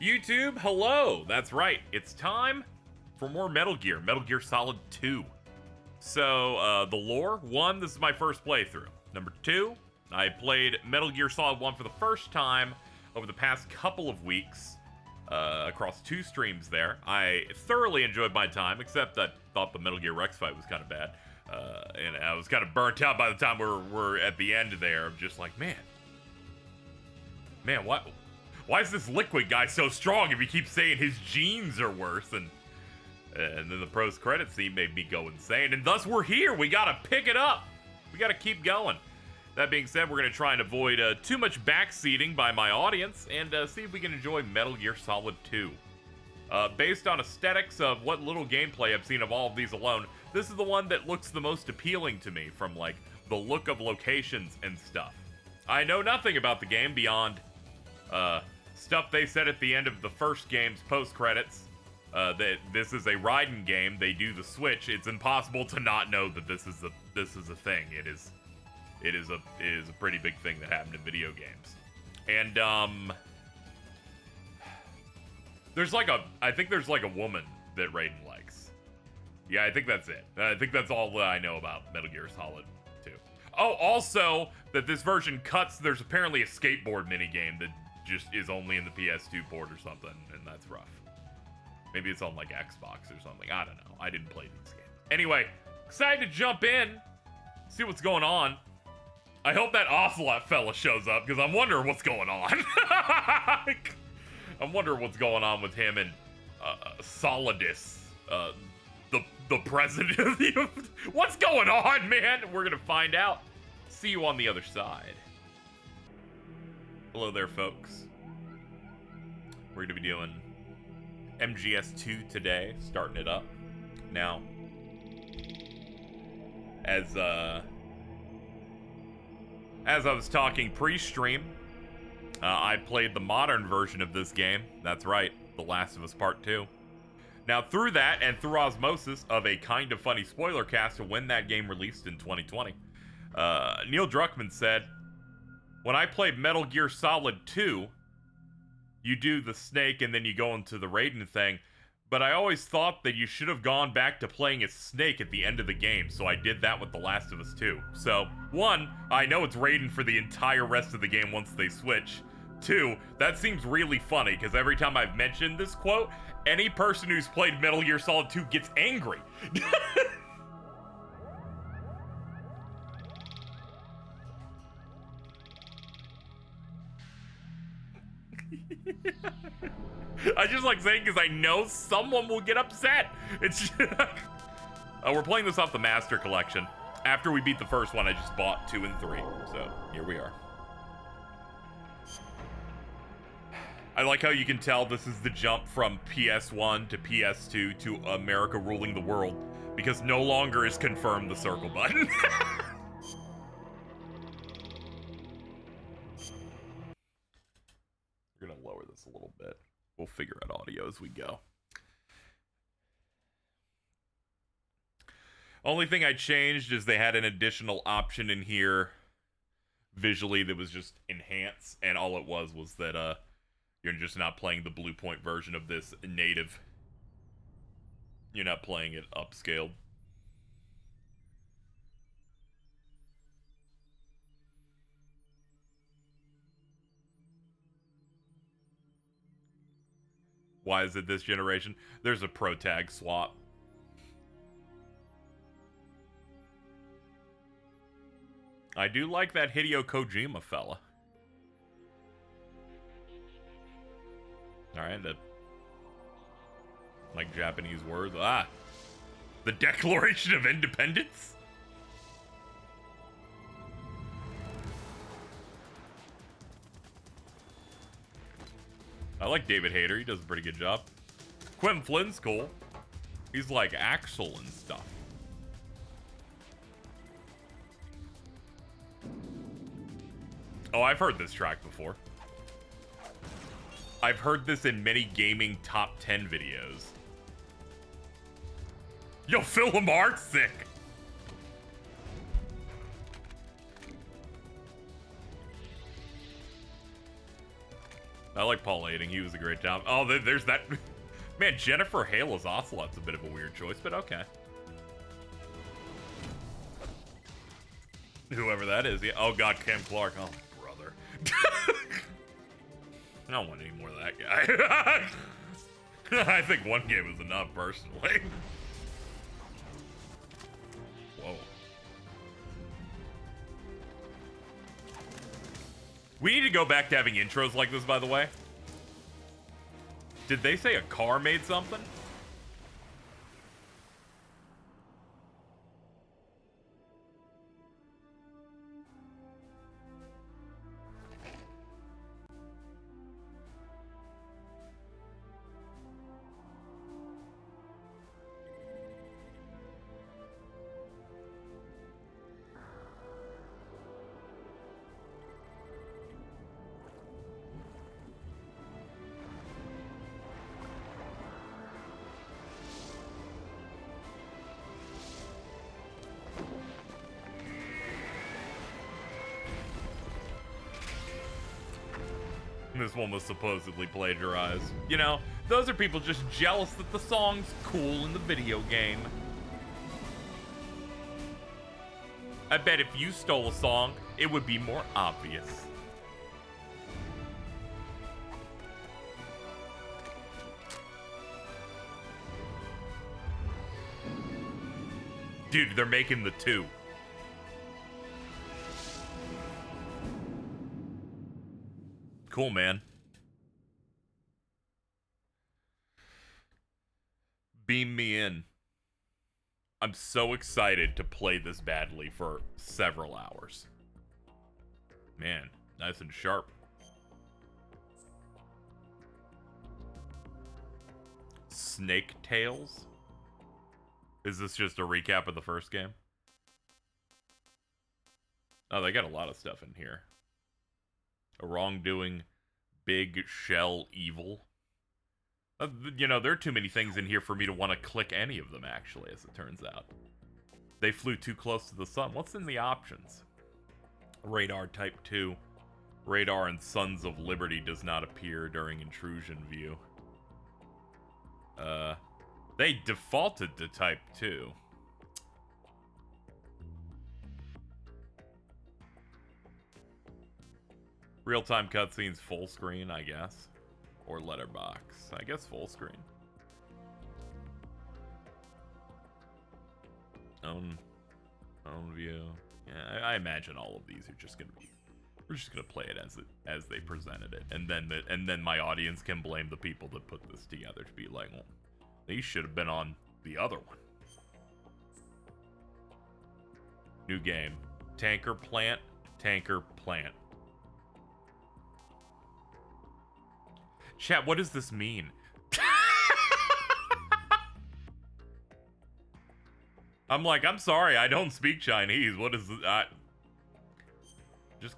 YouTube, hello! That's right, it's time for more Metal Gear Solid 2. So, the lore, 1, this is my first playthrough. Number 2, I played Metal Gear Solid 1 for the first time over the past couple of weeks, across 2 streams there. I thoroughly enjoyed my time, except I thought the Metal Gear Rex fight was kind of bad. And I was kind of burnt out by the time we're at the end there. I'm just like, man, why is this Liquid guy so strong if he keeps saying his genes are worse? And then the post-credits scene made me go insane. And thus we're here. We gotta pick it up. We gotta keep going. That being said, we're gonna try and avoid too much backseating by my audience and see if we can enjoy Metal Gear Solid 2. Based on aesthetics of what little gameplay I've seen of all of these alone, this is the one that looks the most appealing to me from, like, the look of locations and stuff. I know nothing about the game beyond stuff they said at the end of the first game's post-credits. That this is a riding game. They do the switch. It's impossible to not know that this is a thing. It is a pretty big thing that happened in video games. And I think there's like a woman that Raiden likes. Yeah, I think that's it. I think that's all that I know about Metal Gear Solid 2. Oh, also that this version cuts. There's apparently a skateboard minigame that just is only in the PS2 port or something, and that's rough. Maybe it's on like Xbox or something. I don't know. I didn't play these games. Anyway, excited to jump in, see what's going on. I hope that Ocelot fella shows up because I'm wondering what's going on. I'm wondering what's going on with him and Solidus, the president of the. What's going on, man? We're gonna find out. See you on the other side. Hello there, folks. We're gonna be doing MGS2 today, starting it up. Now, as I was talking pre-stream, I played the modern version of this game. That's right, The Last of Us Part 2. Now, through that, and through osmosis of a kind of funny spoiler cast of when that game released in 2020, Neil Druckmann said, when I played Metal Gear Solid 2, you do the Snake and then you go into the Raiden thing, but I always thought that you should have gone back to playing as Snake at the end of the game, so I did that with The Last of Us 2. So, 1, I know it's Raiden for the entire rest of the game once they switch. 2, that seems really funny, because every time I've mentioned this quote, any person who's played Metal Gear Solid 2 gets angry. I just like saying because I know someone will get upset. It's just, we're playing this off the Master Collection. After we beat the first one, I just bought 2 and 3. So here we are. I like how you can tell this is the jump from PS1 to PS2 to America ruling the world, because no longer is confirmed the circle button. We're gonna lower this a little bit. We'll figure out audio as we go. Only thing I changed is they had an additional option in here visually that was just enhance, and all it was that you're just not playing the Blue Point version of this native. You're not playing it upscaled. Why is it this generation? There's a pro tag swap. I do like that Hideo Kojima fella. Alright, that like Japanese words. The Declaration of Independence? I like David Hayter. He does a pretty good job. Quentin Flynn's cool. He's like Axel and stuff. Oh, I've heard this track before. I've heard this in many gaming top 10 videos. Yo, Phil Lamar's sick. I like Paul Aiding. He was a great job. Oh, there's that. Man, Jennifer Hale as Ocelot's a bit of a weird choice, but okay. Whoever that is. Yeah. Oh, God, Cam Clark. Oh, brother. I don't want any more of that guy. I think one game was enough, personally. Whoa. We need to go back to having intros like this, by the way. Did they say a car made something? This one was supposedly plagiarized. You know, those are people just jealous that the song's cool in the video game. I bet if you stole a song, it would be more obvious. Dude, they're making the 2. Cool, man. Beam me in. I'm so excited to play this badly for several hours. Man, nice and sharp. Snake Tales? Is this just a recap of the first game? Oh, they got a lot of stuff in here. A wrongdoing, big shell evil. You know, there are too many things in here for me to want to click any of them, actually, as it turns out. They flew too close to the sun. What's in the options? Radar Type 2. Radar and Sons of Liberty does not appear during intrusion view. They defaulted to Type 2. Real-time cutscenes full screen, I guess. Or letterbox. I guess full screen. Own view. Yeah, I imagine all of these are just gonna be. We're just gonna play it as they presented it, and then my audience can blame the people that put this together to be like, well, these should have been on the other one. New game. Tanker plant. Tanker plant. Chat, what does this mean? I'm like, I'm sorry, I don't speak Chinese. What is this? I'm just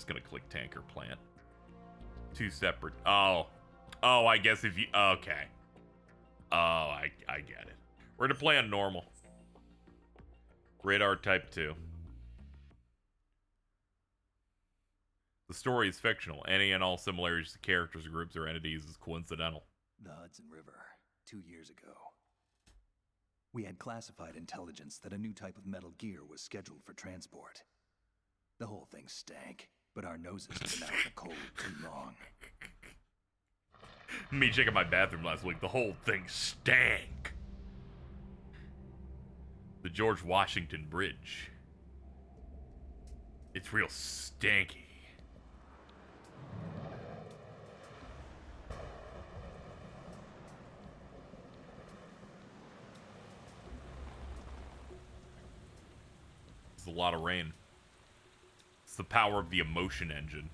gonna click tanker plant. 2 separate. Oh, I guess if you. Okay. Oh, I get it. We're gonna play on normal. Radar Type 2. The story is fictional. Any and all similarities to characters, groups, or entities is coincidental. The Hudson River, 2 years ago. We had classified intelligence that a new type of metal gear was scheduled for transport. The whole thing stank, but our noses had been out in the cold too long. Me checking my bathroom last week, the whole thing stank. The George Washington Bridge. It's real stanky. It's a lot of rain. It's the power of the emotion engine.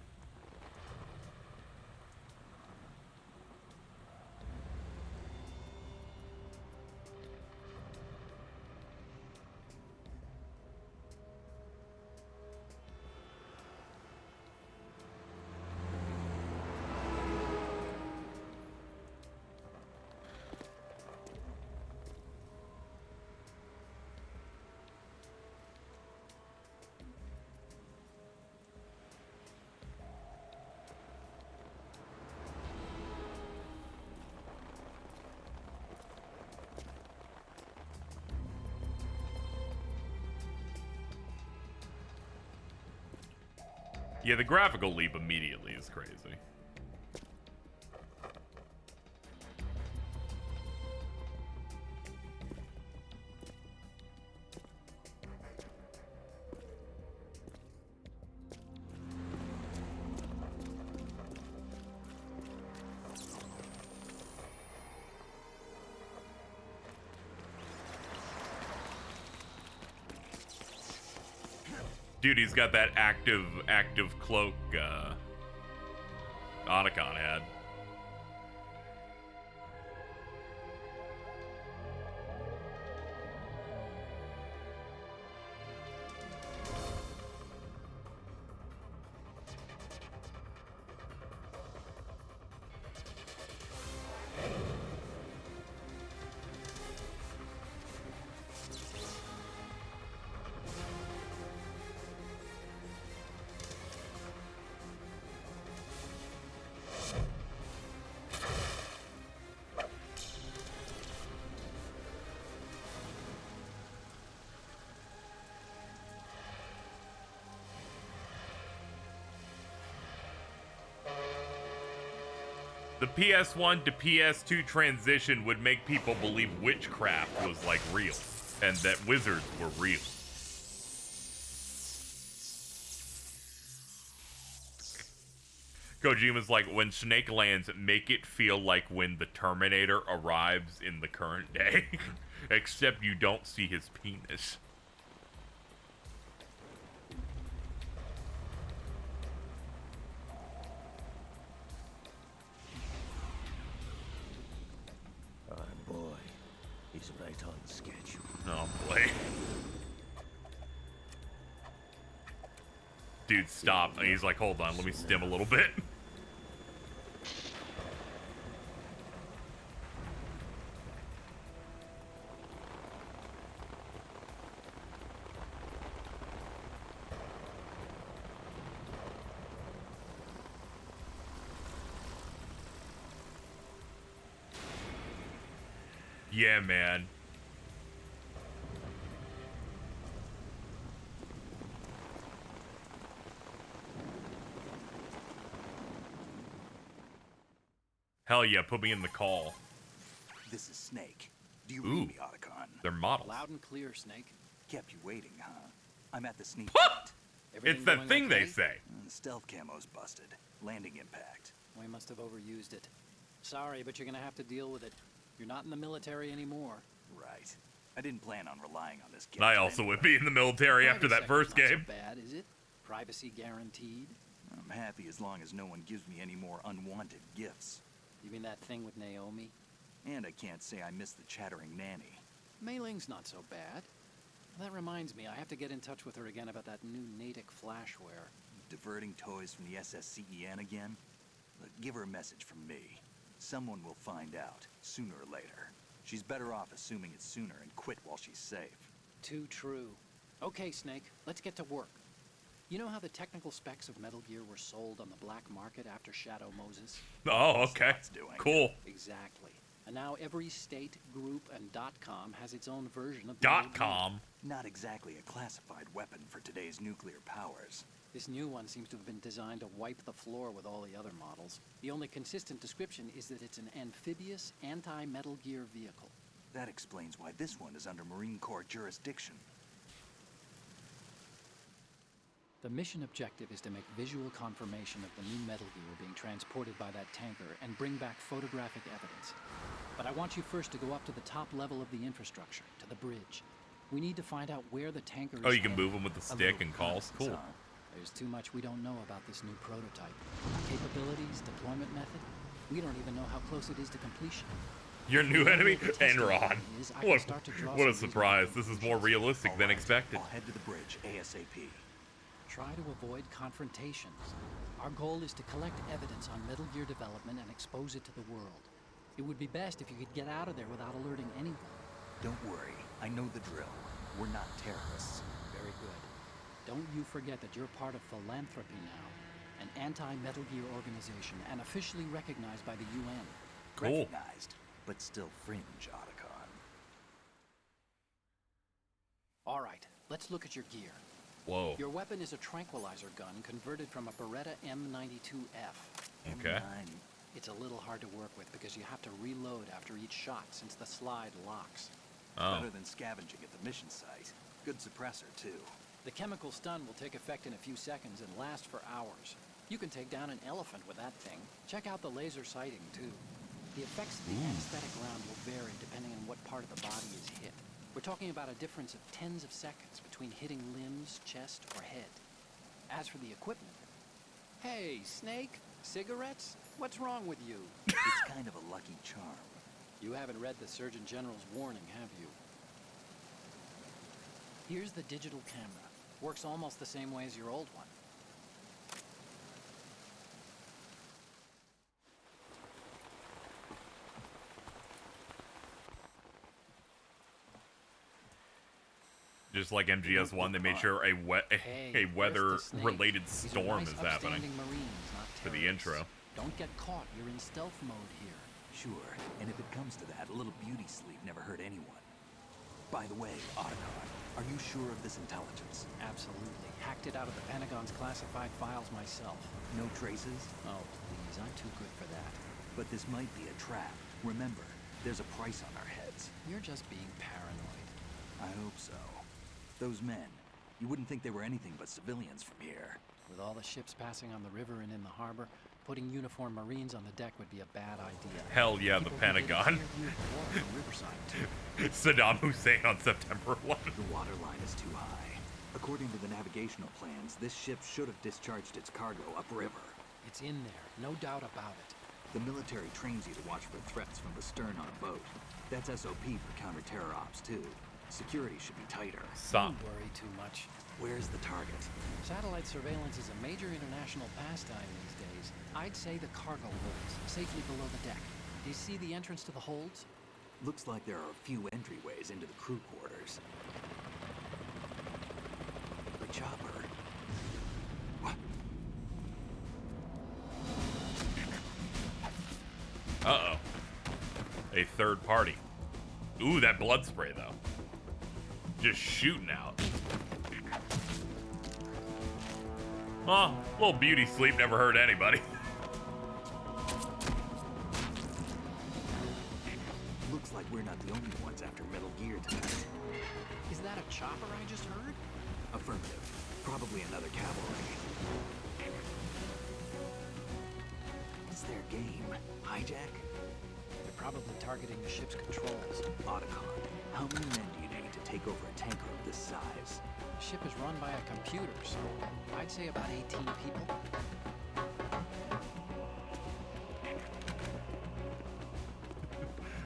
Yeah, the graphical leap immediately is crazy. Dude, he's got that active cloak, Otacon had. The PS1 to PS2 transition would make people believe witchcraft was like real, and that wizards were real. Kojima's like, when Snake lands, make it feel like when the Terminator arrives in the current day, except you don't see his penis. Right on schedule. Oh boy. Dude, stop. And he's like, hold on, let me stim a little bit. Yeah, man. Hell yeah, put me in the call. This is Snake. Do you read me, Otacon? They're models. Loud and clear, Snake. Kept you waiting, huh? I'm at the sneak It's that thing they say. The stealth camo's busted. Landing impact. We must have overused it. Sorry, but you're gonna have to deal with it. You're not in the military anymore. Right. I didn't plan on relying on this And I also would be in the military after that first game. Not so bad, is it? Privacy guaranteed? I'm happy as long as no one gives me any more unwanted gifts. You mean that thing with Naomi? And I can't say I miss the chattering nanny. Mei Ling's not so bad. That reminds me, I have to get in touch with her again about that new Natick flashware. Diverting toys from the SSCEN again? Look, give her a message from me. Someone will find out, sooner or later. She's better off assuming it sooner and quit while she's safe. Too true. Okay, Snake, let's get to work. You know how the technical specs of Metal Gear were sold on the black market after Shadow Moses? Oh, okay. Cool. Exactly. And now every state, group, and .com has its own version of .com? Not exactly a classified weapon for today's nuclear powers. This new one seems to have been designed to wipe the floor with all the other models. The only consistent description is that it's an amphibious, anti-Metal Gear vehicle. That explains why this one is under Marine Corps jurisdiction. The mission objective is to make visual confirmation of the new Metal Gear being transported by that tanker and bring back photographic evidence. But I want you first to go up to the top level of the infrastructure, to the bridge. We need to find out where the tanker is. Oh, you can move them with the stick and calls? Cool. There's too much we don't know about this new prototype. Capabilities, deployment method. We don't even know how close it is to completion. Your new enemy? Enron. What a surprise. This is more realistic than expected. I'll head to the bridge ASAP. Try to avoid confrontations. Our goal is to collect evidence on Metal Gear development and expose it to the world. It would be best if you could get out of there without alerting anyone. Don't worry. I know the drill. We're not terrorists. Very good. Don't you forget that you're part of Philanthropy now, an anti-Metal Gear organization and officially recognized by the UN. Cool. Recognized, but still fringe, Otacon. All right, let's look at your gear. Whoa. Your weapon is a tranquilizer gun converted from a Beretta M92F. Okay. M9. It's a little hard to work with because you have to reload after each shot since the slide locks. Oh. Better than scavenging at the mission site. Good suppressor, too. The chemical stun will take effect in a few seconds and last for hours. You can take down an elephant with that thing. Check out the laser sighting, too. The effects of the anesthetic round will vary depending on what part of the body is hit. We're talking about a difference of tens of seconds between hitting limbs, chest, or head. As for the equipment... Hey, Snake? Cigarettes? What's wrong with you? It's kind of a lucky charm. You haven't read the Surgeon General's warning, have you? Here's the digital camera. Works almost the same way as your old one. Just like MGS1, they made sure a weather-related storm is happening for the intro. Don't get caught. You're in stealth mode here. Sure, and if it comes to that, a little beauty sleep never hurt anyone. By the way, Otacon, are you sure of this intelligence? Absolutely. Hacked it out of the Pentagon's classified files myself. No traces? Oh, please. I'm too good for that. But this might be a trap. Remember, there's a price on our heads. You're just being paranoid. I hope so. Those men, you wouldn't think they were anything but civilians from here. With all the ships passing on the river and in the harbor, putting uniformed Marines on the deck would be a bad idea. Hell yeah, the Pentagon. Saddam Hussein on September 11th. The water line is too high. According to the navigational plans, this ship should have discharged its cargo upriver. It's in there, no doubt about it. The military trains you to watch for threats from the stern on a boat. That's SOP for counter-terror ops, too. Security should be tighter. Stop. Don't worry too much. Where's the target? Satellite surveillance is a major international pastime these days. I'd say the cargo holds, safely below the deck. Do you see the entrance to the holds? Looks like there are a few entryways into the crew quarters. The chopper. What? Uh-oh. A third party. Ooh, that blood spray, though. Just shooting out. Huh, a little beauty sleep never hurt anybody. Looks like we're not the only ones after Metal Gear tonight. Is that a chopper I just heard? Affirmative. Probably another cavalry. What's their game? Hijack? They're probably targeting the ship's controls. Otacon, how many men do you need to take over a tanker of this size? The ship is run by a computer, so I'd say about 18 people.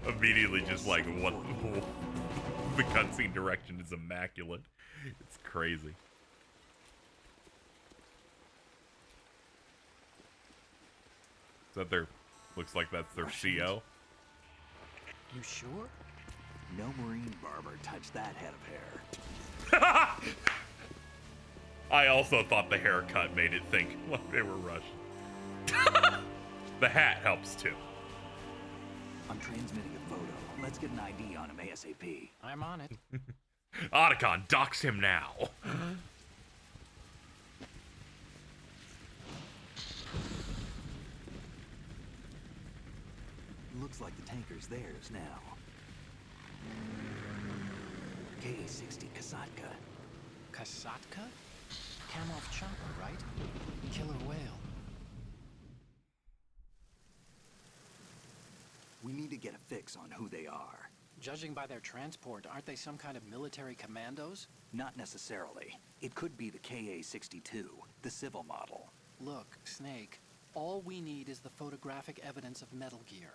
Immediately just like, what? The cutscene direction is immaculate. It's crazy. Is that their, looks like that's their CO? You sure? No Marine barber touched that head of hair. I also thought the haircut made it think like they were Russian. The hat helps too. I'm transmitting a photo. Let's get an ID on him ASAP. I'm on it. Otacon, dox him now. Looks like the tanker's theirs now. Ka-60 Kasatka. Kasatka? Kamov chopper, right? Killer whale. We need to get a fix on who they are. Judging by their transport, aren't they some kind of military commandos? Not necessarily. It could be the Ka-62, the civil model. Look, Snake, all we need is the photographic evidence of Metal Gear.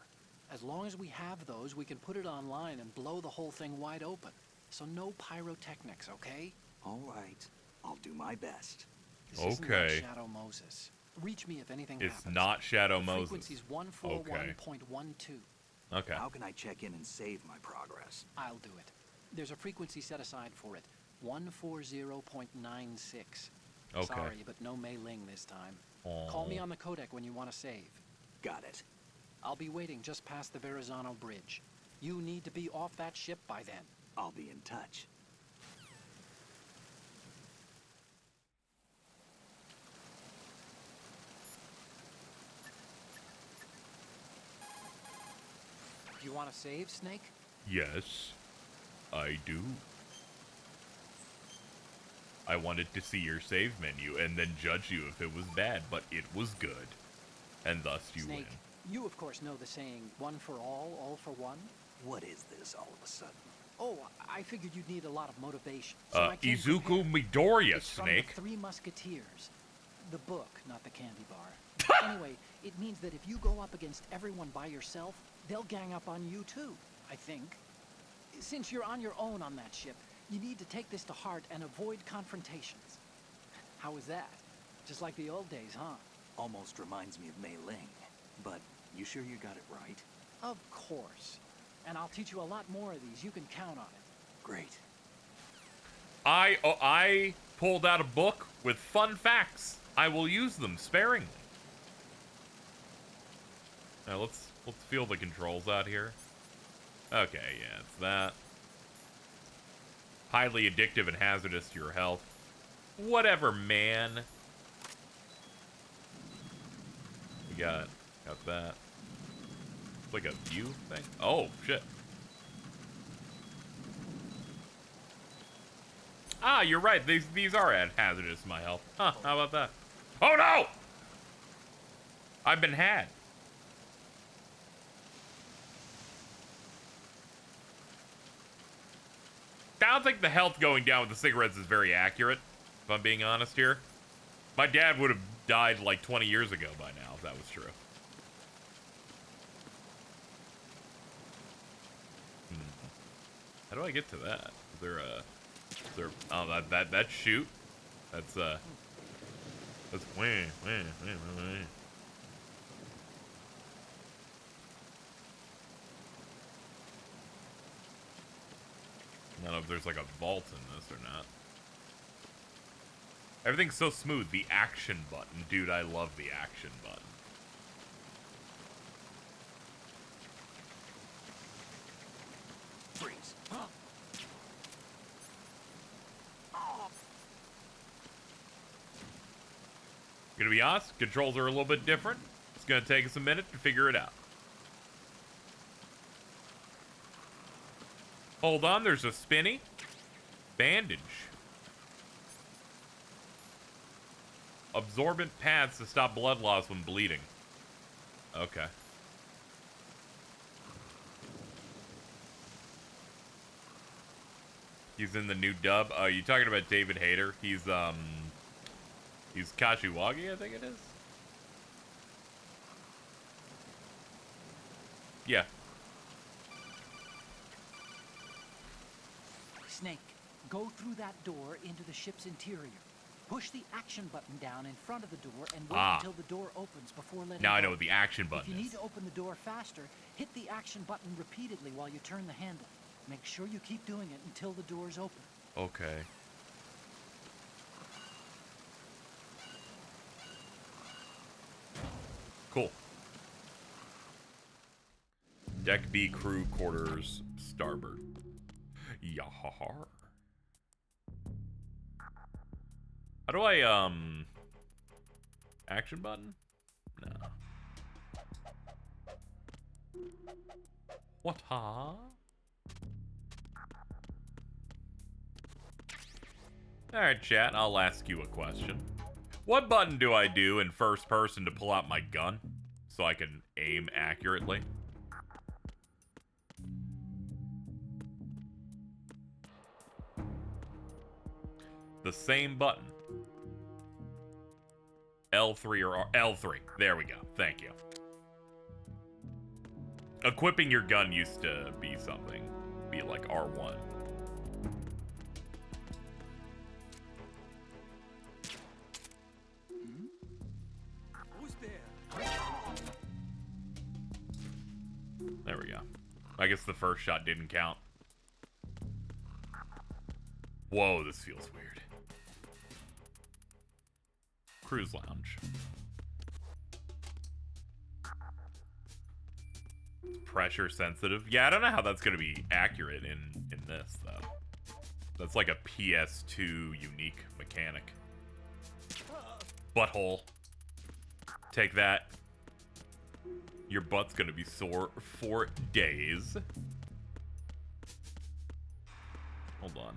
As long as we have those, we can put it online and blow the whole thing wide open. So no pyrotechnics, okay? All right. I'll do my best. This isn't like Okay. Shadow Moses. Reach me if anything It's happens. not Shadow Moses. Frequency's 141.12. Okay. How can I check in and save my progress? I'll do it. There's a frequency set aside for it. 140.96. Okay. Sorry, but no mailing this time. Call me on the codec when you want to save. Got it. I'll be waiting just past the Verrazano Bridge. You need to be off that ship by then. I'll be in touch. You want to save, Snake? Yes, I do. I wanted to see your save menu and then judge you if it was bad, but it was good. And thus you Snake, win. you of course know the saying, one for all for one? What is this all of a sudden? Oh, I figured you'd need a lot of motivation. So I came Izuku prepared. Midoriya, It's from Snake. the Three Musketeers. The book, not the candy bar. Anyway, it means that if you go up against everyone by yourself, they'll gang up on you too, I think. Since you're on your own on that ship, you need to take this to heart and avoid confrontations. How was that? Just like the old days, huh? Almost reminds me of Mei Ling. But you sure you got it right? Of course. And I'll teach you a lot more of these. You can count on it. Great. I pulled out a book with fun facts. I will use them sparingly. Now let's feel the controls out here. Okay, yeah, it's that. Highly addictive and hazardous to your health. Whatever, man. We got that. It's like a view thing. Oh, shit. Ah, you're right. These are hazardous to my health. Huh, how about that? Oh, no! I've been had. I don't think the health going down with the cigarettes is very accurate, if I'm being honest here. My dad would have died like 20 years ago by now, if that was true. How do I get to that? Is there, oh, that shoot? That's wah. I don't know if there's like a vault in this or not. Everything's so smooth. The action button. Dude, I love the action button. Freeze. Gonna be honest, controls are a little bit different. It's gonna take us a minute to figure it out. Hold on, there's a spinny. Bandage. Absorbent pads to stop blood loss when bleeding. Okay. He's in the new dub. You talking about David Hayter? He's Kashiwagi, I think it is. Yeah. Snake, go through that door into the ship's interior. Push the action button down in front of the door and wait until the door opens before letting Now go. I know what the action button If you is. need to open the door faster, hit the action button repeatedly while you turn the handle. Make sure you keep doing it until the door's open. Okay. Cool. Deck B crew quarters starboard. Yahar. How do I, action button? No. What, huh? Alright, chat, I'll ask you a question. What button do I do in first person to pull out my gun so I can aim accurately? The same button. L3 or L3. There we go. Thank you. Equipping your gun used to be something. Be like R1. Who's there? There we go. I guess the first shot didn't count. Whoa, this feels weird. Cruise lounge. Pressure sensitive. Yeah, I don't know how that's going to be accurate in this, though. That's like a PS2 unique mechanic. Butthole. Take that. Your butt's gonna be sore for days. Hold on.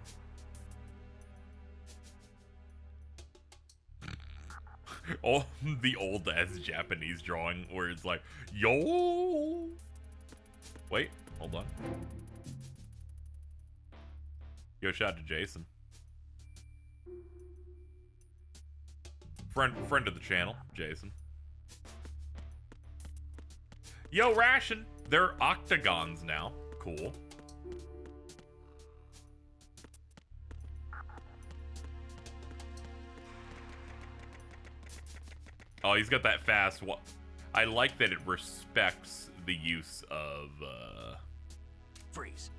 Oh, the old ass Japanese drawing where it's like, yo. Wait, hold on. Yo, shout out to Jason. Friend of the channel, Jason. Yo, Ration. They're octagons now. Cool. Oh, he's got that fast. I like that it respects the use of. Freeze.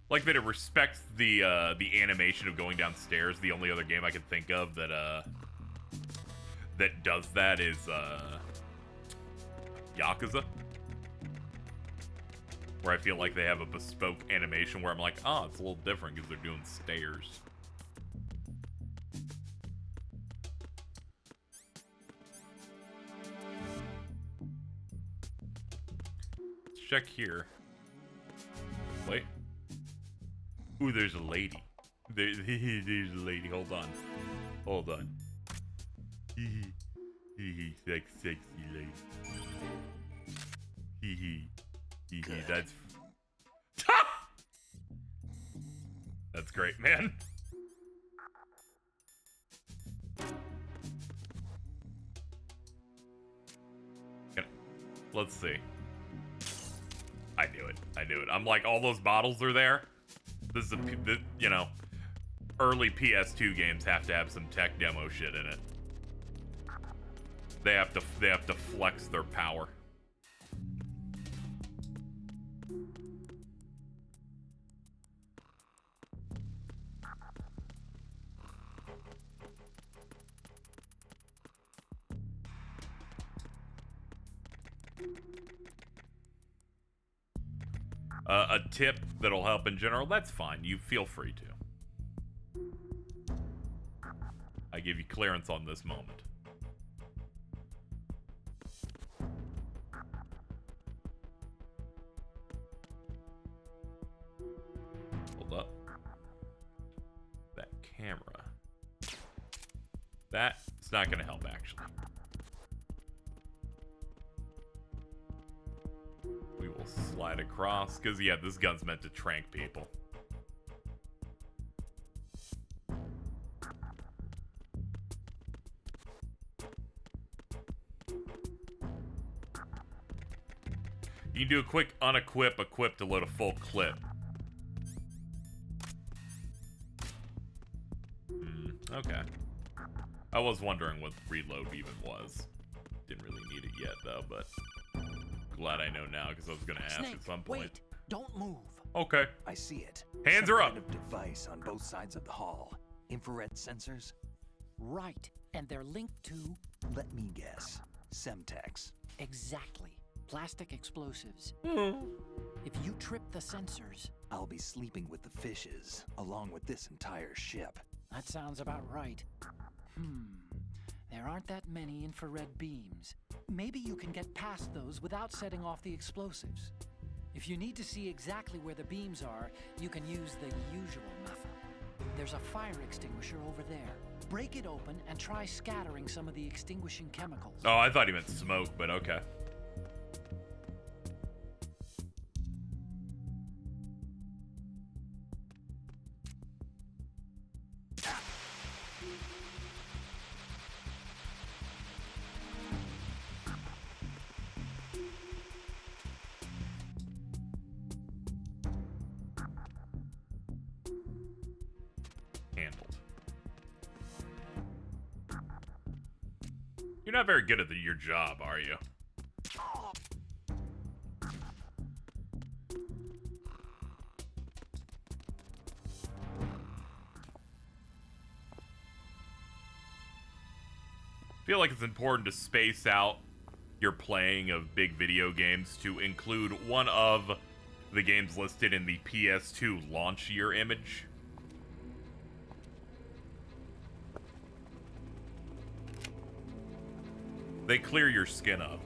Like that it respects the animation of going downstairs. The only other game I can think of that that does that is Yakuza, where I feel like they have a bespoke animation where I'm like, oh, it's a little different because they're doing stairs. Let's check here. Wait. Ooh, there's a lady. There's a lady. Hold on. Hold on. Sexy lady. That's... That's great, man. Let's see. I knew it. I knew it. I'm like, all those bottles are there. This is you know, early PS2 games have to have some tech demo shit in it. They have to flex their power. A tip that'll help in general, that's fine. You feel free to. I give you clearance on this moment. Hold up. That camera. That's not going to help, actually. We will slide across, because, yeah, this gun's meant to trank people. You can do a quick unequip, equip to load a full clip. Okay. I was wondering what reload even was. Didn't really need it yet, though, but glad I know now, because I was going to ask at some point. Wait, don't move. Okay. I see it. Hands Some are up. kind of device on both sides of the hall. Infrared sensors? Right, and they're linked to... Let me guess. Semtex. Exactly. Plastic explosives. Hmm. If you trip the sensors... I'll be sleeping with the fishes, along with this entire ship. That sounds about right. There aren't that many infrared beams. Maybe you can get past those without setting off the explosives. If you need to see exactly where the beams are, you can use the usual method. There's a fire extinguisher over there. Break it open and try scattering some of the extinguishing chemicals. Oh, I thought he meant smoke, but okay. Handled. You're not very good at your job, are you? I feel like it's important to space out your playing of big video games to include one of the games listed in the PS2 launch year image. They clear your skin up.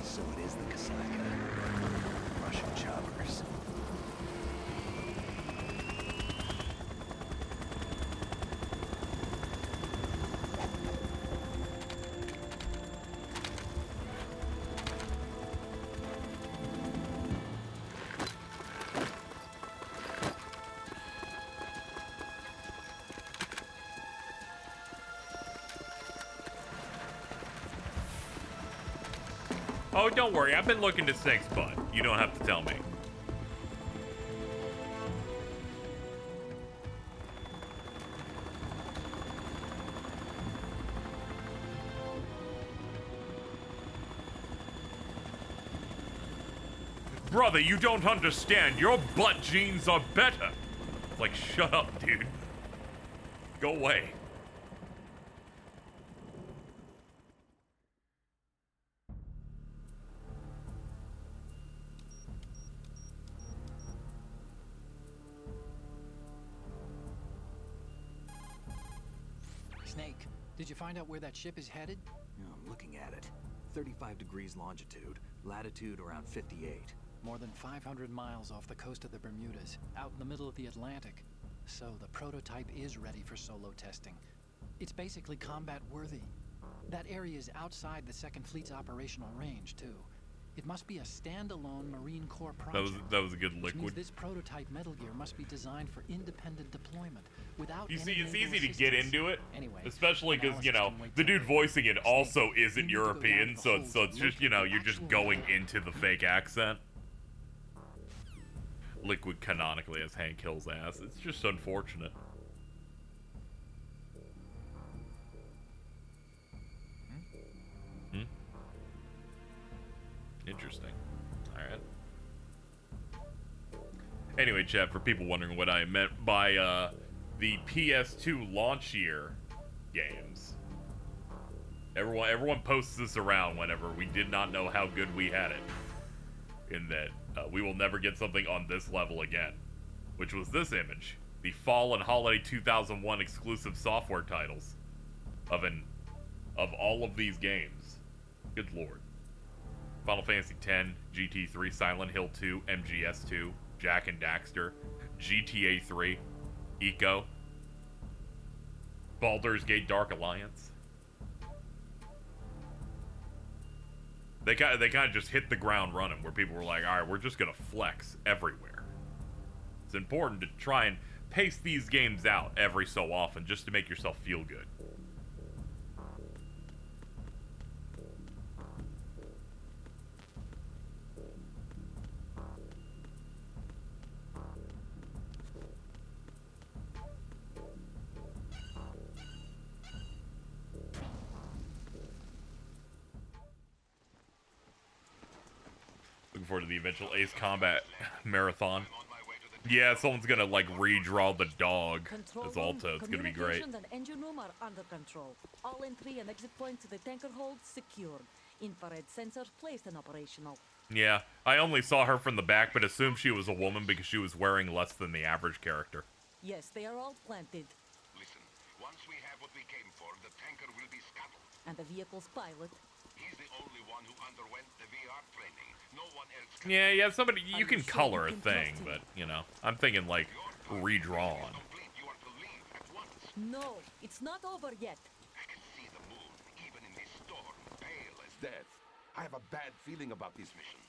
So it is the Kasaka. Russian choppers. Oh, don't worry. I've been looking to Snake's butt. You don't have to tell me. Brother, you don't understand. Your butt jeans are better. Like, shut up, dude. Go away. Snake, did you find out where that ship is headed? Yeah, I'm looking at it. 35 degrees longitude, latitude around 58. More than 500 miles off the coast of the Bermudas, out in the middle of the Atlantic. So the prototype is ready for solo testing. It's basically combat worthy. That area is outside the Second Fleet's operational range, too. It must be a standalone Marine Corps project. That was a good Which means liquid. this prototype Metal Gear must be designed for independent deployment without You see, any it's naval easy to get assistance. into it, Anyway, especially because, you analysis know, can wait the till dude later. voicing it Snake, also you isn't need to go down European, the so hold it's to just, you know, locate the you're just actual going area. into the fake accent. Liquid canonically has Hank Hill's ass. It's just unfortunate. Hmm? Interesting. Alright. Anyway, chat, for people wondering what I meant by the PS2 launch year games. Everyone posts this around whenever we did not know how good we had it. In that we will never get something on this level again. Which was this image. The fall and holiday 2001 exclusive software titles of all of these games. Good lord. Final Fantasy X, GT3, Silent Hill 2, MGS2, Jak and Daxter, GTA 3, Eco, Baldur's Gate Dark Alliance. They kind of just hit the ground running, where people were like, all right, we're just gonna flex everywhere. It's important to try and pace these games out every so often, just to make yourself feel good. Looking forward to the eventual Ace Combat marathon. Yeah, someone's gonna like redraw the dog as Alta. It's gonna be great. Communications and engine room are under control. All entry and exit points to the tanker hold secured. Infrared sensors placed and operational. Yeah, I only saw her from the back, but assumed she was a woman because she was wearing less than the average character. Yes, they are all planted. Listen, once we have what we came for, the tanker will be scuttled. And the vehicle's pilot. He's the only one who underwent the VR training. No one else can. Yeah, somebody, you Are can you sure color you a can thing, trust him? but, you know, I'm thinking like redrawn. Complete, you are to leave at once. No, it's not over yet. I can see the moon, even in this storm, pale as death. I have a bad feeling about this mission.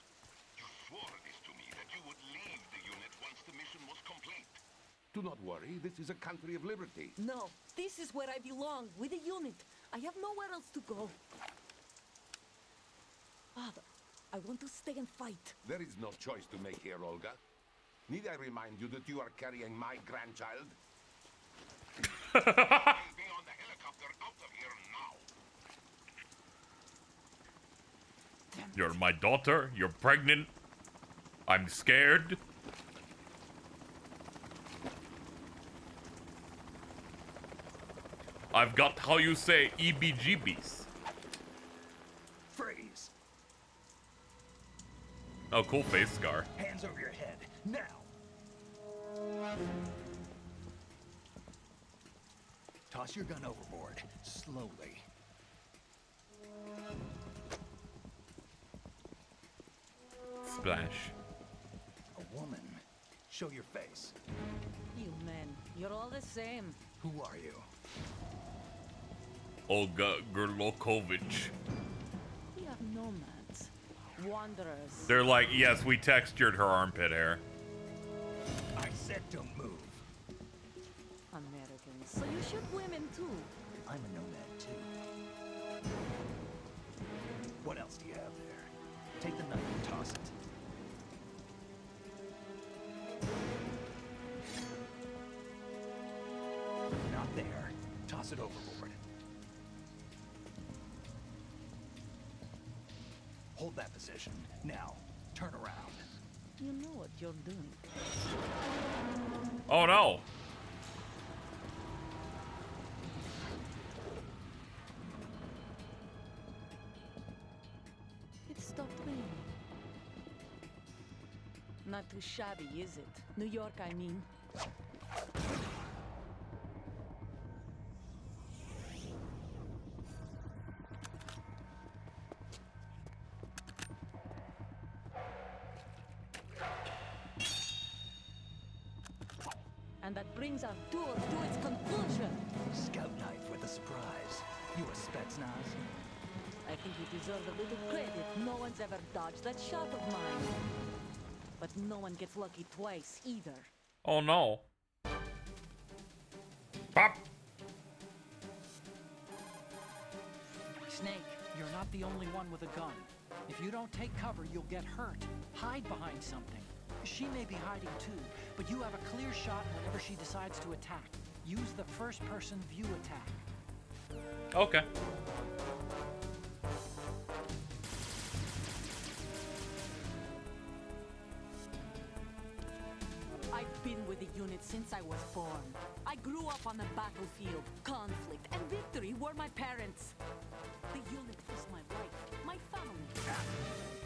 You swore this to me, that you would leave the unit once the mission was complete. Do not worry, this is a country of liberty. No, this is where I belong, with the unit. I have nowhere else to go. Father, I want to stay and fight. There is no choice to make here, Olga. Need I remind you that you are carrying my grandchild? I'll be on the helicopter out of here now. You're my daughter, you're pregnant, I'm scared. I've got, how you say, EBGBs. Freeze! Oh, cool face scar. Hands over your head, now! Toss your gun overboard, slowly. Splash. A woman. Show your face. You men, you're all the same. Who are you? Olga Gerlokovich. We are nomads. Wanderers. They're like, yes, we textured her armpit hair. I said don't move. Americans. So you shoot women too. I'm a nomad too. What else do you have there? Take the knife and toss it. Not there. Toss it overboard. Hold that position. Now, turn around. You know what you're doing. Oh no. It stopped raining. Not too shabby, is it? New York, I mean. And that brings our tour to its conclusion. Scout knife with a surprise. You a Spetsnaz? I think you deserve a little credit. No one's ever dodged that shot of mine. But no one gets lucky twice, either. Oh no. Pop. Snake, you're not the only one with a gun. If you don't take cover, you'll get hurt. Hide behind something. She may be hiding too, but you have a clear shot whenever she decides to attack. Use the first-person view attack. Okay. I've been with the unit since I was born. I grew up on the battlefield. Conflict and victory were my parents. The unit is my life, my family.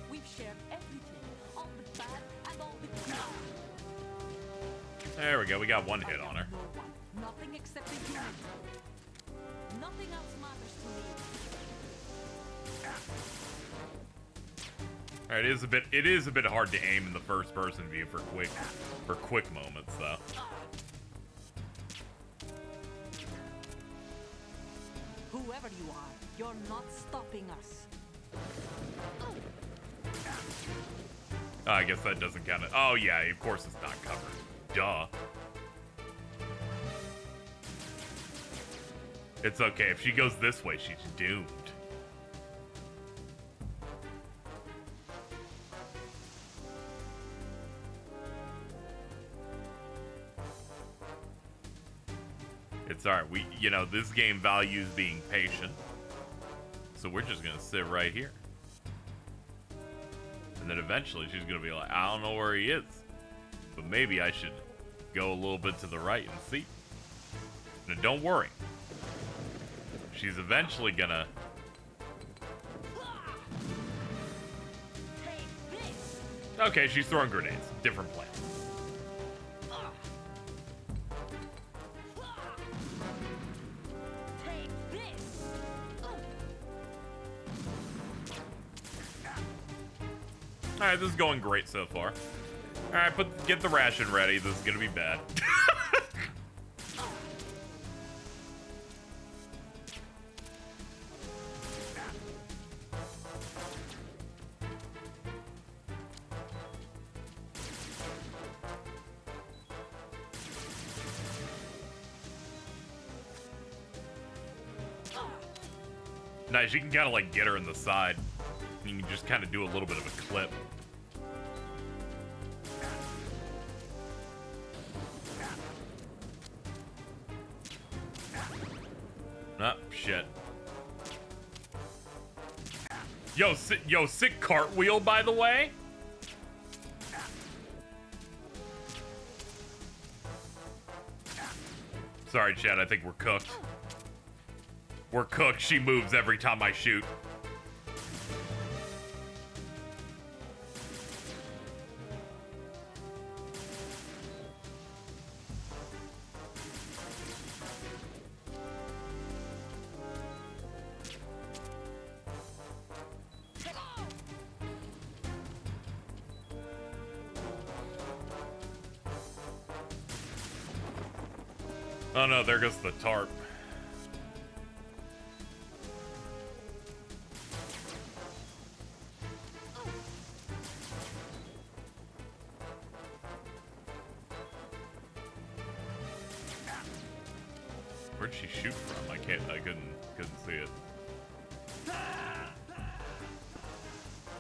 We've shared everything, all the bad and all the good. There we go. We got one hit on her. No one, nothing except the unit. Nothing else matters to me. All right, it is a bit hard to aim in the first person view for quick moments though. Whoever you are, you're not stopping us. Oh, I guess that doesn't count it. Oh yeah, of course it's not covered. Duh. It's okay. If she goes this way, she's doomed. It's alright. This game values being patient. So we're just gonna sit right here. And then eventually she's gonna be like, I don't know where he is. But maybe I should go a little bit to the right and see. Now don't worry. She's eventually gonna... Okay, she's throwing grenades. Different plan. Alright, this is going great so far. Alright, get the ration ready. This is gonna be bad. Nice, you can kind of like get her in the side. You can just kind of do a little bit of a clip. Ah, shit. Yo, sick cartwheel, by the way. Sorry, Chad, I think we're cooked. We're cooked. She moves every time I shoot. Oh no, there goes the tarp. Where'd she shoot from? I couldn't see it.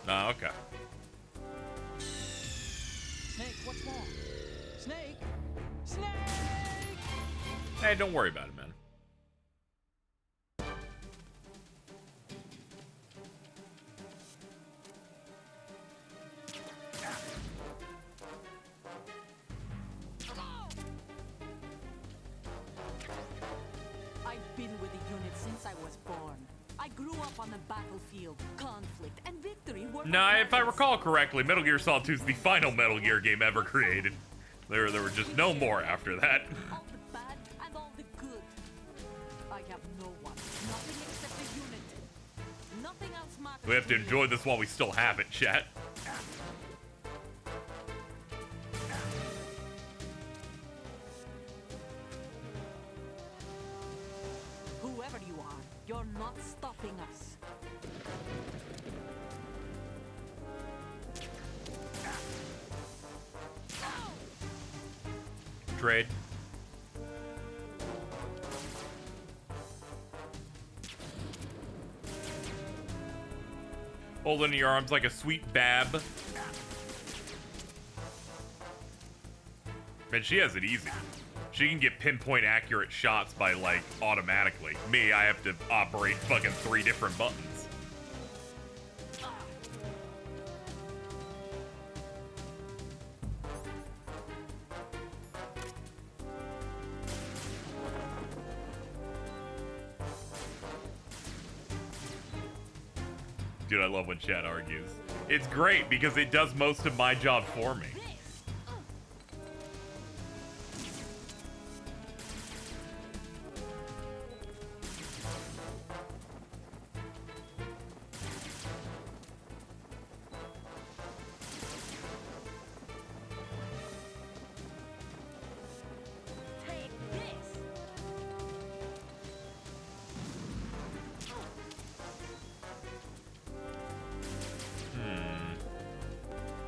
No, okay. Snake, what's wrong? Snake! Snake! Hey, don't worry about it, man. I've been with the unit since I was born. I grew up on the battlefield. Conflict and victory were Nah, my if I weapons. recall correctly, Metal Gear Solid 2 is the final Metal Gear game ever created. There were just no more after that. All the bad and all the good. I have no one. Nothing except the unit. Nothing else matters. We have to me. enjoy this while we still have it, chat. Whoever you are, you're not stopping us. Trade. Holding your arms like a sweet bab. Man, she has it easy. She can get pinpoint accurate shots by, like, automatically. Me, I have to operate fucking 3 different buttons. Dude, I love when chat argues. It's great because it does most of my job for me. Take this.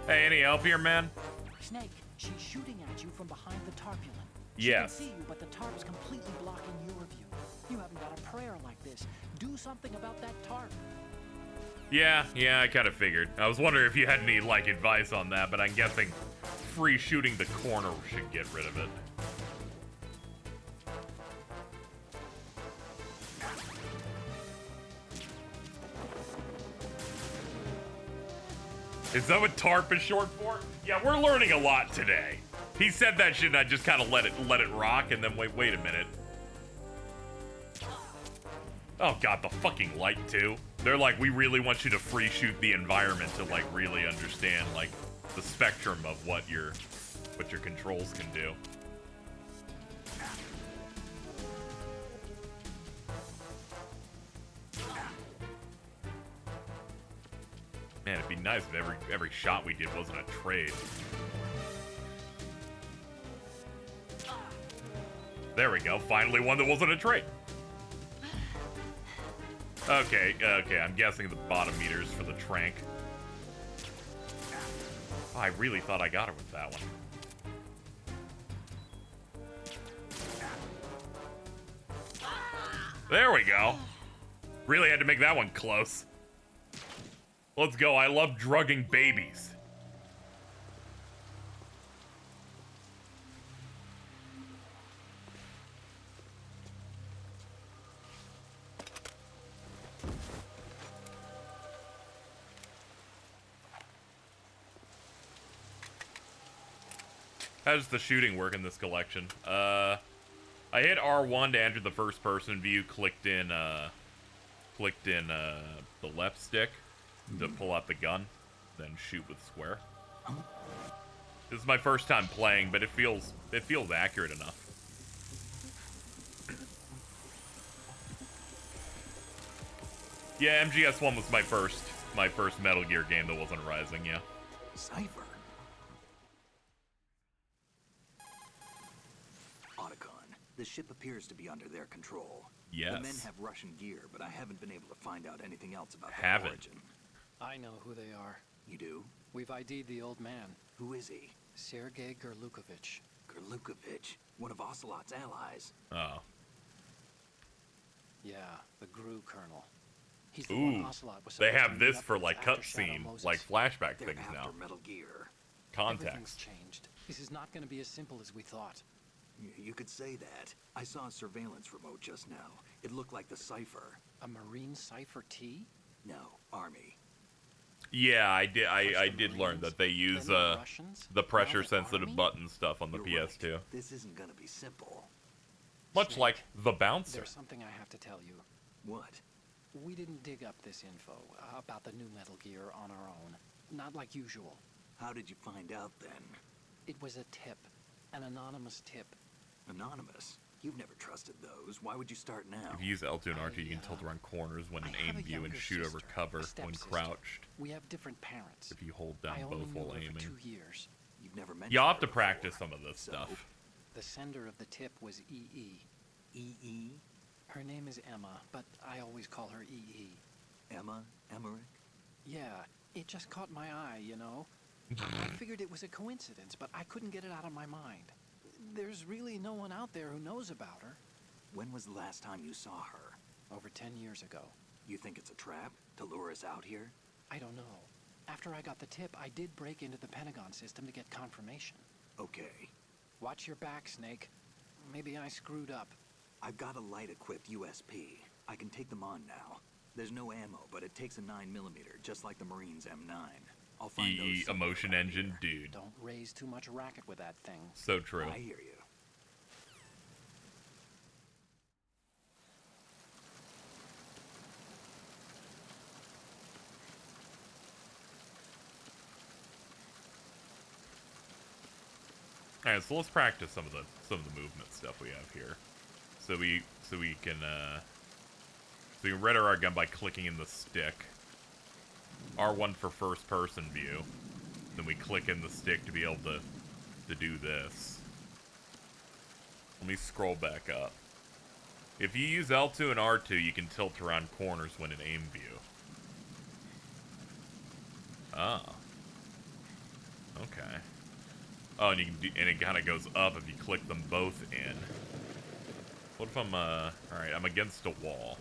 Hey, any help here, man? Snake, she's shooting at you from behind the tarpaulin. Yes. She can see you, but the tarp's completely blocking your view. You haven't got a prayer like this. Do something about that tarp. Yeah, I kind of figured. I was wondering if you had any, like, advice on that, but I'm guessing free shooting the corner should get rid of it. Is that what TARP is short for? Yeah, we're learning a lot today. He said that shit and I just kind of let it rock and then wait a minute. Oh god, the fucking light too. They're like, we really want you to free shoot the environment to like really understand like the spectrum of what your controls can do. Man, it'd be nice if every shot we did wasn't a trade. There we go. Finally one that wasn't a trade. Okay, I'm guessing the bottom meters for the trank. Oh, I really thought I got her with that one. There we go. Really had to make that one close. Let's go. I love drugging babies. How does the shooting work in this collection? I hit R1 to enter the first person view, clicked in the left stick to pull out the gun, then shoot with square. This is my first time playing, but it feels accurate enough. Yeah, MGS1 was my first Metal Gear game that wasn't Rising, yeah. Cypher. Otacon, The ship appears to be under their control. Yes. The men have Russian gear, but I haven't been able to find out anything else about their Haven't. origin. I know who they are. You do? We've ID'd the old man, Who is he? Sergei Gerlukovich. Gerlukovich, one of Ocelot's allies. Oh. Yeah, the GRU colonel. He's the Ooh. one Ocelot was They supposed to have meet this up for with like after Shadow cutscene, Moses. like flashback They're things after now. Metal Gear. Everything's Context. changed. This is not going to be as simple as we thought. You could say that. I saw a surveillance remote just now. It looked like the Cypher. A Marine Cipher T? No, Army. Yeah, I did. I First the did learn Marines, that they use then the Russians, the now pressure the sensitive Army? button stuff on the You're PS2, right. This isn't gonna be simple. much Snake, like the bouncer. There's something I have to tell you. What? We didn't dig up this info about the new Metal Gear on our own. Not like usual. How did you find out then? It was a tip. An anonymous tip. Anonymous? You've never trusted those. Why would you start now? If you use L2 and R2, you can I, tilt around corners when in I have aim a view and younger shoot over sister, cover a when stepsister. crouched. We have different parents. If you hold down I only both knew while her for aiming. 2 years. You've never mentioned You'll have her to before. practice some of this So, stuff. The sender of the tip was EE. EE? Her name is Emma, but I always call her EE. Emma? Emmerich? Yeah, it just caught my eye, you know? I figured it was a coincidence, but I couldn't get it out of my mind. There's really no one out there who knows about her. When was the last time you saw her? Over 10 years ago. You think it's a trap? To lure us out here? I don't know. After I got the tip, I did break into the Pentagon system to get confirmation. Okay. Watch your back, Snake. Maybe I screwed up. I've got a light-equipped USP. I can take them on now. There's no ammo, but it takes a 9mm, just like the Marines' M9. I'll find those EE somewhere emotion around engine here. dude. Don't raise too much racket with that thing. So true. I hear you. Alright, so let's practice some of the movement stuff we have here. So we can ready our gun by clicking in the stick. R1 for first person view. Then we click in the stick to be able to do this. Let me scroll back up. If you use L2 and R2, you can tilt around corners when in aim view. Ah. Okay. Oh, and you can do, and it kind of goes up if you click them both in. What if I'm alright, I'm against a wall.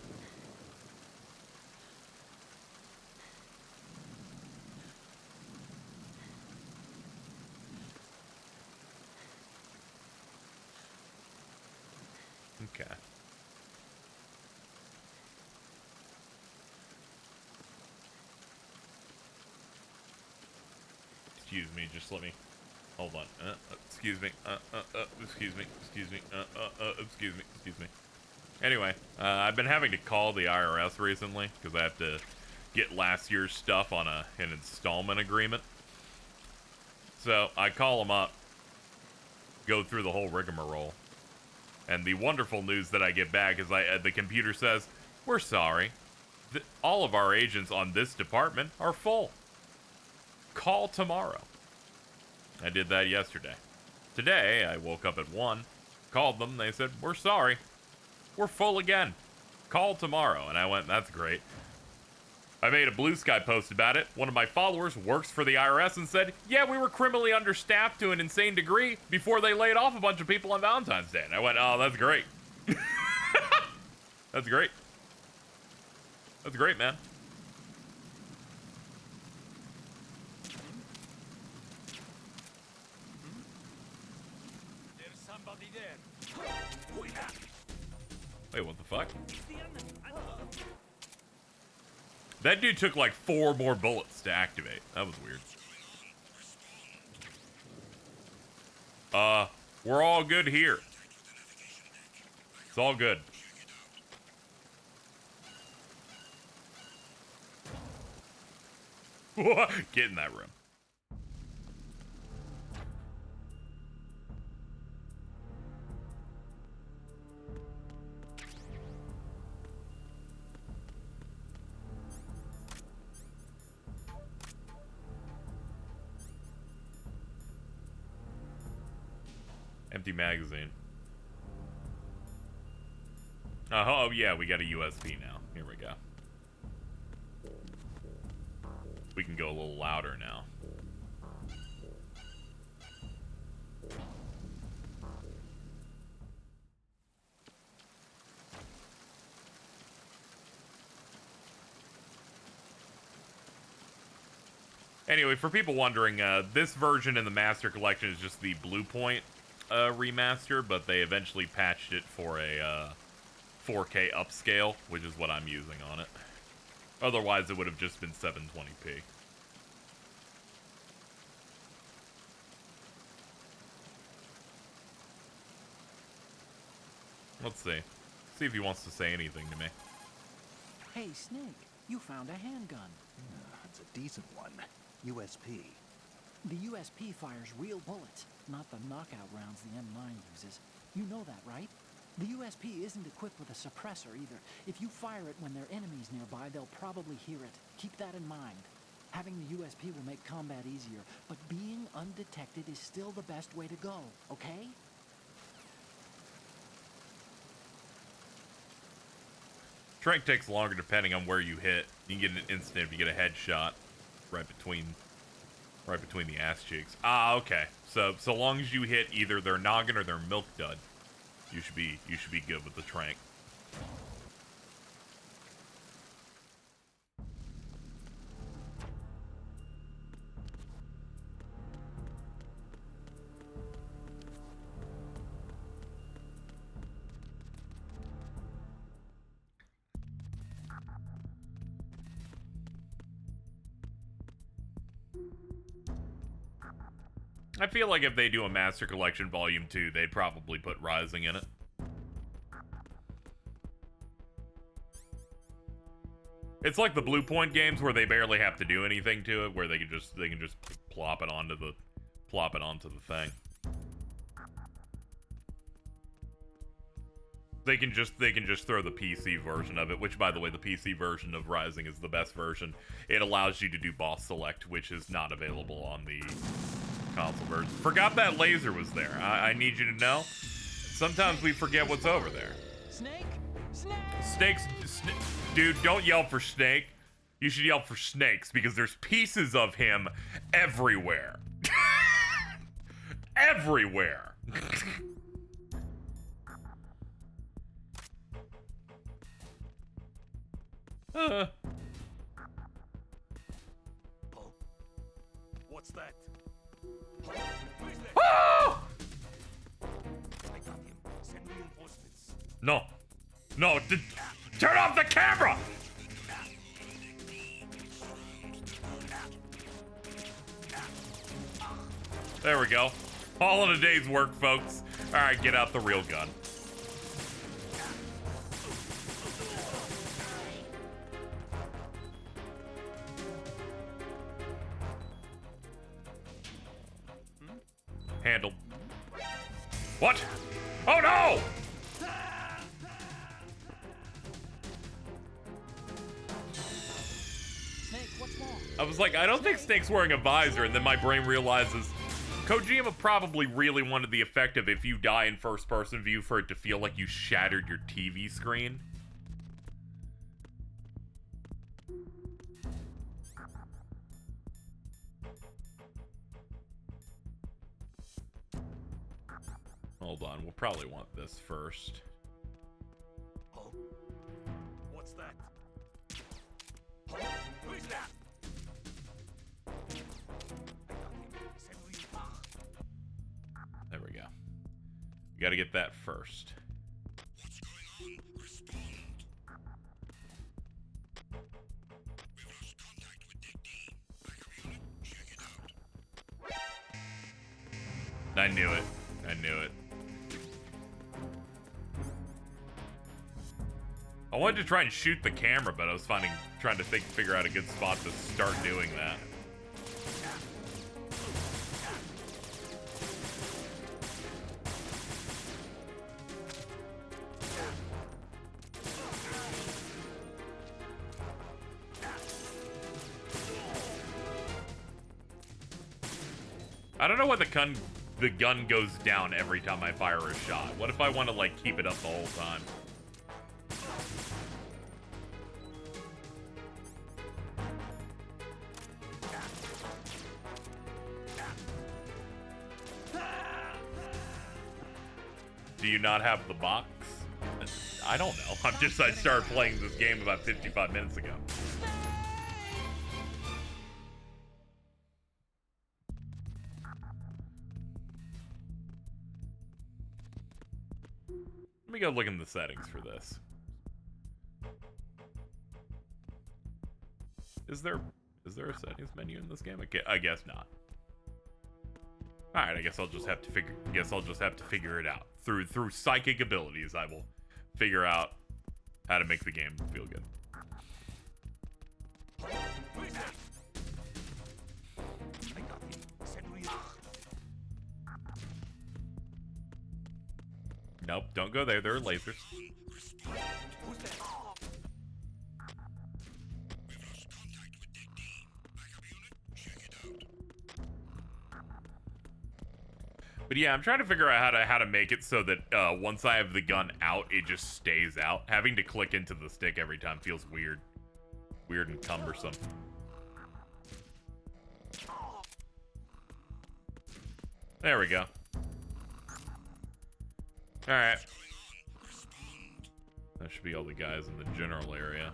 Okay. Excuse me, just let me. Hold on. Excuse me. Excuse me. Excuse me. Excuse me. Excuse me. Anyway, I've been having to call the IRS recently because I have to get last year's stuff on an installment agreement. So I call them up, go through the whole rigmarole, and the wonderful news that I get back is the computer says, "We're sorry. All of our agents on this department are full. Call tomorrow." I did that yesterday. Today, I woke up at 1, called them, they said, "We're sorry. We're full again. Call tomorrow." And I went, "That's great." I made a Blue Sky post about it. One of my followers works for the IRS and said, "Yeah, we were criminally understaffed to an insane degree before they laid off a bunch of people on Valentine's Day." And I went, "Oh, that's great." That's great. That's great, man. Wait, what the fuck? That dude took like 4 more bullets to activate. That was weird. We're all good here. It's all good. Get in that room. Empty magazine. Oh, yeah, we got a USP now. Here we go. We can go a little louder now. Anyway, for people wondering, this version in the Master Collection is just the Blue Point remaster, but they eventually patched it for a 4K upscale, which is what I'm using on it. Otherwise, it would have just been 720p. Let's see. See if he wants to say anything to me. Hey, Snake, you found a handgun. It's a decent one. USP. The USP fires real bullets, not the knockout rounds the M9 uses. You know that, right? The USP isn't equipped with a suppressor either. If you fire it when there are enemies nearby, they'll probably hear it. Keep that in mind. Having the USP will make combat easier, but being undetected is still the best way to go, okay? Trank takes longer depending on where you hit. You can get an instant if you get a headshot right between the ass cheeks. Ah, okay. So long as you hit either their noggin or their milk dud, you should be good with the Trank. I feel like if they do a Master Collection Volume 2, they'd probably put Rising in it. It's like the Blue Point games where they barely have to do anything to it, where they can just plop it onto the thing. They can just throw the PC version of it, which, by the way, the PC version of Rising is the best version. It allows you to do boss select, which is not available on the console version. Forgot that laser was there. I need you to know. Sometimes we forget what's over there. Snake? Snake! Snakes, dude, don't yell for Snake. You should yell for snakes because there's pieces of him everywhere. Everywhere. What's that? Ah! I got him. Send reinforcements. No. No, turn off the camera! There we go. All in a day's work, folks. All right, get out the real gun. Handled. What? Oh no! Snake, what's wrong? I was like, I don't think Snake's wearing a visor, and then my brain realizes Kojima probably really wanted the effect of if you die in first-person view for it to feel like you shattered your TV screen. Hold on, we'll probably want this first. Oh, what's that? Oh, who is that? I got him. Send reinforcements. There we go. We gotta get that first. What's going on? Respond. We've lost contact with Dick D. Backup unit, check it out. I knew it. I knew it. I wanted to try and shoot the camera, but I was trying to figure out a good spot to start doing that. I don't know why the gun goes down every time I fire a shot. What if I want to, like, keep it up the whole time? you not have the box? I don't know. I started playing this game about 55 minutes ago. Let me go look in the settings for this. Is there a settings menu in this game? I guess not. All right, I guess I'll just have to figure it out through psychic abilities. I will figure out how to make the game feel good. Nope, don't go there. There are lasers. But yeah, I'm trying to figure out how to make it so that once I have the gun out, it just stays out. Having to click into the stick every time feels weird. Weird and cumbersome. There we go. Alright. That should be all the guys in the general area.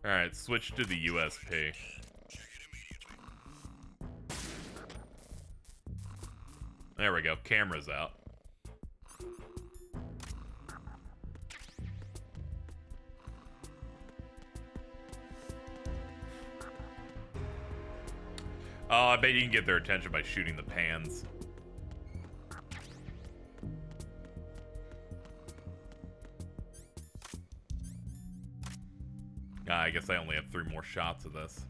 Alright, switch to the USP. There we go. Camera's out. Oh, I bet you can get their attention by shooting the pans. I guess I only have 3 more shots of this.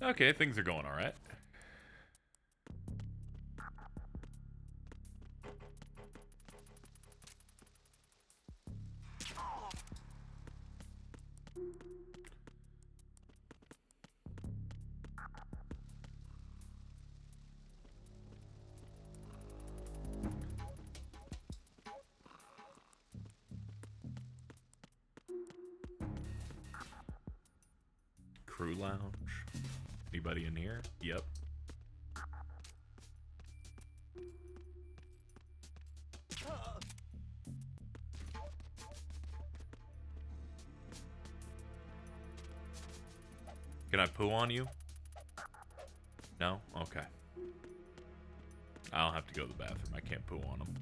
Okay, things are going all right. Crew lounge. Anybody in here? Yep. Can I poo on you? No? Okay. I don't have to go to the bathroom. I can't poo on them.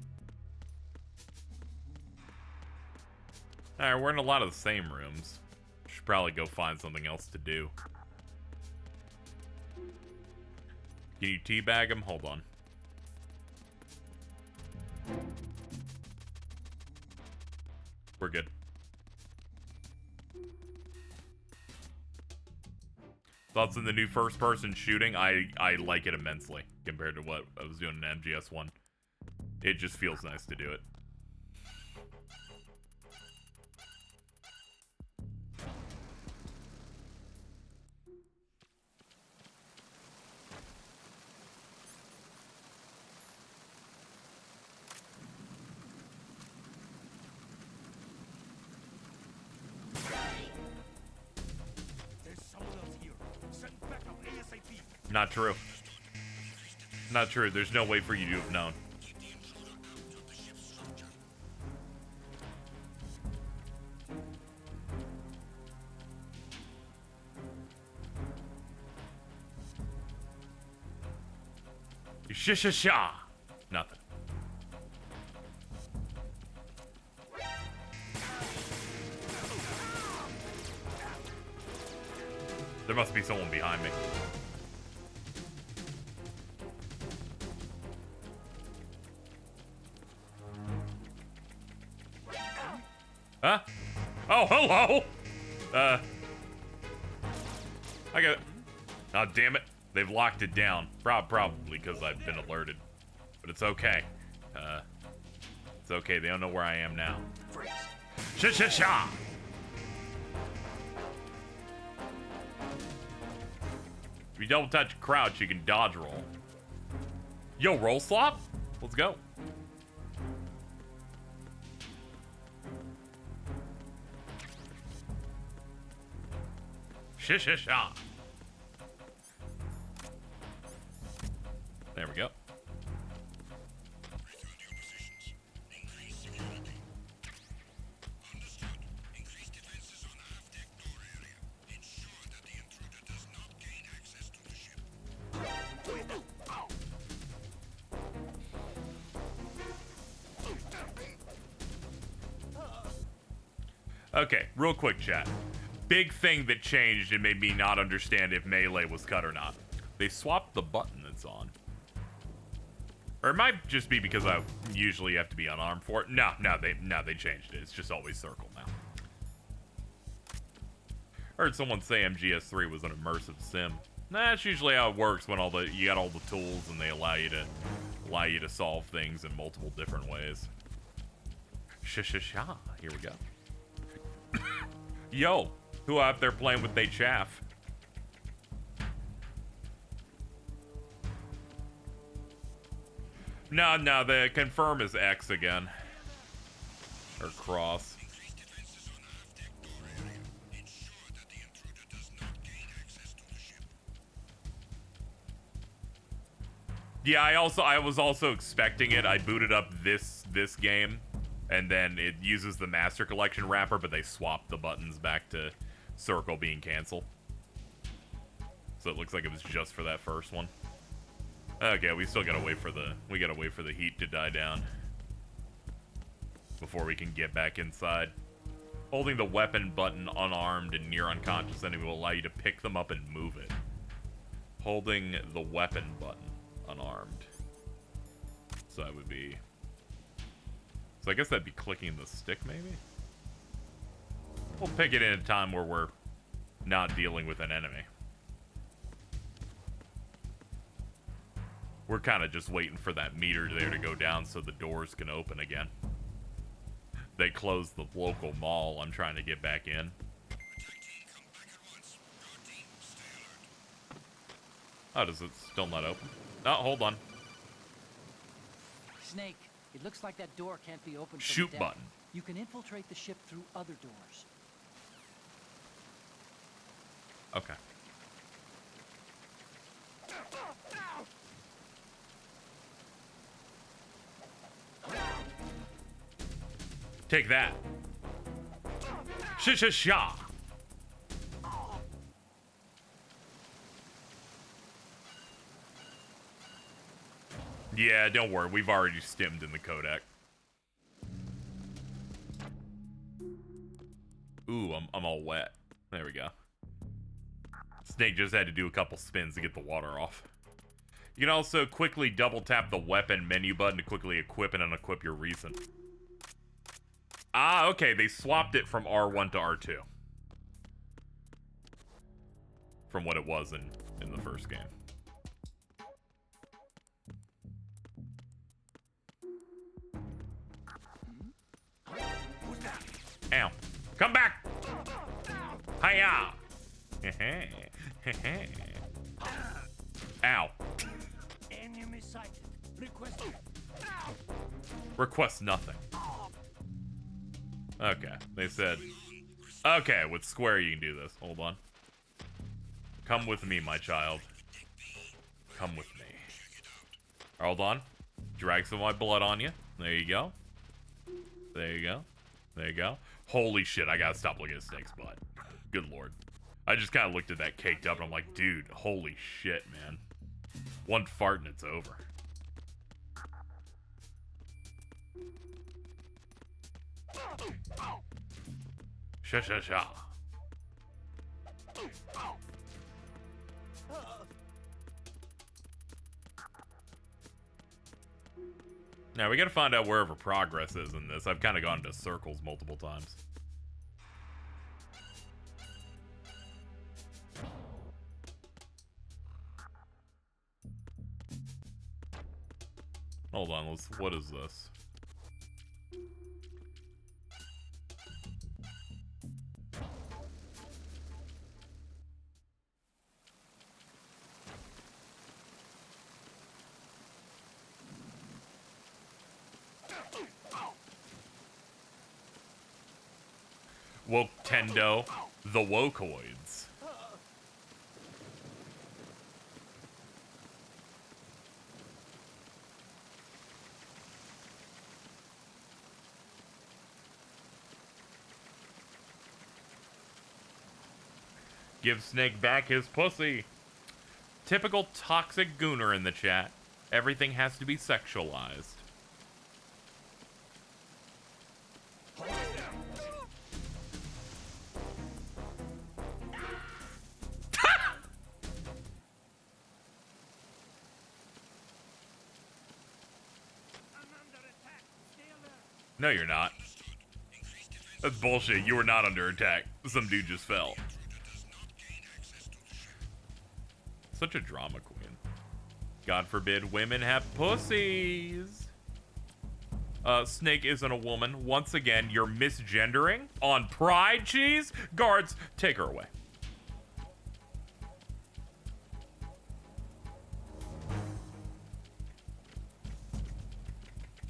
Alright, we're in a lot of the same rooms. Should probably go find something else to do. Can you teabag him? Hold on. We're good. Thoughts on the new first-person shooting? I like it immensely compared to what I was doing in MGS1. It just feels nice to do it. Not true. Not true. There's no way for you to have known. Sha. Nothing. There must be someone behind me. Huh? Oh, hello! I got. Oh, damn it. They've locked it down. Probably because I've been alerted. But it's okay. It's okay. They don't know where I am now. Freeze. Sha-sha-sha! If you double touch crouch, you can dodge roll. Yo, roll slop? Let's go. Sha-sha-sha! There we go. Okay, real quick, chat. Big thing that changed and made me not understand if melee was cut or not. They swapped the button that's on. Or it might just be because I usually have to be unarmed for it. No, they changed it. It's just always circle now. I heard someone say MGS3 was an immersive sim. Nah, that's usually how it works when you got all the tools and they allow you to solve things in multiple different ways. Sha-sha-sha. Here we go. Yo, who out there playing with they chaff? No, the confirm is X again. Or cross. Yeah, I was also expecting it. I booted up this game, and then it uses the Master Collection wrapper, but they swapped the buttons back to circle being cancel. So it looks like it was just for that first one. Okay, we still gotta wait for the heat to die down before we can get back inside. Holding the weapon button unarmed and near unconscious enemy will allow you to pick them up and move it. Holding the weapon button unarmed. So that would be... So I guess that'd be clicking the stick, maybe? We'll pick it in a time where we're not dealing with an enemy. We're kind of just waiting for that meter there to go down so the doors can open again. They closed the local mall. I'm trying to get back in. Oh, does it still not open? Oh, hold on. Snake, it looks like that door can't be opened from Shoot the deck. button. You can infiltrate the ship through other doors. Okay. Take that. Sha-sha-sha. Yeah, don't worry. We've already stimmed in the codec. Ooh, I'm all wet. There we go. Snake just had to do a couple spins to get the water off. You can also quickly double tap the weapon menu button to quickly equip and unequip your recent. Ah, okay. They swapped it from R1 to R2. From what it was in the first game. Ow. Come back! Hiya! Ow. Enemy sighted. Request nothing. Okay, they said... Okay, with square you can do this. Hold on. Come with me, my child. Come with me. Hold on. Drag some of my blood on you. There you go. There you go. There you go. Holy shit, I gotta stop looking at Snake's butt. Good lord. I just kind of looked at that caked up and I'm like, dude, holy shit, man. One fart and it's over. Sha-sha-sha. Now, we gotta find out wherever progress is in this. I've kind of gone to circles multiple times. Hold on, what is this? Woke Tendo, the Wokoids. Give Snake back his pussy. Typical toxic gooner in the chat. Everything has to be sexualized. No, you're not. That's bullshit. You were not under attack. Some dude just fell. Such a drama queen. God forbid women have pussies. Snake isn't a woman. Once again, you're misgendering on Pride Cheese. Guards, take her away.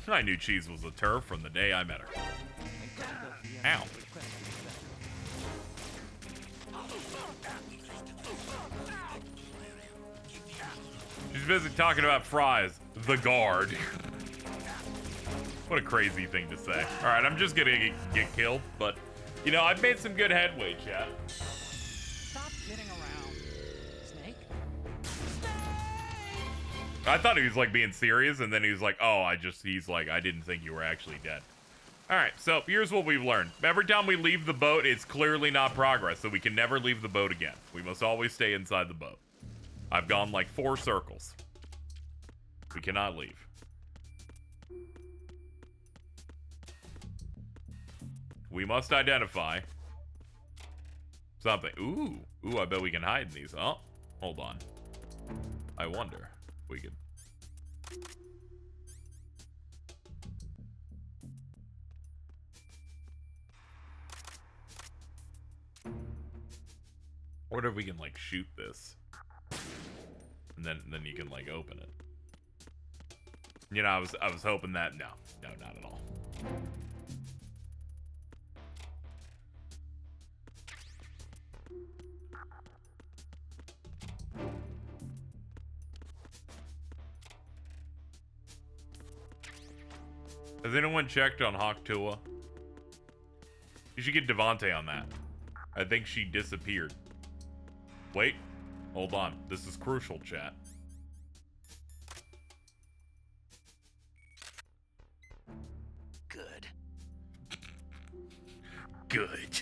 I knew Cheese was a turf from the day I met her. Ow. She's busy talking about fries. The guard. What a crazy thing to say. Alright, I'm just gonna get killed, but, you know, I've made some good headway, chat. Stop kidding around. Snake? I thought he was, like, being serious, and then he was like, oh, he's like, I didn't think you were actually dead. Alright, so here's what we've learned. Every time we leave the boat, it's clearly not progress, so we can never leave the boat again. We must always stay inside the boat. I've gone, like, 4 circles. We cannot leave. We must identify something. Ooh, I bet we can hide in these. Oh, hold on. I wonder if we could. I wonder if we can, like, shoot this. And then you can, like, open it. You know, I was hoping that. No, not at all. Has anyone checked on Hawk Tua? You should get Devontae on that. I think she disappeared. Wait. Hold on. This is crucial, chat. Good. Good.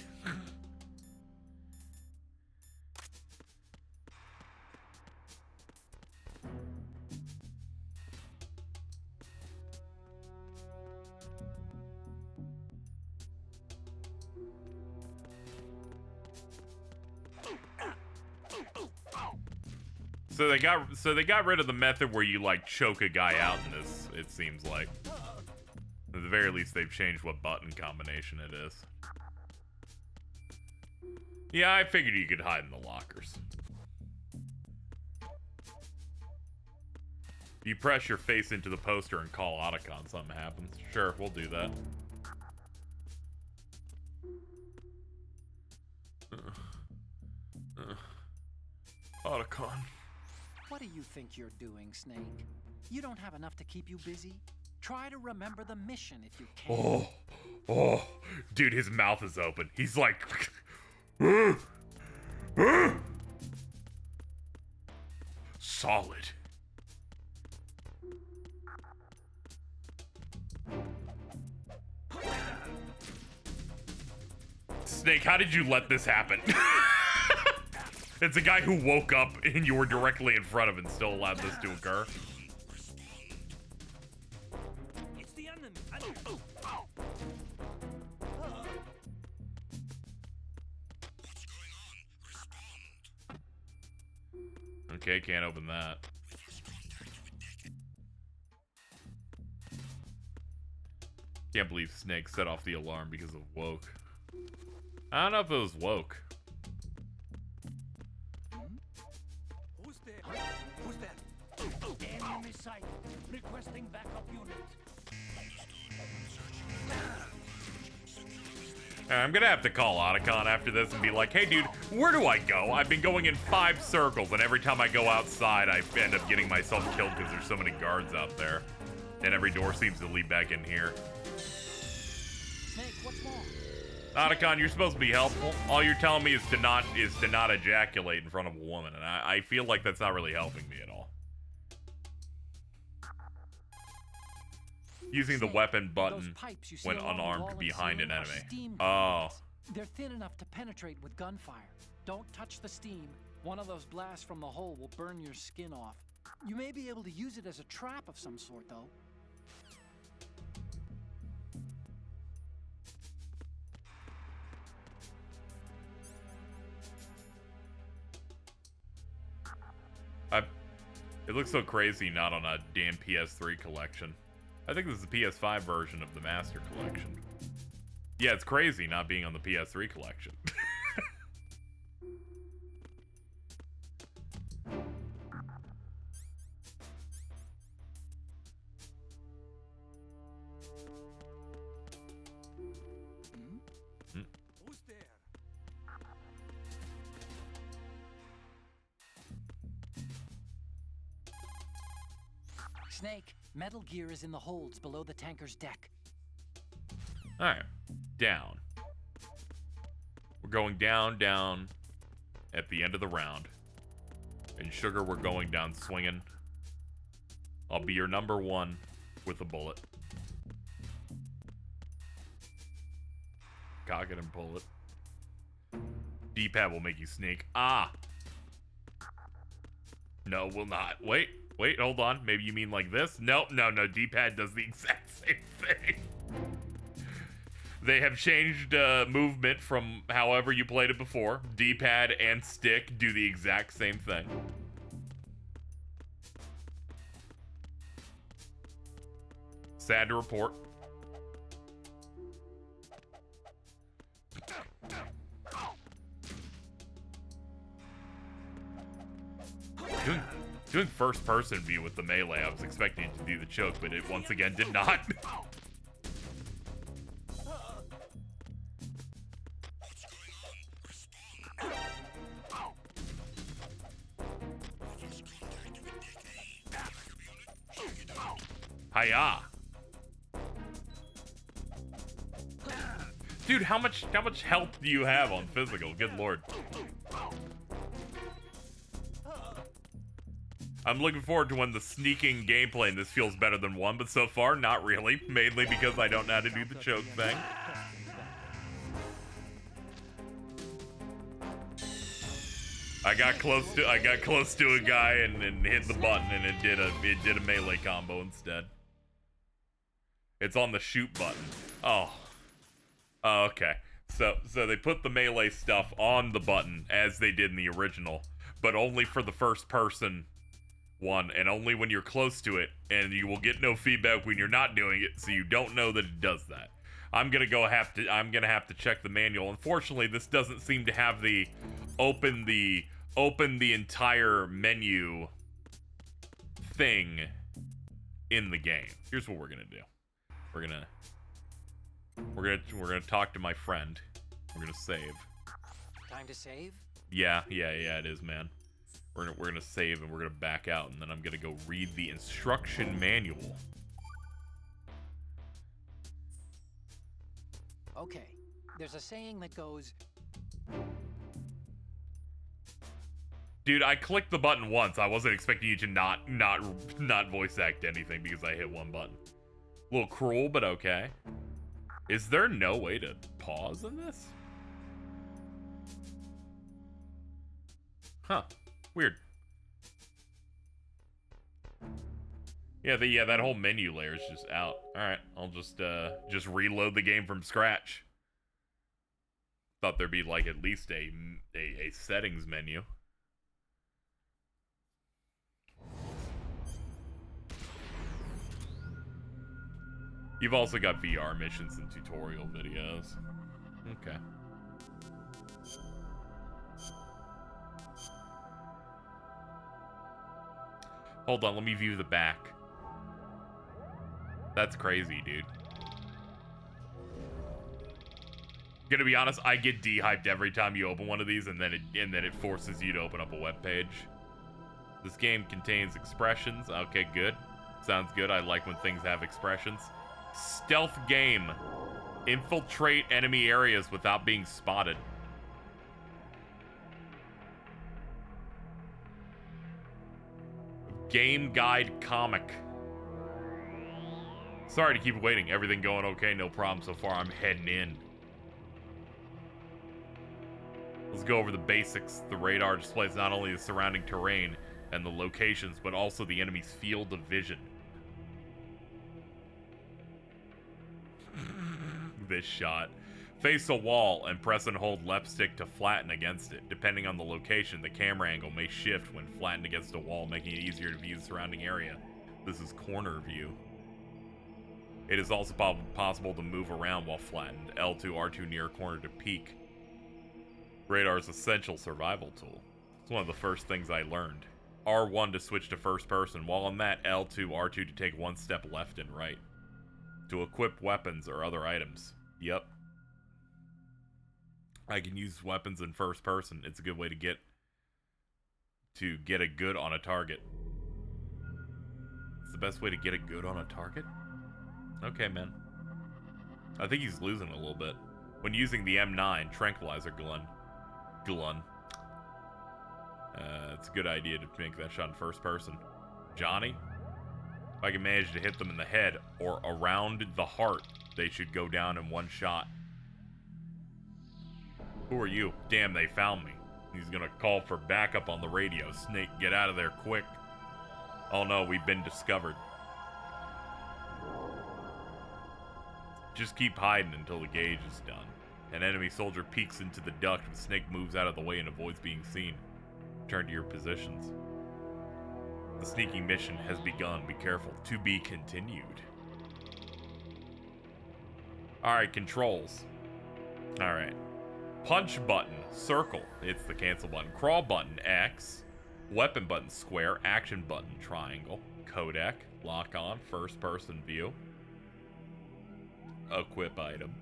So they got rid of the method where you like choke a guy out in this, it seems like. At the very least they've changed what button combination it is. Yeah, I figured you could hide in the lockers. You press your face into the poster and call Otacon, something happens. Sure, we'll do that. Otacon. What do you think you're doing, Snake? You don't have enough to keep you busy? Try to remember the mission if you can. Oh, dude, his mouth is open. He's like, solid. Snake, how did you let this happen? It's a guy who woke up and you were directly in front of and still allowed this to occur. It's the enemy. Okay, can't open that. Can't believe Snake set off the alarm because of woke. I don't know if it was woke. Who's there? Who's there? Enemy sight. Requesting backup unit. I'm gonna have to call Otacon after this and be like, hey dude, where do I go? I've been going in 5 circles, and every time I go outside, I end up getting myself killed because there's so many guards out there. And every door seems to lead back in here. Snake, what's wrong? Otacon, you're supposed to be helpful. All you're telling me is to not ejaculate in front of a woman, and I feel like that's not really helping me at all. Using the weapon button when unarmed behind an enemy. Oh. They're thin enough to penetrate with gunfire. Don't touch the steam. One of those blasts from the hole will burn your skin off. You may be able to use it as a trap of some sort, though. It looks so crazy not on a damn PS3 collection. I think this is the PS5 version of the Master Collection. Yeah, it's crazy not being on the PS3 collection. Who's there? Snake, Metal Gear is in the holds below the tanker's deck. Alright. Down. We're going down, down at the end of the round. And Sugar, we're going down swinging. I'll be your number 1 with a bullet. Cock it and pull it. D-pad will make you sneak. Ah! No, will not. Wait, hold on. Maybe you mean like this? No, D-pad does the exact same thing. They have changed movement from however you played it before. D-pad and stick do the exact same thing. Sad to report. Doing first person view with the melee, I was expecting it to do the choke, but it once again did not. Hiya. Dude, how much health do you have on physical? Good lord. I'm looking forward to when the sneaking gameplay in this feels better than 1, but so far, not really. Mainly because I don't know how to do the choke thing. I got close to a guy and hit the button, and it did a melee combo instead. It's on the shoot button. Oh, okay. So they put the melee stuff on the button as they did in the original, but only for the first person one, and only when you're close to it, and you will get no feedback when you're not doing it, so you don't know that it does that. I'm gonna have to check the manual. Unfortunately, this doesn't seem to have the open the entire menu thing in the game. Here's what we're gonna do. We're gonna talk to my friend. We're gonna save. Time to save? Yeah, it is, man. We're gonna save and we're gonna back out, and then I'm gonna go read the instruction manual. Okay. There's a saying that goes, dude, I clicked the button once. I wasn't expecting you to not voice act anything because I hit one button. A little cruel, but okay. Is there no way to pause in this? Huh. Weird. Yeah, that whole menu layer is just out. All right, I'll just reload the game from scratch. Thought there'd be like at least a settings menu. You've also got VR missions and tutorial videos. Okay. Hold on, let me view the back. That's crazy, dude. Gonna be honest, I get de-hyped every time you open one of these, and then it forces you to open up a web page. This game contains expressions. Okay, good. Sounds good. I like when things have expressions. Stealth game. Infiltrate enemy areas without being spotted. Game guide comic. Sorry to keep waiting. Everything going okay? No problem so far. I'm heading in. Let's go over the basics. The radar displays not only the surrounding terrain and the locations, but also the enemy's field of vision. This shot. Face a wall and press and hold left stick to flatten against it. Depending on the location, the camera angle may shift when flattened against a wall, making it easier to view the surrounding area. This is corner view. It is also possible to move around while flattened. L2, R2 near a corner to peek. Radar's essential survival tool. It's one of the first things I learned. R1 to switch to first person, while on that, L2, R2 to take one step left and right. To equip weapons or other items. Yep. I can use weapons in first person. It's a good way to get a good on a target. It's the best way to get a good on a target? Okay, man. I think he's losing a little bit. When using the M9 tranquilizer gun. It's a good idea to make that shot in first person. Johnny? If I can manage to hit them in the head or around the heart, they should go down in one shot. Who are you? Damn, they found me. He's gonna call for backup on the radio. Snake, get out of there quick. Oh no, we've been discovered. Just keep hiding until the gauge is done. An enemy soldier peeks into the duct, but Snake moves out of the way and avoids being seen. Return to your positions. The sneaking mission has begun. Be careful. To be continued. Alright, controls. Alright. Punch button, circle. It's the cancel button. Crawl button, X. Weapon button, square. Action button, triangle. Codec, lock on, first person view. Equip item.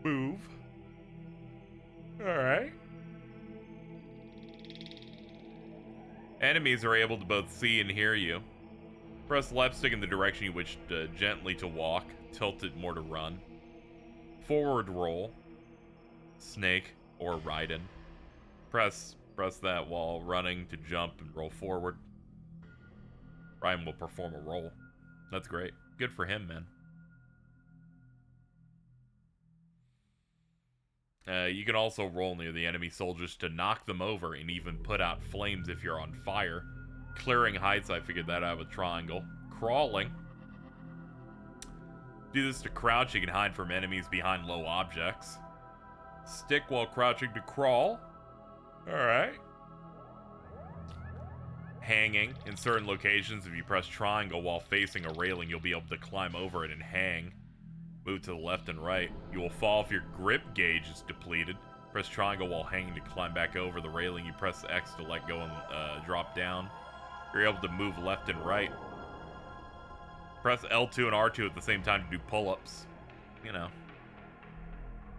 Move. Alright. Enemies are able to both see and hear you. Press left stick in the direction you wish gently to walk. Tilt it more to run. Forward roll. Snake or Raiden. Press that while running to jump and roll forward. Raiden will perform a roll. That's great. Good for him, man. You can also roll near the enemy soldiers to knock them over and even put out flames if you're on fire. Clearing heights, I figured that out with triangle. Crawling. Do this to crouch, you can hide from enemies behind low objects. Stick while crouching to crawl. Alright. Hanging. In certain locations, if you press triangle while facing a railing, you'll be able to climb over it and hang. Move to the left and right. You will fall if your grip gauge is depleted. Press triangle while hanging to climb back over the railing. You press X to let go and drop down. You're able to move left and right. Press L2 and R2 at the same time to do pull-ups. You know.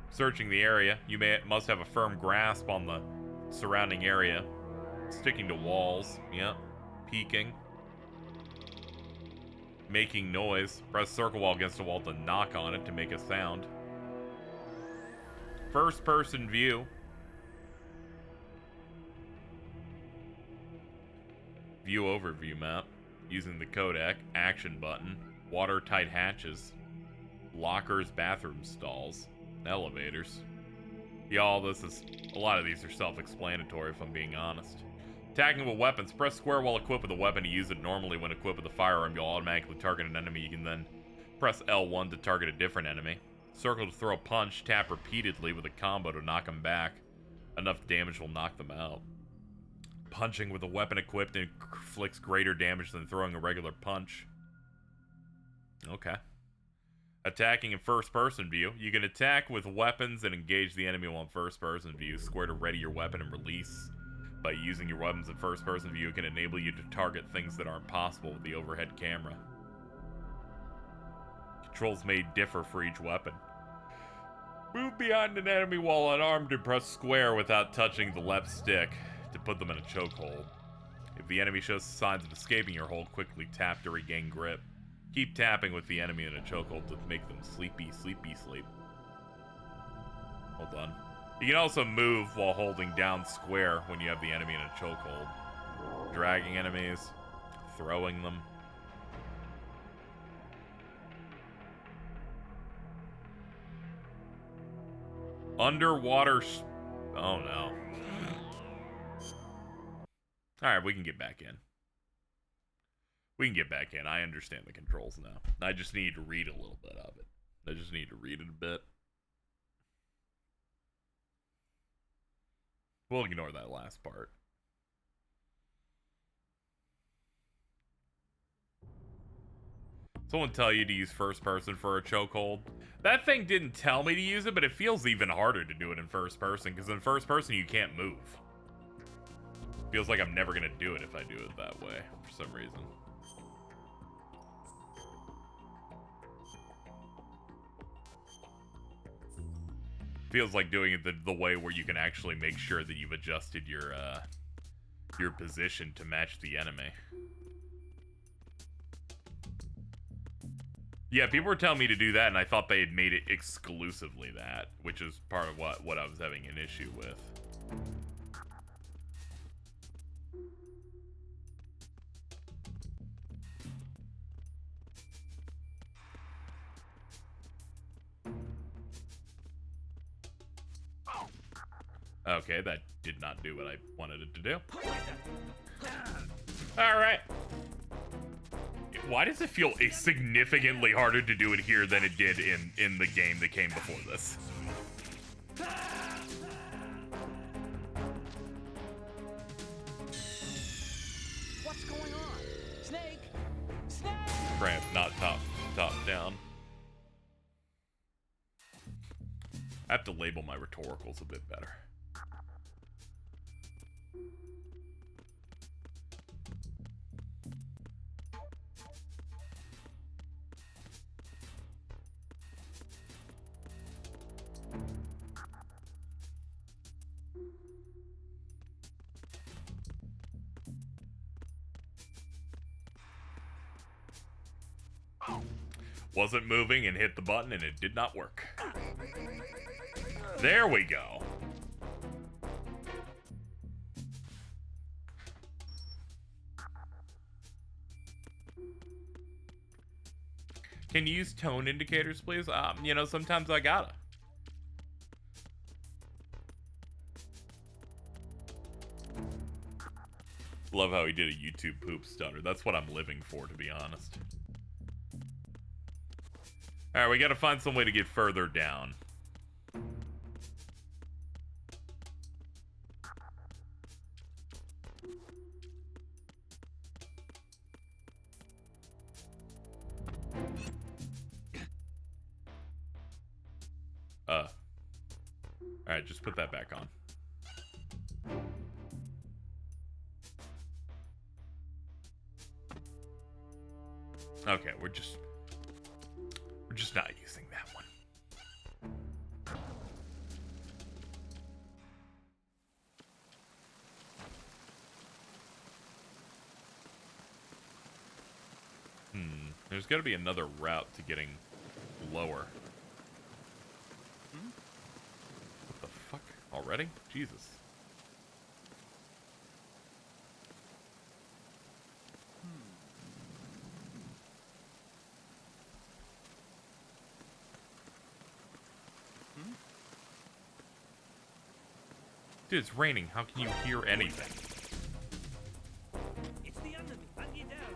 Searching the area. You must have a firm grasp on the surrounding area. Sticking to walls. Yeah. Peeking. Making noise. Press circle while against a wall to knock on it to make a sound. First person view. View overview map. Using the codec. Action button. Watertight hatches. Lockers, bathroom stalls. Elevators. Yeah, a lot of these are self-explanatory if I'm being honest. Attacking with weapons. Press square while equipped with a weapon to use it normally. When equipped with a firearm, you'll automatically target an enemy. You can then press L1 to target a different enemy. Circle to throw a punch. Tap repeatedly with a combo to knock them back. Enough damage will knock them out. Punching with a weapon equipped inflicts greater damage than throwing a regular punch. Okay. Attacking in first-person view. You can attack with weapons and engage the enemy while in first-person view. Square to ready your weapon and release. By using your weapons in first-person view, it can enable you to target things that aren't possible with the overhead camera. Controls may differ for each weapon. Move behind an enemy while unarmed and press square without touching the left stick to put them in a chokehold. If the enemy shows signs of escaping your hold, quickly tap to regain grip. Keep tapping with the enemy in a chokehold to make them sleepy, sleepy, sleep. Hold on. You can also move while holding down square when you have the enemy in a chokehold. Dragging enemies, throwing them. Underwater. Oh no. Alright, we can get back in. We can get back in. I understand the controls now. I just need to read a little bit of it. I just need to read it a bit. We'll ignore that last part. Someone tell you to use first person for a chokehold? That thing didn't tell me to use it, but it feels even harder to do it in first person, because in first person you can't move. Feels like I'm never going to do it if I do it that way, for some reason. Feels like doing it the way where you can actually make sure that you've adjusted your position to match the enemy. Yeah, people were telling me to do that, and I thought they had made it exclusively that, which is part of what I was having an issue with. Okay, that did not do what I wanted it to do. Alright. Why does it feel significantly harder to do it here than it did in the game that came before this? What's going on? Snake! Snake! Cramp, not top down. I have to label my rhetoricals a bit better. Wasn't moving and hit the button and it did not work. There we go. Can you use tone indicators, please? You know, sometimes I gotta. Love how he did a YouTube poop stutter. That's what I'm living for, to be honest. Alright, we gotta find some way to get further down. Alright, just put that back on. Okay, we're just not using that one. There's got to be another route to getting lower. What the fuck? Already? Jesus. Dude, it's raining. How can you hear anything? It's the enemy. I need help.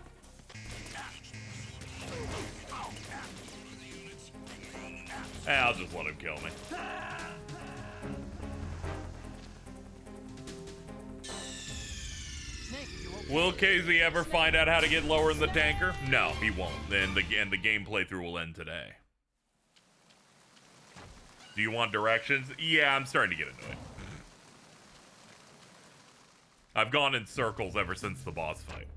I'll just let him kill me. Will KZ ever find out how to get lower in the tanker? No, he won't. And the game playthrough will end today. Do you want directions? Yeah, I'm starting to get annoyed. I've gone in circles ever since the boss fight.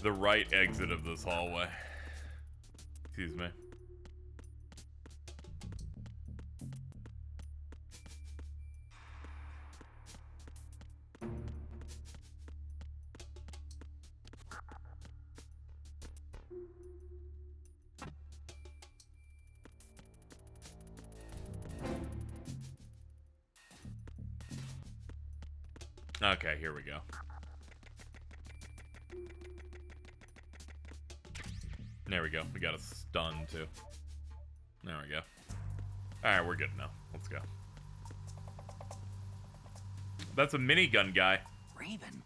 The right exit of this hallway. Excuse me. Okay, here we go. There we go. We got a stun, too. There we go. Alright, we're good now. Let's go. That's a minigun guy. Raven?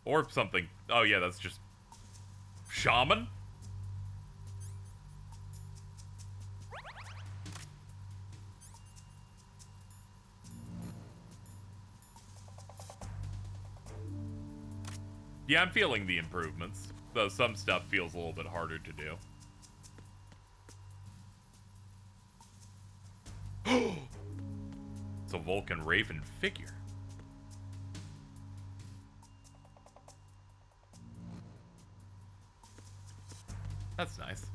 Or something. Oh, yeah, that's just... Shaman? Yeah, I'm feeling the improvements, though some stuff feels a little bit harder to do. It's a Vulcan Raven figure. That's nice.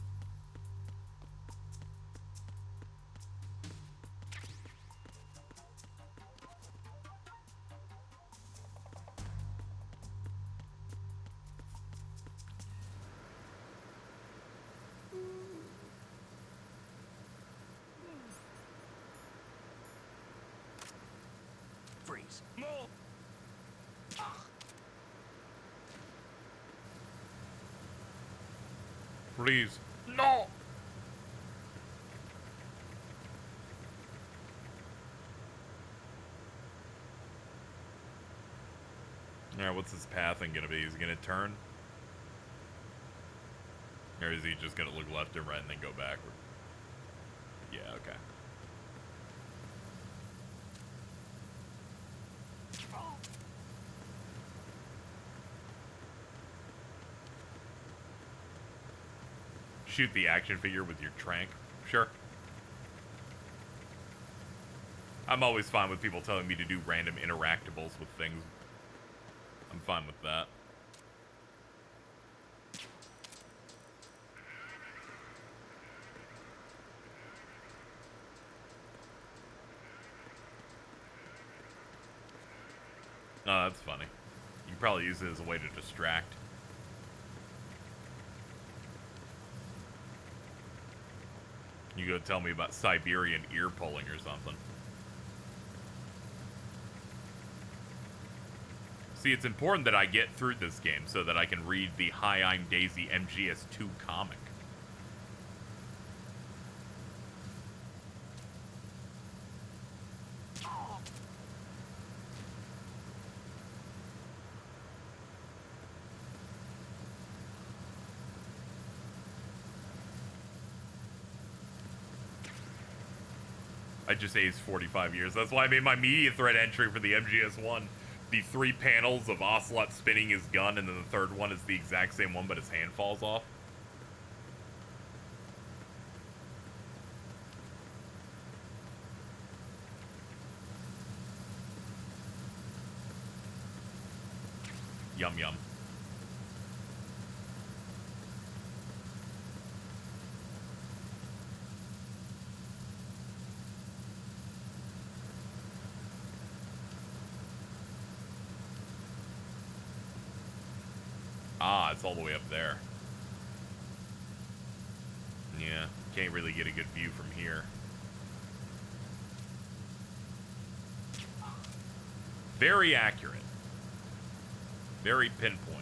Freeze. More. Please. No! Alright, what's his pathing gonna be? Is he gonna turn? Or is he just gonna look left and right and then go backward? Yeah, okay. Shoot the action figure with your trank? Sure. I'm always fine with people telling me to do random interactables with things. I'm fine with that. Oh, that's funny. You can probably use it as a way to distract. You go tell me about Siberian ear pulling or something. See, it's important that I get through this game so that I can read the Hi, I'm Daisy MGS2 comic. I just aged 45 years. That's why I made my media thread entry for the MGS1. The 3 panels of Ocelot spinning his gun, and then the third one is the exact same one, but his hand falls off. Yum yum. Ah, it's all the way up there. Yeah, can't really get a good view from here. Very accurate. Very pinpoint.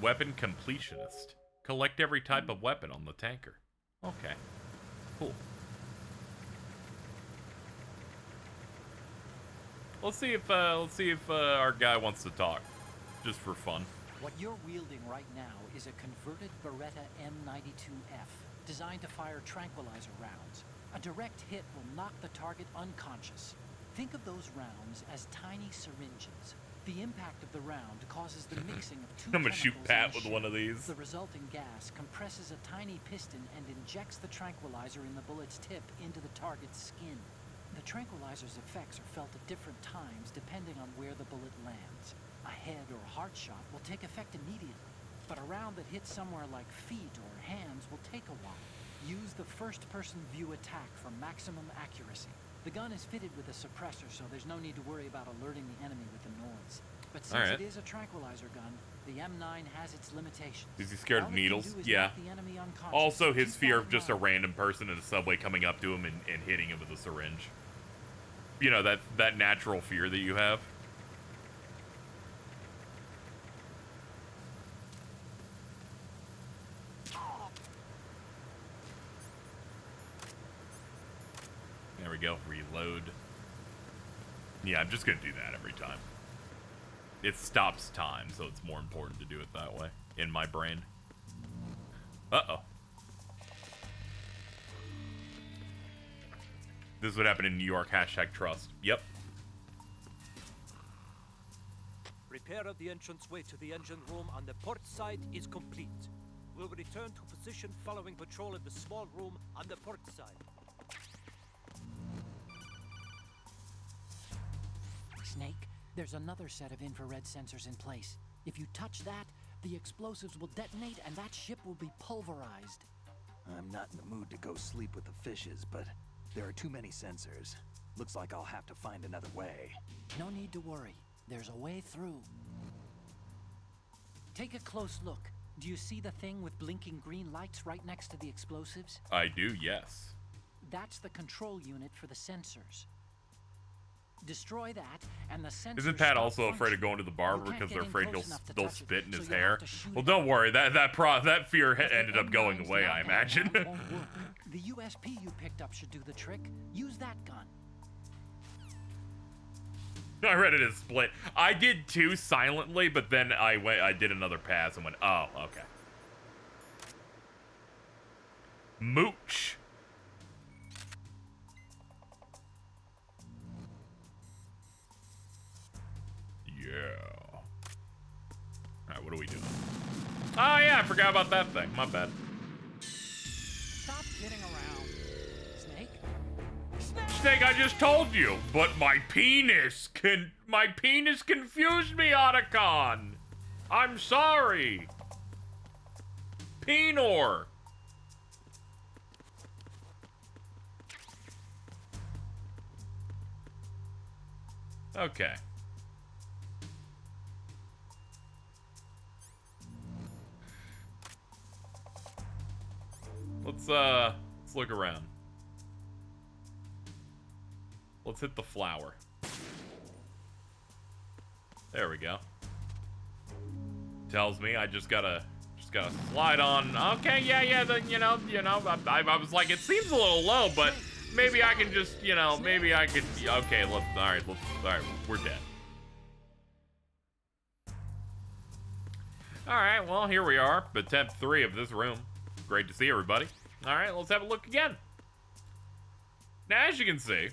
Weapon completionist. Collect every type of weapon on the tanker. Okay. Cool. let's see if our guy wants to talk, just for fun. What you're wielding right now is a converted Beretta M92F, designed to fire tranquilizer rounds. A direct hit will knock the target unconscious. Think of those rounds as tiny syringes. The impact of the round causes the mixing of two I'm gonna shoot chemicals Pat in the with ship. one of these. The resulting gas compresses a tiny piston and injects the tranquilizer in the bullet's tip into the target's skin. The tranquilizer's effects are felt at different times depending on where the bullet lands. A head or heart shot will take effect immediately, but a round that hits somewhere like feet or hands will take a while. Use the first-person view attack for maximum accuracy. The gun is fitted with a suppressor, so there's no need to worry about alerting the enemy with the noise. But since Alright. it is a tranquilizer gun, the M9 has its limitations. Is he scared All of it can needles? do is Yeah. knock the enemy unconscious. Also, his Keep fear that of in just a mind. random person in a subway coming up to him and hitting him with a syringe. You know, that natural fear that you have. There we go. Reload. Yeah, I'm just gonna do that every time. It stops time, so it's more important to do it that way in my brain. Uh-oh. This is what happened in New York. #trust. Yep. Repair of the entranceway to the engine room on the port side is complete. We'll return to position following patrol in the small room on the port side. Snake, there's another set of infrared sensors in place. If you touch that, the explosives will detonate and that ship will be pulverized. I'm not in the mood to go sleep with the fishes, but there are too many sensors. Looks like I'll have to find another way. No need to worry. There's a way through. Take a close look. Do you see the thing with blinking green lights right next to the explosives? I do, yes. That's the control unit for the sensors. Destroy that, and the sensors Isn't Pat stop also afraid of functioning. going to the barber You can't because get they're in afraid close enough to they'll touch it, spit in so his you'll hair? have to shoot Well, it. don't worry. That fear If the ended up going M9's away, I lockdown imagine. round won't work, the USP you picked up should do the trick. Use that gun. I read it as split. I did too silently, but then I did another pass and went, oh, okay. Mooch. Yeah. Alright, what are we doing? Oh yeah, I forgot about that thing. My bad. Stop kidding around. Snake? Snake, I just told you, but my penis confused me, Otacon. I'm sorry. Penor. Okay. Let's look around. Let's hit the flower. There we go. Tells me I just gotta slide on. Okay, yeah. Then I was like, it seems a little low, but maybe I can just, maybe I could. Okay, all right, we're dead. All right, well here we are, attempt 3 of this room. Great to see everybody. All right, let's have a look again. Now, as you can see,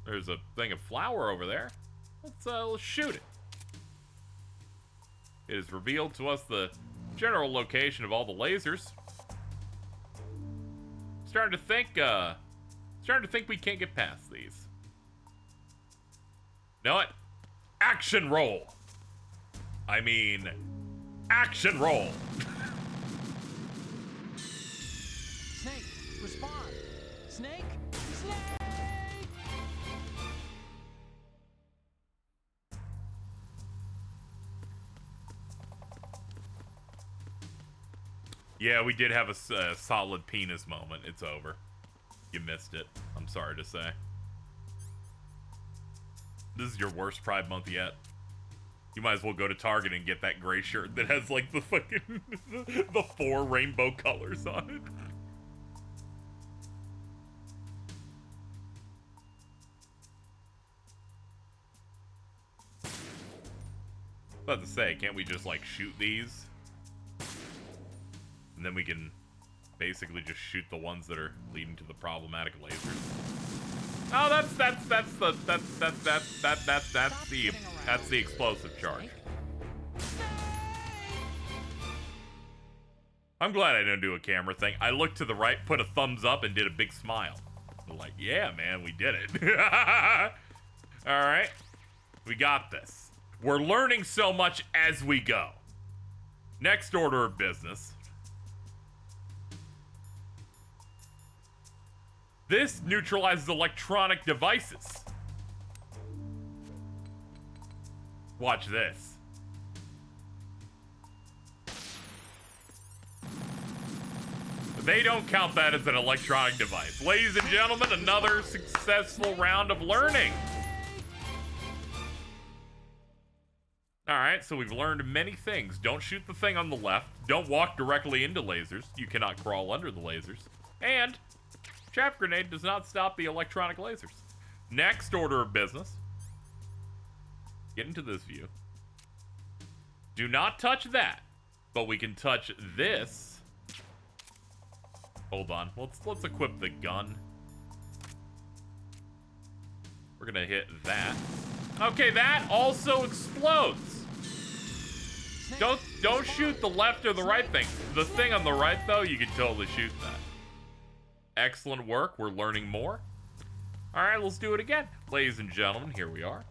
there's a thing of flour over there. Let's shoot it. It has revealed to us the general location of all the lasers. Starting to think we can't get past these. Know what? Action roll. I mean, action roll. Snake, respond. Snake? Snake! Yeah, we did have a solid penis moment. It's over. You missed it. I'm sorry to say. This is your worst Pride Month yet. You might as well go to Target and get that gray shirt that has like the fucking the 4 rainbow colors on it. About to say, can't we just like shoot these? And then we can basically just shoot the ones that are leading to the problematic lasers. Oh, that's the explosive charge. I'm glad I didn't do a camera thing. I looked to the right, put a thumbs up, and did a big smile. I'm like, yeah, man, we did it. All right, we got this. We're learning so much as we go. Next order of business. This neutralizes electronic devices. Watch this. They don't count that as an electronic device. Ladies and gentlemen, another successful round of learning. All right, so we've learned many things. Don't shoot the thing on the left. Don't walk directly into lasers. You cannot crawl under the lasers. And trap grenade does not stop the electronic lasers. Next order of business. Get into this view. Do not touch that, but we can touch this. Hold on. Let's equip the gun. We're gonna hit that. Okay, that also explodes. Don't shoot the left or the right thing. The thing on the right, though, you can totally shoot that. Excellent work. We're learning more. All right, let's do it again. Ladies and gentlemen, here we are.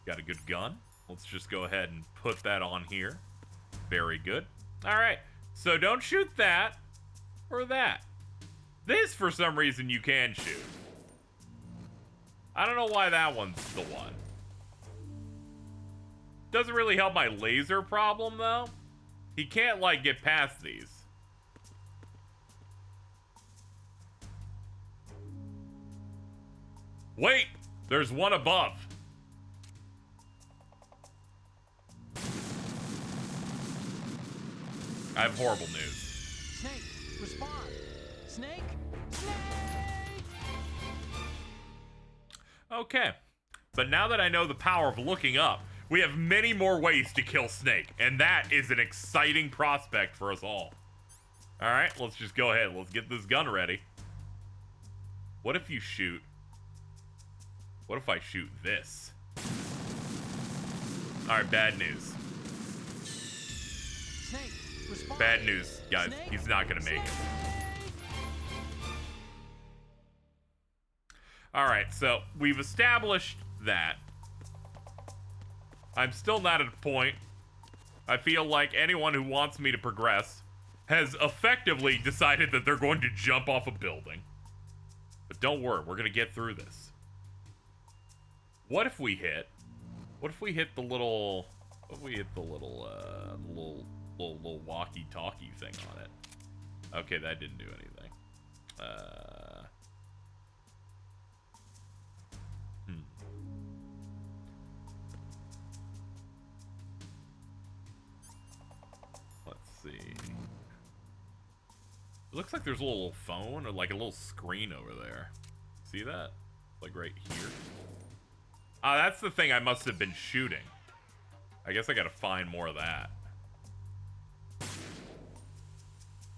Got a good gun. Let's just go ahead and put that on here. Very good. All right, so don't shoot that or that. This, for some reason, you can shoot. I don't know why that one's the one. Doesn't really help my laser problem, though. He can't, like, get past these. Wait! There's one above. I have horrible news. Snake, respond. Snake? Snake! Okay. But now that I know the power of looking up, we have many more ways to kill Snake, and that is an exciting prospect for us all. Alright, let's just go ahead. Let's get this gun ready. What if you shoot? What if I shoot this? Alright, bad news. Snake, respond. Bad news, guys. Snake? He's not gonna make it. Alright, so we've established that. I'm still not at a point. I feel like anyone who wants me to progress has effectively decided that they're going to jump off a building. But don't worry, we're gonna get through this. What if we hit the little, little walkie-talkie thing on it? Okay, that didn't do anything. Let's see. It looks like there's a little phone or like a little screen over there. See that? Like right here. Ah, that's the thing I must have been shooting. I guess I gotta find more of that.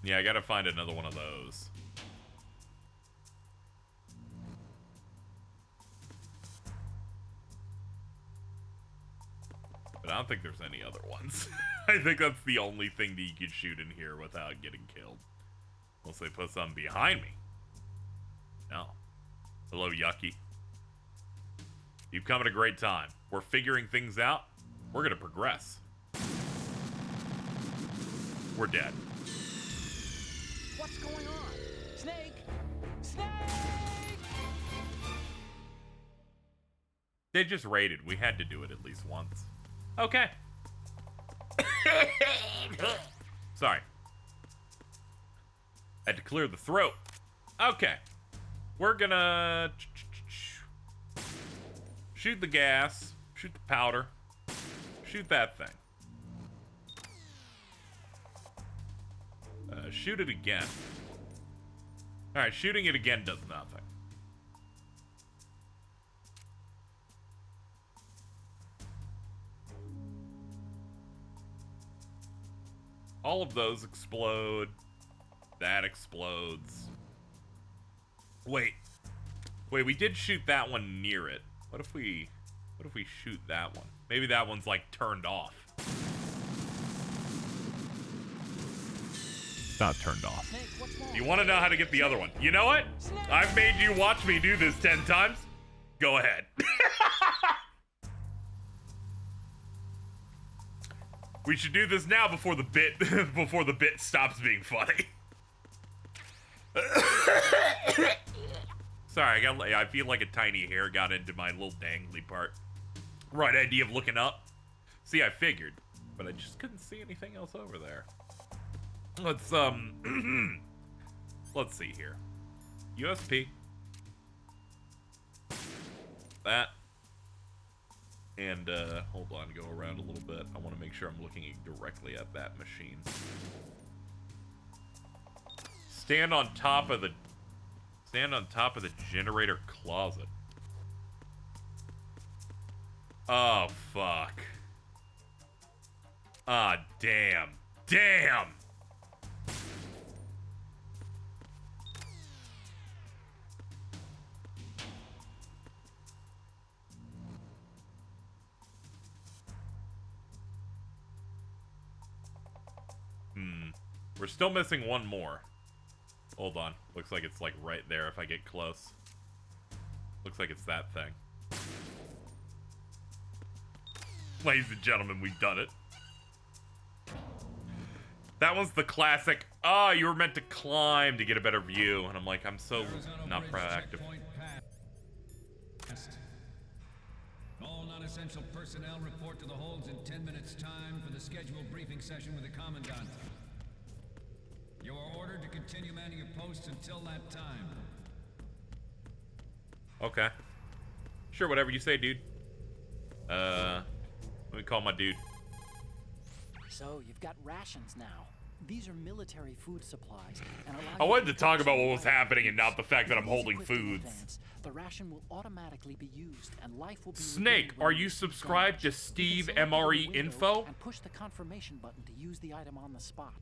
Yeah, I gotta find another one of those. But I don't think there's any other ones. I think that's the only thing that you can shoot in here without getting killed. Unless they put something behind me. No. Hello, Yucky. You've come at a great time. We're figuring things out. We're gonna progress. We're dead. What's going on? Snake! Snake! They just raided. We had to do it at least once. Okay. Sorry. Had to clear the throat. Okay. We're gonna shoot the gas, shoot the powder, shoot that thing. Shoot it again. Alright, shooting it again does nothing. All of those explode. That explodes. Wait, we did shoot that one near it. What if we shoot that one? Maybe that one's like turned off. It's not turned off. You want to know how to get the other one? You know what? I've made you watch me do this 10 times. Go ahead. We should do this now before the bit stops being funny. Sorry, I feel like a tiny hair got into my little dangly part. Right idea of looking up. See, I figured, but I just couldn't see anything else over there. Let's let's see here. USP. That. And hold on, go around a little bit. I want to make sure I'm looking directly at that machine. Stand on top of the generator closet. Oh fuck. Ah, damn. Damn. We're still missing one more. Hold on. Looks like it's like right there if I get close. Looks like it's that thing. Ladies and gentlemen, we've done it. That was the classic, oh, you were meant to climb to get a better view. And I'm like, I'm so not proactive. All non-essential personnel report to the holds in 10 minutes' time for the scheduled briefing session with the Commandant. You are ordered to continue manning your posts until that time. Okay. Sure, whatever you say, dude. Let me call my dude. So, you've got rations now. These are military food supplies. And I wanted to talk about what was happening and not the fact that I'm holding foods. The ration will automatically be used and life will be Snake, are you subscribed to Steve MRE Info? And push the confirmation button to use the item on the spot.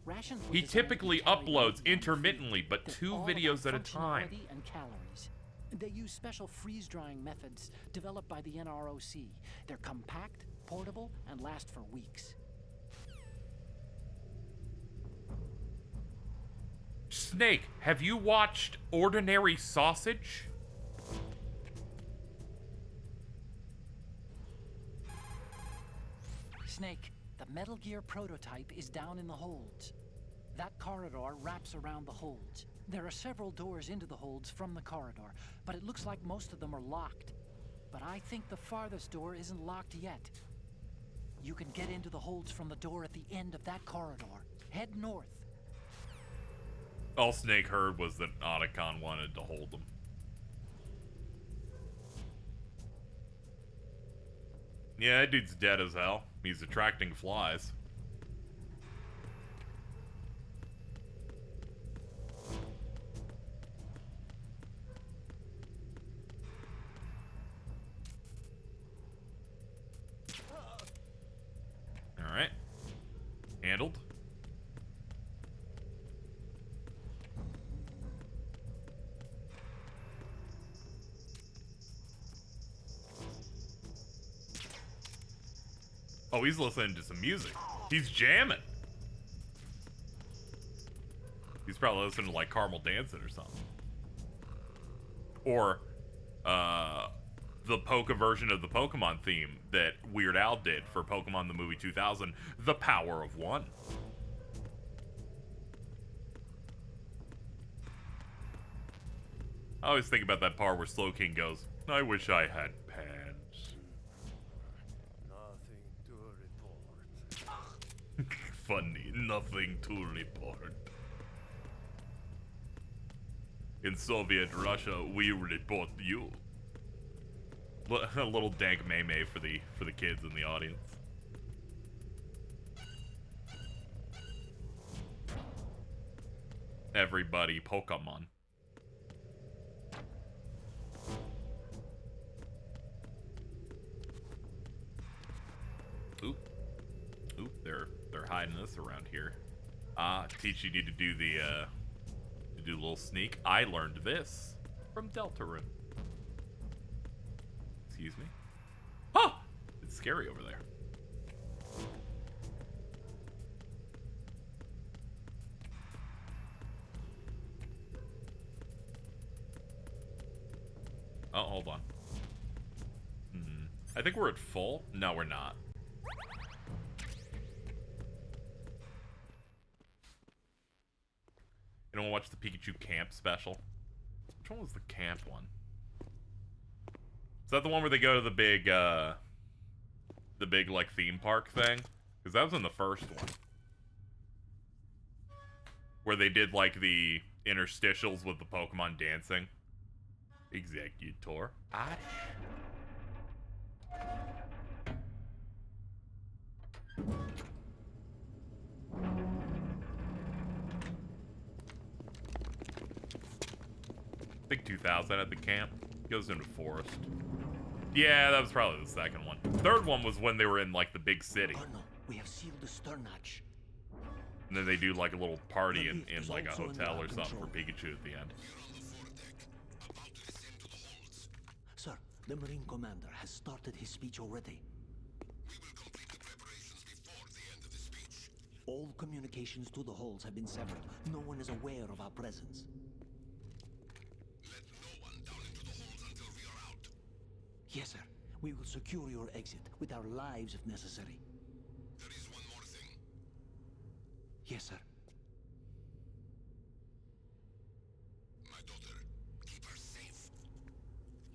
Rations He typically uploads intermittently, but 2 videos at a time. And calories. They use special freeze-drying methods developed by the NROC. They're compact, portable, and last for weeks. Snake, have you watched Ordinary Sausage? Snake, the Metal Gear prototype is down in the holds. That corridor wraps around the holds. There are several doors into the holds from the corridor, but it looks like most of them are locked. But I think the farthest door isn't locked yet. You can get into the holds from the door at the end of that corridor. Head north. All Snake heard was that Otacon wanted to hold them. Yeah, that dude's dead as hell. He's attracting flies. Alright. Handled. Oh, he's listening to some music. He's jamming. He's probably listening to like Caramel Dancing or something. Or the Poke version of the Pokemon theme that Weird Al did for Pokemon the Movie 2000, The Power of One. I always think about that part where Slow King goes, I wish I had pants. Nothing to report. Funny, nothing to report. In Soviet Russia, we report you. A little dank meme for the kids in the audience. Everybody Pokemon. Oop. Oop, they're they're hiding this around here. Teaching you to do a little sneak. I learned this from Deltarune. Excuse me. Huh! It's scary over there. Oh, hold on. I think we're at full. No, we're not. You don't watch the Pikachu camp special? Which one was the camp one? Is that the one where they go to the big like theme park thing? Because that was in the first one. Where they did like the interstitials with the Pokemon dancing. Executor. I think 2000 at the camp. Goes into forest. Yeah, that was probably the second one. Third one was when they were in like the big city. Oh no, we have sealed the stern hatch. And then they do like a little party in like a hotel or something for Pikachu at the end. Sir, the Marine Commander has started his speech already. We will complete the preparations before the end of the speech. All communications to the halls have been severed. No one is aware of our presence. Let no one down into the halls until we are out. Yes, sir. We will secure your exit with our lives if necessary. There is one more thing. Yes, sir. My daughter, keep her safe.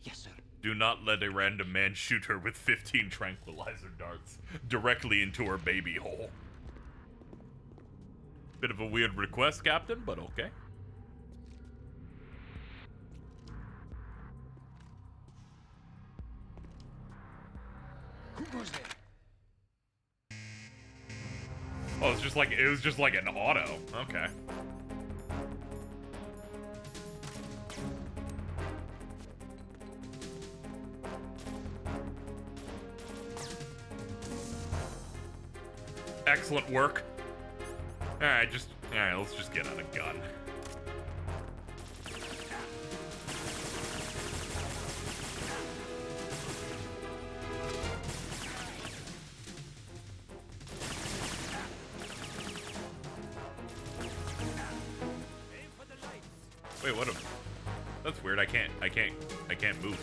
Yes, sir. Do not let a random man shoot her with 15 tranquilizer darts directly into her baby hole. Bit of a weird request, Captain, but okay. Who goes there? Oh, it was just like an auto. Okay. Excellent work. Alright, let's just get out a gun. Aim for the lights. Wait, what? That's weird. I can't move.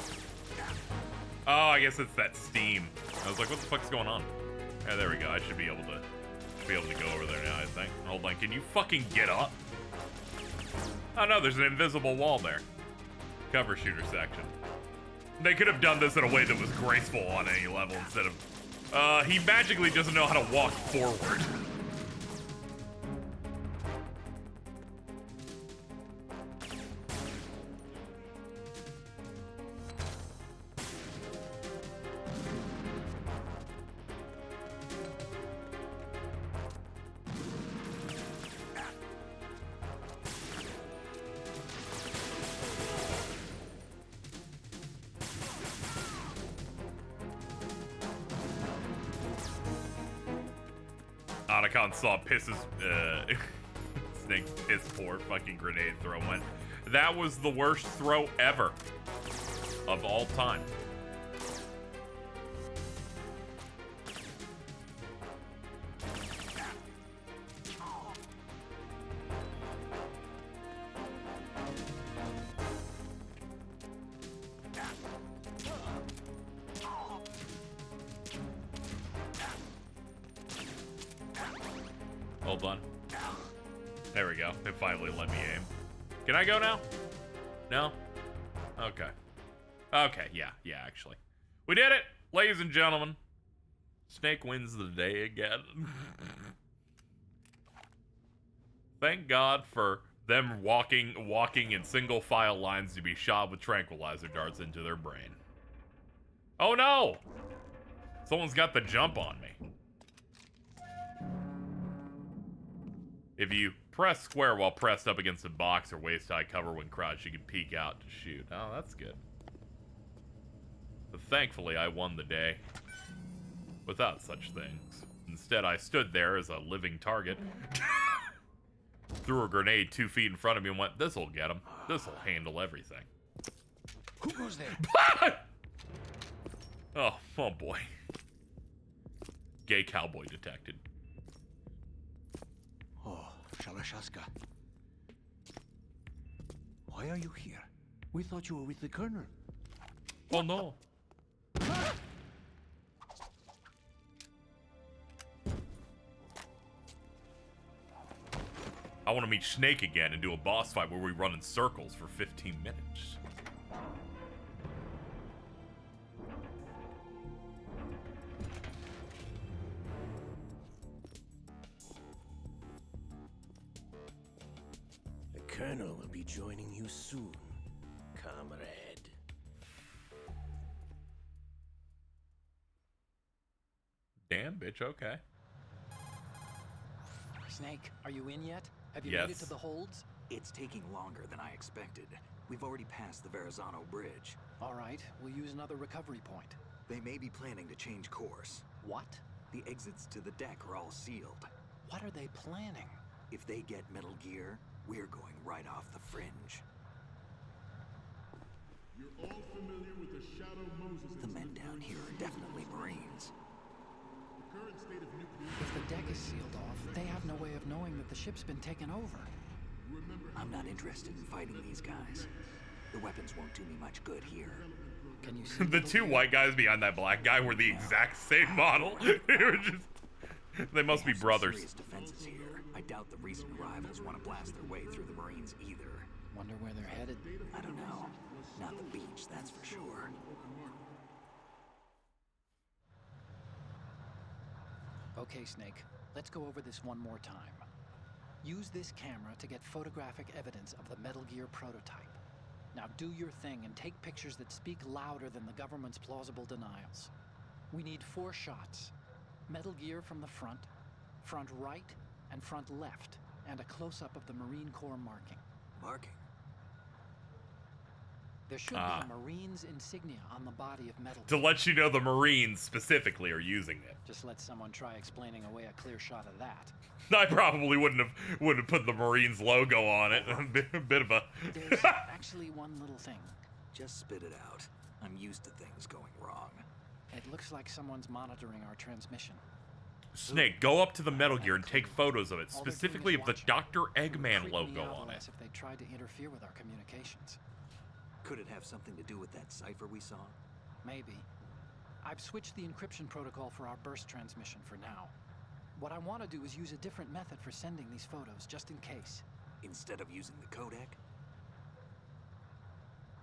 Oh, I guess it's that steam. I was like, what the fuck's going on? Yeah, there we go. I should be able to go over there now, I think. Hold on, can you fucking get up? Oh no, there's an invisible wall there. Cover shooter section. They could have done this in a way that was graceful on any level instead of... he magically doesn't know how to walk forward. Otacon saw Snake's piss poor fucking grenade throw went. That was the worst throw ever of all time. Hold on. There we go. It finally let me aim. Can I go now? No? Okay. Okay, yeah, actually. We did it, ladies and gentlemen. Snake wins the day again. Thank God for them walking in single file lines to be shot with tranquilizer darts into their brain. Oh no! Someone's got the jump on me. If you press square while pressed up against a box or waist-high cover when crouched, you can peek out to shoot. Oh, that's good. But thankfully, I won the day. Without such things, Instead, I stood there as a living target, threw a grenade 2 feet in front of me and went, this'll get him. This'll handle everything. Who goes there? Oh boy. Gay cowboy detected. Oh, Shalashaska. Why are you here? We thought you were with the Colonel. Oh no. I want to meet Snake again and do a boss fight where we run in circles for 15 minutes. The Colonel will be joining you soon, comrade. Damn, bitch, okay. Snake, are you in yet? Have you made it Yes. to the holds? It's taking longer than I expected. We've already passed the Verrazano Bridge. All right, we'll use another recovery point. They may be planning to change course. What? The exits to the deck are all sealed. What are they planning? If they get Metal Gear, we're going right off the fringe. You're all familiar with the Shadow Moses The men incident down during here are definitely Marines. the current state of nuclear. If the deck is sealed off, they have no way of knowing that the ship's been taken over. I'm not interested in fighting these guys. The weapons won't do me much good here. Can you see The Metal 2 Gear? white guys behind that black guy were the exact same model. They were just... They must be They have some brothers. serious defenses here. I doubt the recent arrivals want to blast their way through the Marines either. Wonder where they're headed. I don't know. Not the beach, that's for sure. Okay, Snake, let's go over this one more time. Use this camera to get photographic evidence of the Metal Gear prototype. Now do your thing and take pictures that speak louder than the government's plausible denials. We need 4 shots. Metal Gear from the front right, and front left, and a close-up of the Marine Corps marking. Marking? There should be a Marine's insignia on the body of Metal To Gear. let you know the Marines specifically are using it. Just let someone try explaining away a clear shot of that. I probably wouldn't have put the Marines logo on it. A bit of a... There's actually one little thing. Just spit it out. I'm used to things going wrong. It looks like someone's monitoring our transmission. Snake, go up to the Metal Gear and take photos of it, All they're doing specifically is of the watching. Dr. It would Eggman freak me logo out on it. less if they tried to interfere with our communications. Could it have something to do with that cipher we saw? Maybe. I've switched the encryption protocol for our burst transmission for now. What I want to do is use a different method for sending these photos, just in case. Instead of using the codec?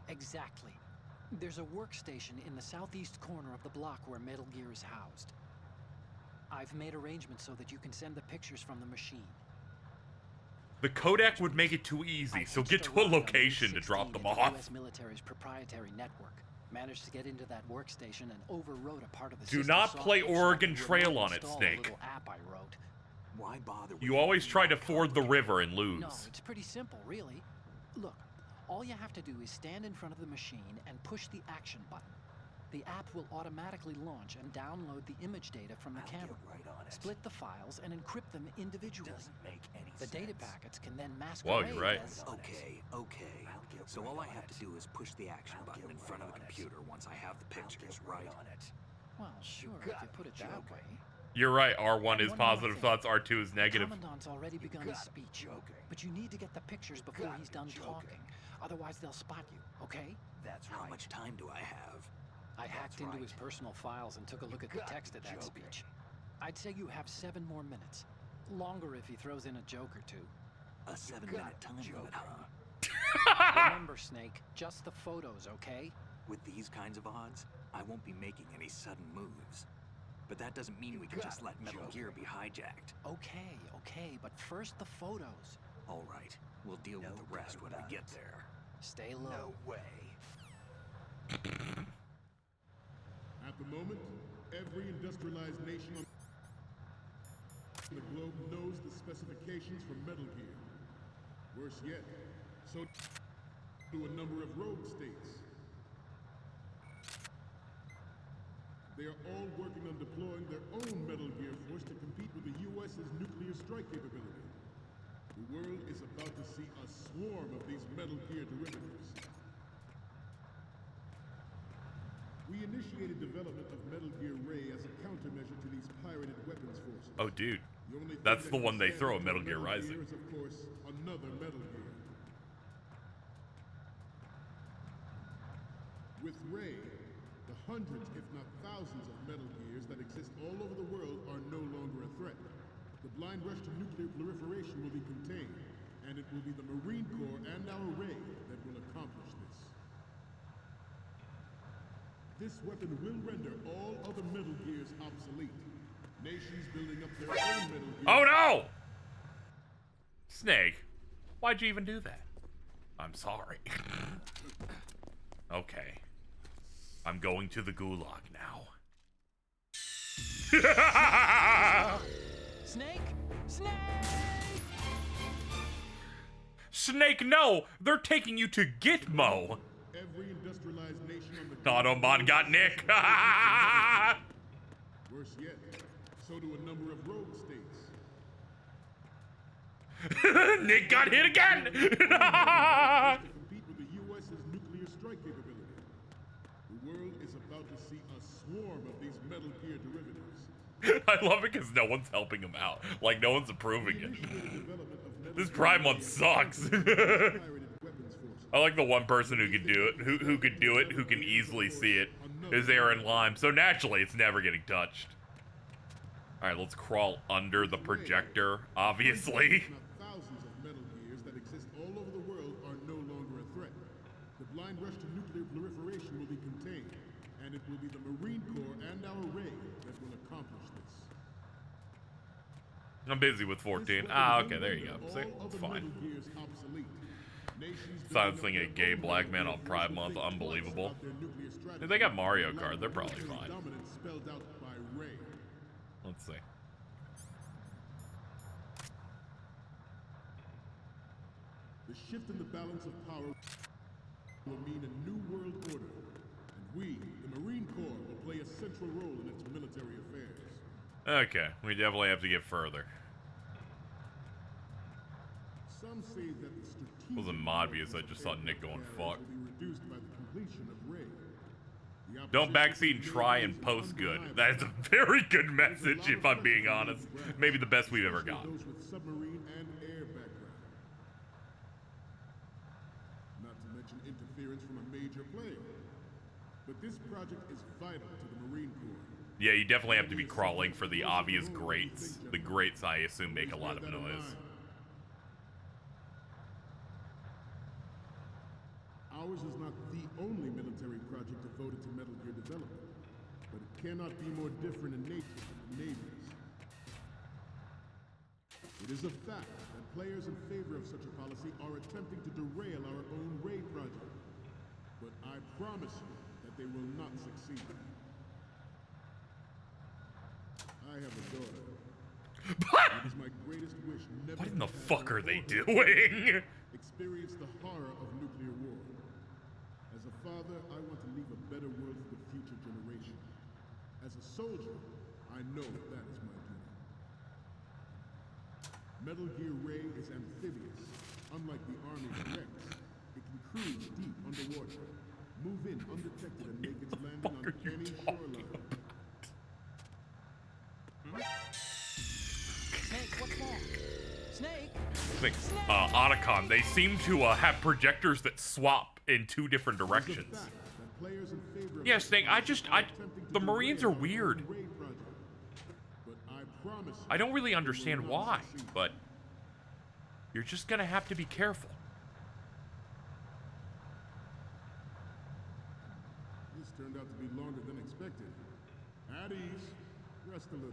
Exactly. There's a workstation in the southeast corner of the block where Metal Gear is housed. I've made arrangements so that you can send the pictures from the machine. The codec would make it too easy, so get to a location to drop them The off. U.S. military's proprietary network. Managed to get into that workstation and overwrote a part of the Do system not play software so I Oregon could Trail remote on it, install a Snake. little app I wrote. Why bother with You always anything try to that ford the complicated? river and lose. No, it's pretty simple, really. Look, all you have to do is stand in front of the machine and push the action button. The app will automatically launch and download the image data from the I'll camera. get right on it. Split the files and encrypt them individually. Doesn't make any The sense. data packets can then Whoa, masquerade you're right. as... Okay. So all I have to do is push the action button in front of the computer once I have the pictures, right? Well, sure, if you put it that way. You're right, R1 is One more positive thing. thoughts, R2 is negative. The Commandant's already begun his speech, but you need to get the pictures before he's done talking. Otherwise, they'll spot you, okay? How much time do I have? I hacked into his personal files and took a look at the text of that speech. I'd say you have 7 more minutes. Longer if he throws in a joke or two. A 7-minute time limit, huh? Remember, Snake, just the photos, okay? With these kinds of odds, I won't be making any sudden moves. But that doesn't mean we can just let Metal Gear be hijacked. Okay, but first the photos. All right, we'll deal with the rest when we get there. Stay low. At the moment, every industrialized nation on the globe knows the specifications for Metal Gear. Worse yet, so do a number of rogue states. They are all working on deploying their own Metal Gear force to compete with the U.S.'s nuclear strike capability. The world is about to see a swarm of these Metal Gear derivatives. We initiated development of Metal Gear Ray as a countermeasure to these pirated weapons forces. Oh, dude. That's the one they throw in Metal Gear Rising. Is, of course, another Metal Gear. With Ray, the hundreds, if not thousands, of Metal Gears that exist all over the world are no longer a threat. The blind rush to nuclear proliferation will be contained, and it will be the Marine Corps and our Ray that will accomplish this. This weapon will render all other Metal Gears obsolete. Nations building up their own Metal Gear. Oh no! Snake, why'd you even do that? I'm sorry. Okay. I'm going to the gulag now. Snake? Snake! Snake, no! They're taking you to Gitmo! Every industrialized nation on the Automon got Nick! Worse yet, so do a number of rogue states. Nick got hit again! To compete with the U.S.'s nuclear strike capability. The world is about to see a swarm of these Metal Gear derivatives. I love it because no one's helping him out. Like, no one's approving it. This Prime one sucks. I like the one person who could do it, who could do it, who can easily see it, is Aaron Lime. So naturally, it's never getting touched. All right, let's crawl under the projector, obviously. Thousands of Metal Gears that exist all over the world are no longer a threat. The blind rush to nuclear proliferation will be contained, and it will be the Marine Corps and our Ray that will accomplish this. I'm busy with 14. Ah, okay, there you go. See, it's fine. Silencing a gay black man on Pride Month, unbelievable. If they got Mario Kart, they're probably fine. Let's see. The shift in the balance of power will mean a new world order, and we, the Marine Corps, will play a central role in its military affairs. Okay, we definitely have to get further. Some say that the strategic Wasn't obvious, I just saw Nick going fuck. will be reduced by the completion of Ray. Don't backseat and try and post good. That is a very good message, if I'm being honest. Maybe the best we've ever got. Those with submarine and air background. Not to mention interference from a major player. But this project is vital to the Marine Corps. Yeah, you definitely have to be crawling for the obvious grates. The grates, I assume, make a lot of noise. Ours is not the only military project devoted to Metal Gear development, but it cannot be more different in nature than the Navy's. It is a fact that players in favor of such a policy are attempting to derail our own Ray project, but I promise you that they will not succeed. I have a daughter. It is my greatest wish never What in the to have fuck her are they daughter doing? experience the horror of nuclear war. As a father, I want to leave a better world for the future generation. As a soldier, I know that is my duty. Metal Gear Ray is amphibious. Unlike the Army Rex, it can cruise deep underwater, move in undetected and make its landing on any shoreline. Snake, what's wrong? Snake? Like, Otacon, they seem to have projectors that swap in two different directions. Yeah, Snake, the Marines are weird. I don't really understand why, but you're just gonna have to be careful. This turned out to be longer than expected. At ease, rest a little.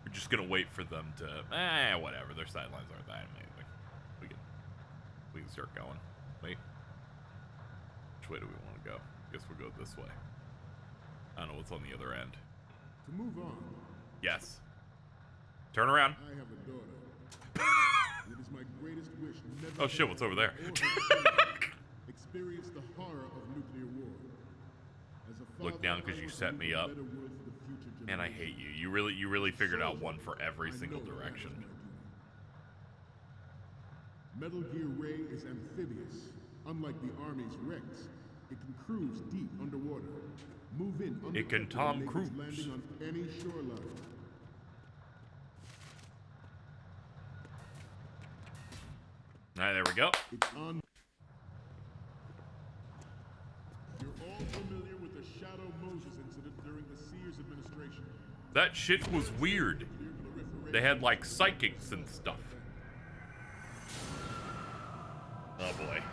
We're just gonna wait for them to, whatever, their sidelines aren't that amazing. We can start going. Wait. Which way do we want to go? Guess we'll go this way. I don't know what's on the other end. To move on. Yes. Turn around. I have a daughter. It is my greatest wish never Oh shit, what's over there? experience the horror of nuclear war. As a father, Look down because you set me up. Man, I hate you. You really figured out one for every single direction. Metal Gear Ray is amphibious. Unlike the Army's Rex, it can cruise deep underwater. Move in undercover It can Tom and make Cruise. its landing on any shoreline. All right, there we go. It's on. You're all familiar with the Shadow Moses incident during the Sears administration. That shit was weird. They had like psychics and stuff. Oh boy.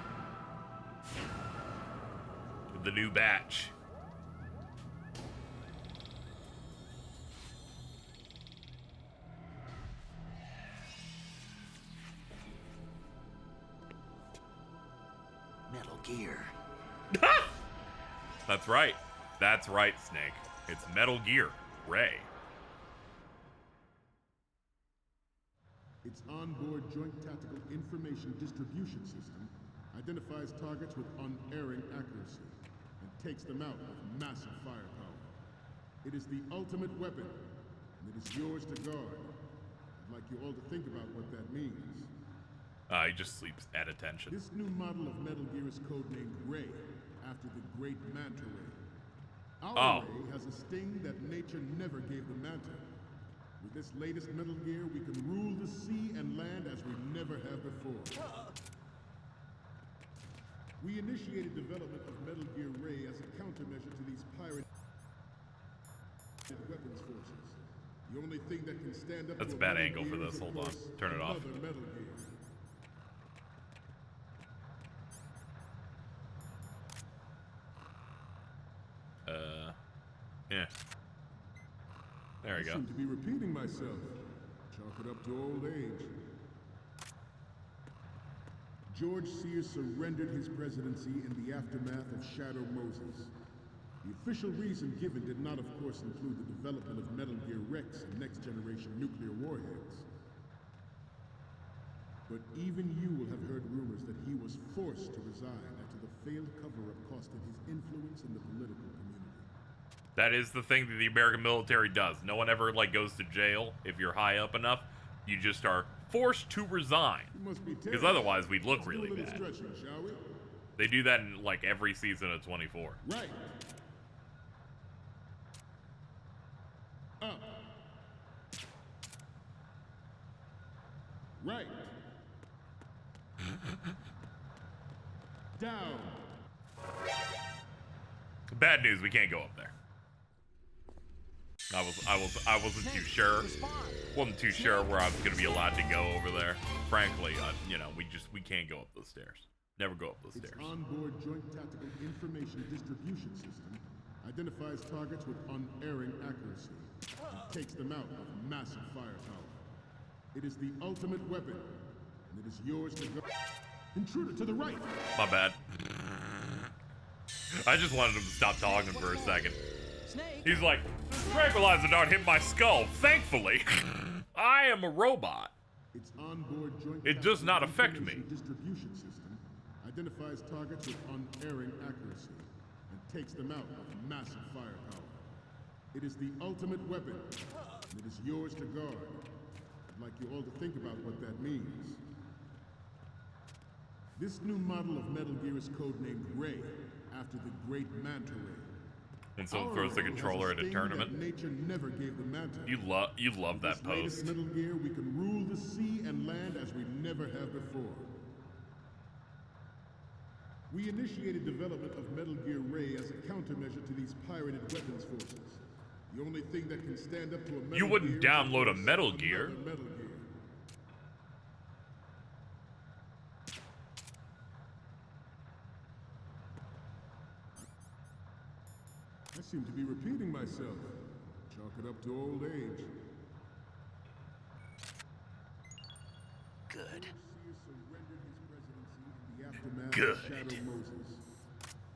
The new batch. Metal Gear. That's right. That's right, Snake. It's Metal Gear Ray. Its onboard Joint Tactical Information Distribution System identifies targets with unerring accuracy and takes them out with massive firepower. It is the ultimate weapon, and it is yours to guard. I'd like you all to think about what that means. He just sleeps at attention. This new model of Metal Gear is codenamed Ray, after the great Manta Ray. Our Ray has a sting that nature never gave the Manta. With this latest Metal Gear, we can rule the sea and land as we never have before. We initiated development of Metal Gear Ray as a countermeasure to these pirate weapons forces. The only thing that can stand up That's to a bad Metal angle for Gear this. is, of Hold on. course, Turn it off. another Metal Gear. Yeah. There we I go. seem to be repeating myself. Chalk it up to old age. George Sears surrendered his presidency in the aftermath of Shadow Moses. The official reason given did not, of course, include the development of Metal Gear Rex and next-generation nuclear warheads. But even you will have heard rumors that he was forced to resign after the failed cover-up costed his influence in the political community. That is the thing that the American military does. No one ever like goes to jail if you're high up enough. You just are forced to resign. Because otherwise we'd look really bad. They do that in like every season of 24. Right. Up. Right. Down. Bad news, we can't go up there. I wasn't too sure. Wasn't too sure where I was gonna be allowed to go over there. Frankly, you know, we can't go up those stairs. Never go up those stairs. Its onboard Joint Tactical Information Distribution System identifies targets with unerring accuracy and takes them out with massive firepower. It is the ultimate weapon, and it is yours to go. Intruder to the right. My bad. I just wanted him to stop talking for a second. He's like, this tranquilizer dart hit my skull. Thankfully, I am a robot. Its onboard Joint It does not affect me. Distribution system identifies targets with unerring accuracy and takes them out with massive firepower. It is the ultimate weapon, and it is yours to guard. I'd like you all to think about what that means. This new model of Metal Gear is codenamed Ray, after the great Manta Ray. When someone throws the controller at a tournament, nature never gave the Manta. you love that post. Metal Gear, we can rule the sea and land as we never have before. We initiated development of Metal Gear Ray as a countermeasure to these pirated weapons forces. The only thing that can stand up to a Metal You wouldn't Gear download a is Metal another Gear. Metal Gear. I seem to be repeating myself. Chalk it up to old age. Good. Good. Shadow Moses.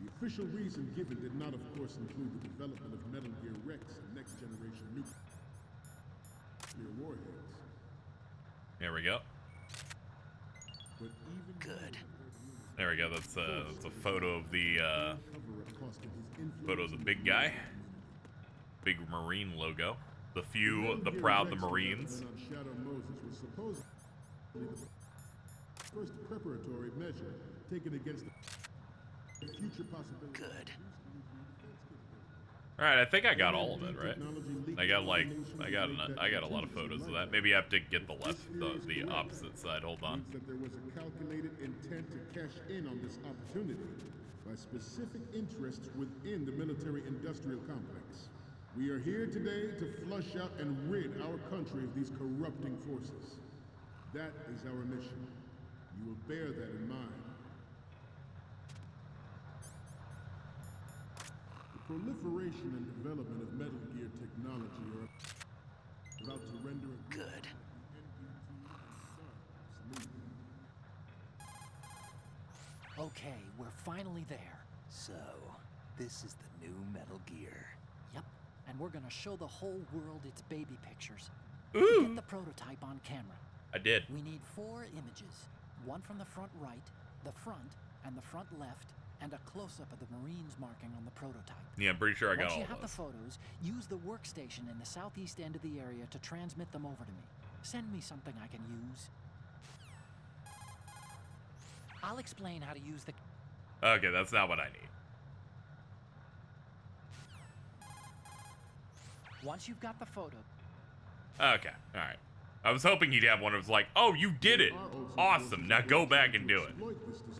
The official reason given did not, of course, include the development of Metal Gear Rex and next-generation nuclear. nuclear warheads. There we go. But even Good. There we go. That's a photo of the big guy, big Marine logo. The proud, the Marines. Shadow Moses was supposedly the first preparatory measure taken against the future possibility. Good. All right, I think I got all of it, right? I got a lot of photos of that. Maybe I have to get the opposite side. Hold on. Means that there was a calculated intent to cash in on this opportunity by specific interests within the military-industrial complex. We are here today to flush out and rid our country of these corrupting forces. That is our mission. You will bear that in mind. The proliferation and development of Metal Gear technology are about to render it Good. Okay, we're finally there. So, this is the new Metal Gear. Yep, and we're gonna show the whole world its baby pictures. Ooh. Get the prototype on camera. I did. We need 4 images. One from the front right, the front, and the front left, and a close-up of the Marines marking on the prototype. Yeah, I'm pretty sure I got Once all you of have the those. photos, use the workstation in the southeast end of the area to transmit them over to me. Send me something I can use. I'll explain how to use the... Okay, that's not what I need. Once you've got the photo... Okay, all right. I was hoping he'd have one that was like, oh, you did it. Awesome. Now go back and do it.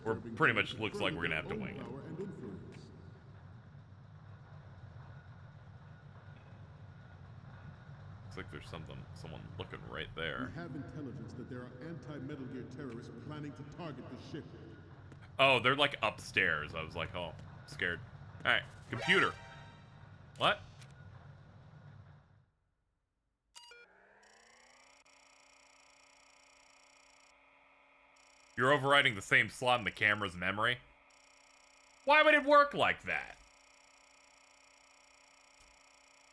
Or pretty much looks like we're going to have to wing it. Looks like there's someone looking right there. We have intelligence that there are anti-Metal Gear terrorists planning to target the ship. Oh, they're like upstairs. I was like, oh, scared. All right, computer. What? You're overriding the same slot in the camera's memory? Why would it work like that?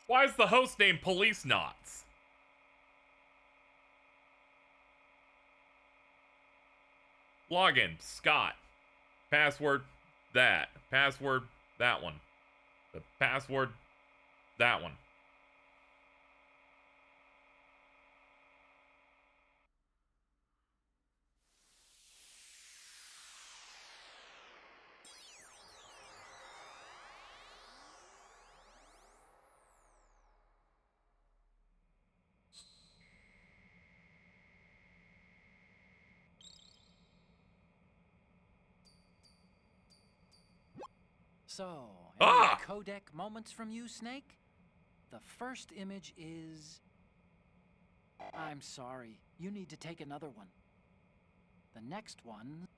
Why is the host named Police Knots? Login, Scott. Password, that. Password, that one. The password, that one. So, any codec moments from you, Snake? The first image is... I'm sorry, you need to take another one. The next one...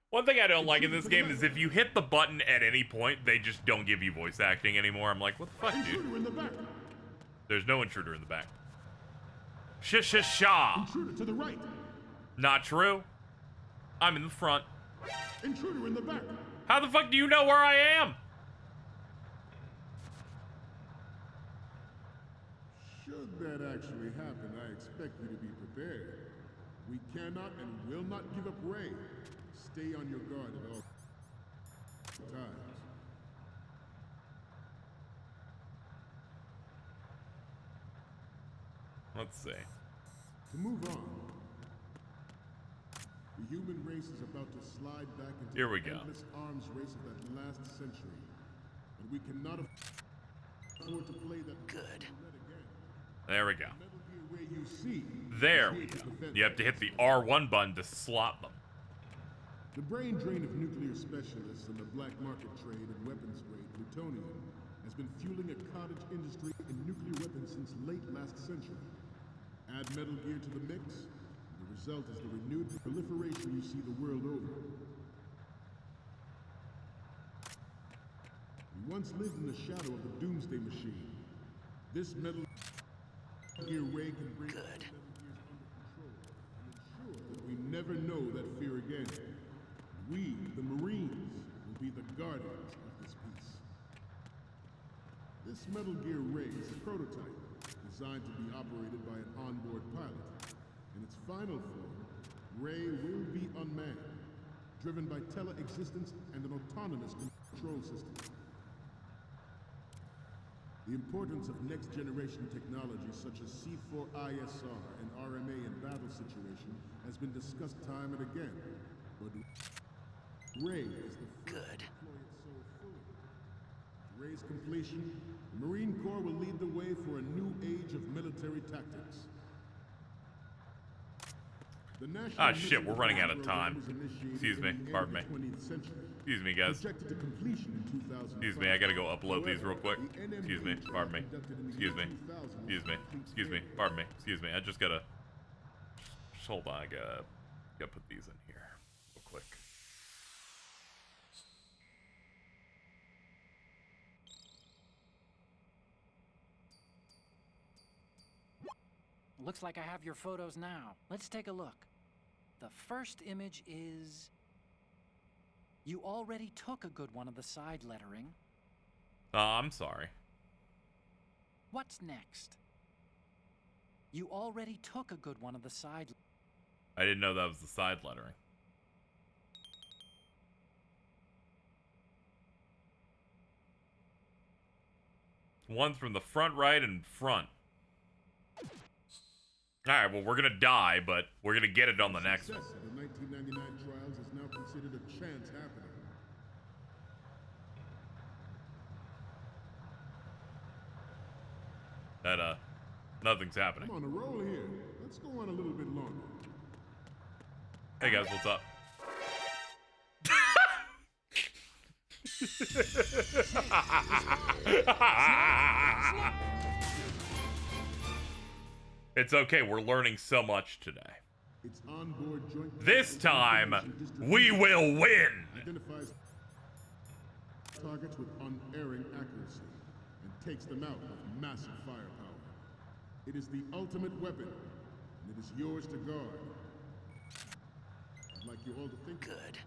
One thing I don't like in this game is if you hit the button at any point, they just don't give you voice acting anymore. I'm like, what the fuck, dude? There's no intruder in the back. Sha. Intruder to the right. Not true. I'm in the front. Intruder in the back. How the fuck do you know where I am? Should that actually happen, I expect you to be prepared. We cannot and will not give up Ray. Stay on your guard at all times. Let's see. To move on, the human race is about to slide back into Here we the go. endless arms race of that last century. And we cannot afford to play that Good. There we go. Metal Gear Ray you see. There we go. You have to hit the R1 button to slot them. The brain drain of nuclear specialists and the black market trade in weapons grade plutonium has been fueling a cottage industry in nuclear weapons since late last century. Add Metal Gear to the mix, and the result is the renewed proliferation you see the world over. We once lived in the shadow of the Doomsday Machine. This Metal Gear Ray can bring Metal Gears under control and ensure that we never know that fear again. We, the Marines, will be the guardians of this peace. This Metal Gear Ray is a prototype designed to be operated by an onboard pilot. In its final form, Ray will be unmanned, driven by tele-existence and an autonomous control system. The importance of next-generation technology such as C4ISR and RMA in battle situation has been discussed time and again, but Ray is the first to deploy it so fully. Ray's completion, the Marine Corps will lead the way for a new age of military tactics. Ah, shit, we're running out of time. Excuse me, pardon me. Excuse me, guys. Excuse me, I gotta go upload these real quick. Excuse me, pardon me. Excuse me. Excuse me. Excuse me, pardon me. Excuse me, I just gotta... Just hold on, I gotta put these in here real quick. Looks like I have your photos now. Let's take a look. The first image is... You already took a good one of the side lettering. I'm sorry. What's next? You already took a good one of the side... I didn't know that was the side lettering. One's from the front right and front. Alright, well, we're gonna die, but we're gonna get it on the next one. The 1999 trials is now considered a chance happening. That, nothing's happening. I'm on a roll here. Let's go on a little bit longer. Hey guys, what's up? It's okay, we're learning so much today. It's onboard joint This time, we will win! Identifies targets with unerring accuracy and takes them out with massive firepower. It is the ultimate weapon, and it is yours to guard. I'd like you all to think good.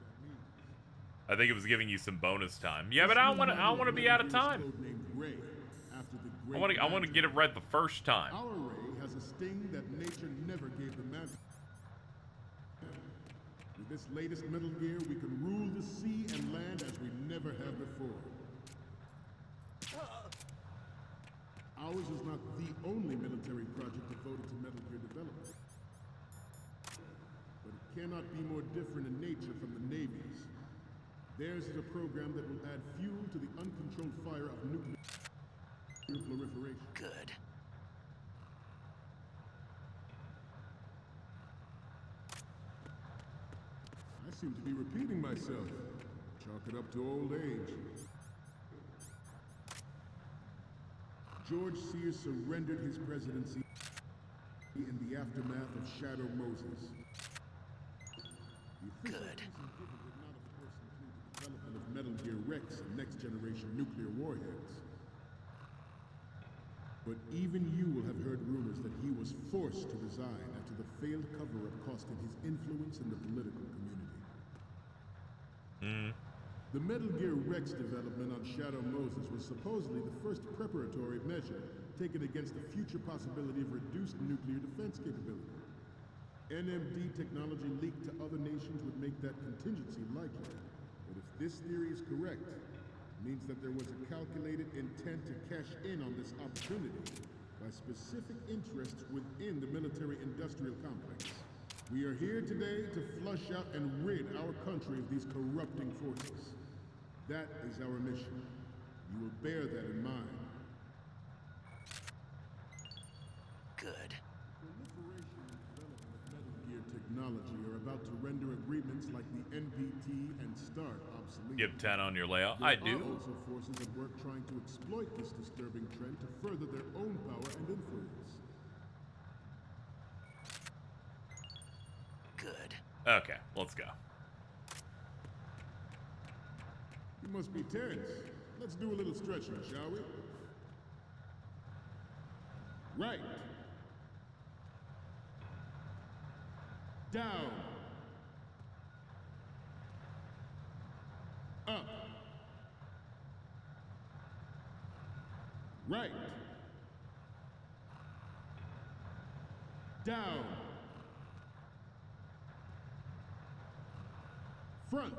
I think it was giving you some bonus time. Yeah, but I don't want to be out of time. I want to get it right the first time. Our ray has a sting that nature never gave the man. With this latest Metal Gear, we can rule the sea and land as we never have before. Ours is not the only military project devoted to Metal Gear development. But it cannot be more different in nature from the Navy's. Theirs is a program that will add fuel to the uncontrolled fire of nuclear proliferation. Good. I seem to be repeating myself. Chalk it up to old age. George Sears surrendered his presidency in the aftermath of Shadow Moses. Good. Development of Metal Gear Rex and next-generation nuclear warheads. But even you will have heard rumors that he was forced to resign after the failed cover-up costing his influence in the political community. The Metal Gear Rex development on Shadow Moses was supposedly the first preparatory measure taken against the future possibility of reduced nuclear defense capability. NMD technology leaked to other nations would make that contingency likely. But if this theory is correct, it means that there was a calculated intent to cash in on this opportunity by specific interests within the military-industrial complex. We are here today to flush out and rid our country of these corrupting forces. That is our mission. You will bear that in mind. Good. Technology are about to render agreements like the NPT and START obsolete. You have 10 on your layout? There I do. are also forces at work trying to exploit this disturbing trend to further their own power and influence. Good. Okay, let's go. You must be tense. Let's do a little stretching, shall we? Right. Down. Up. Right. Down. Front.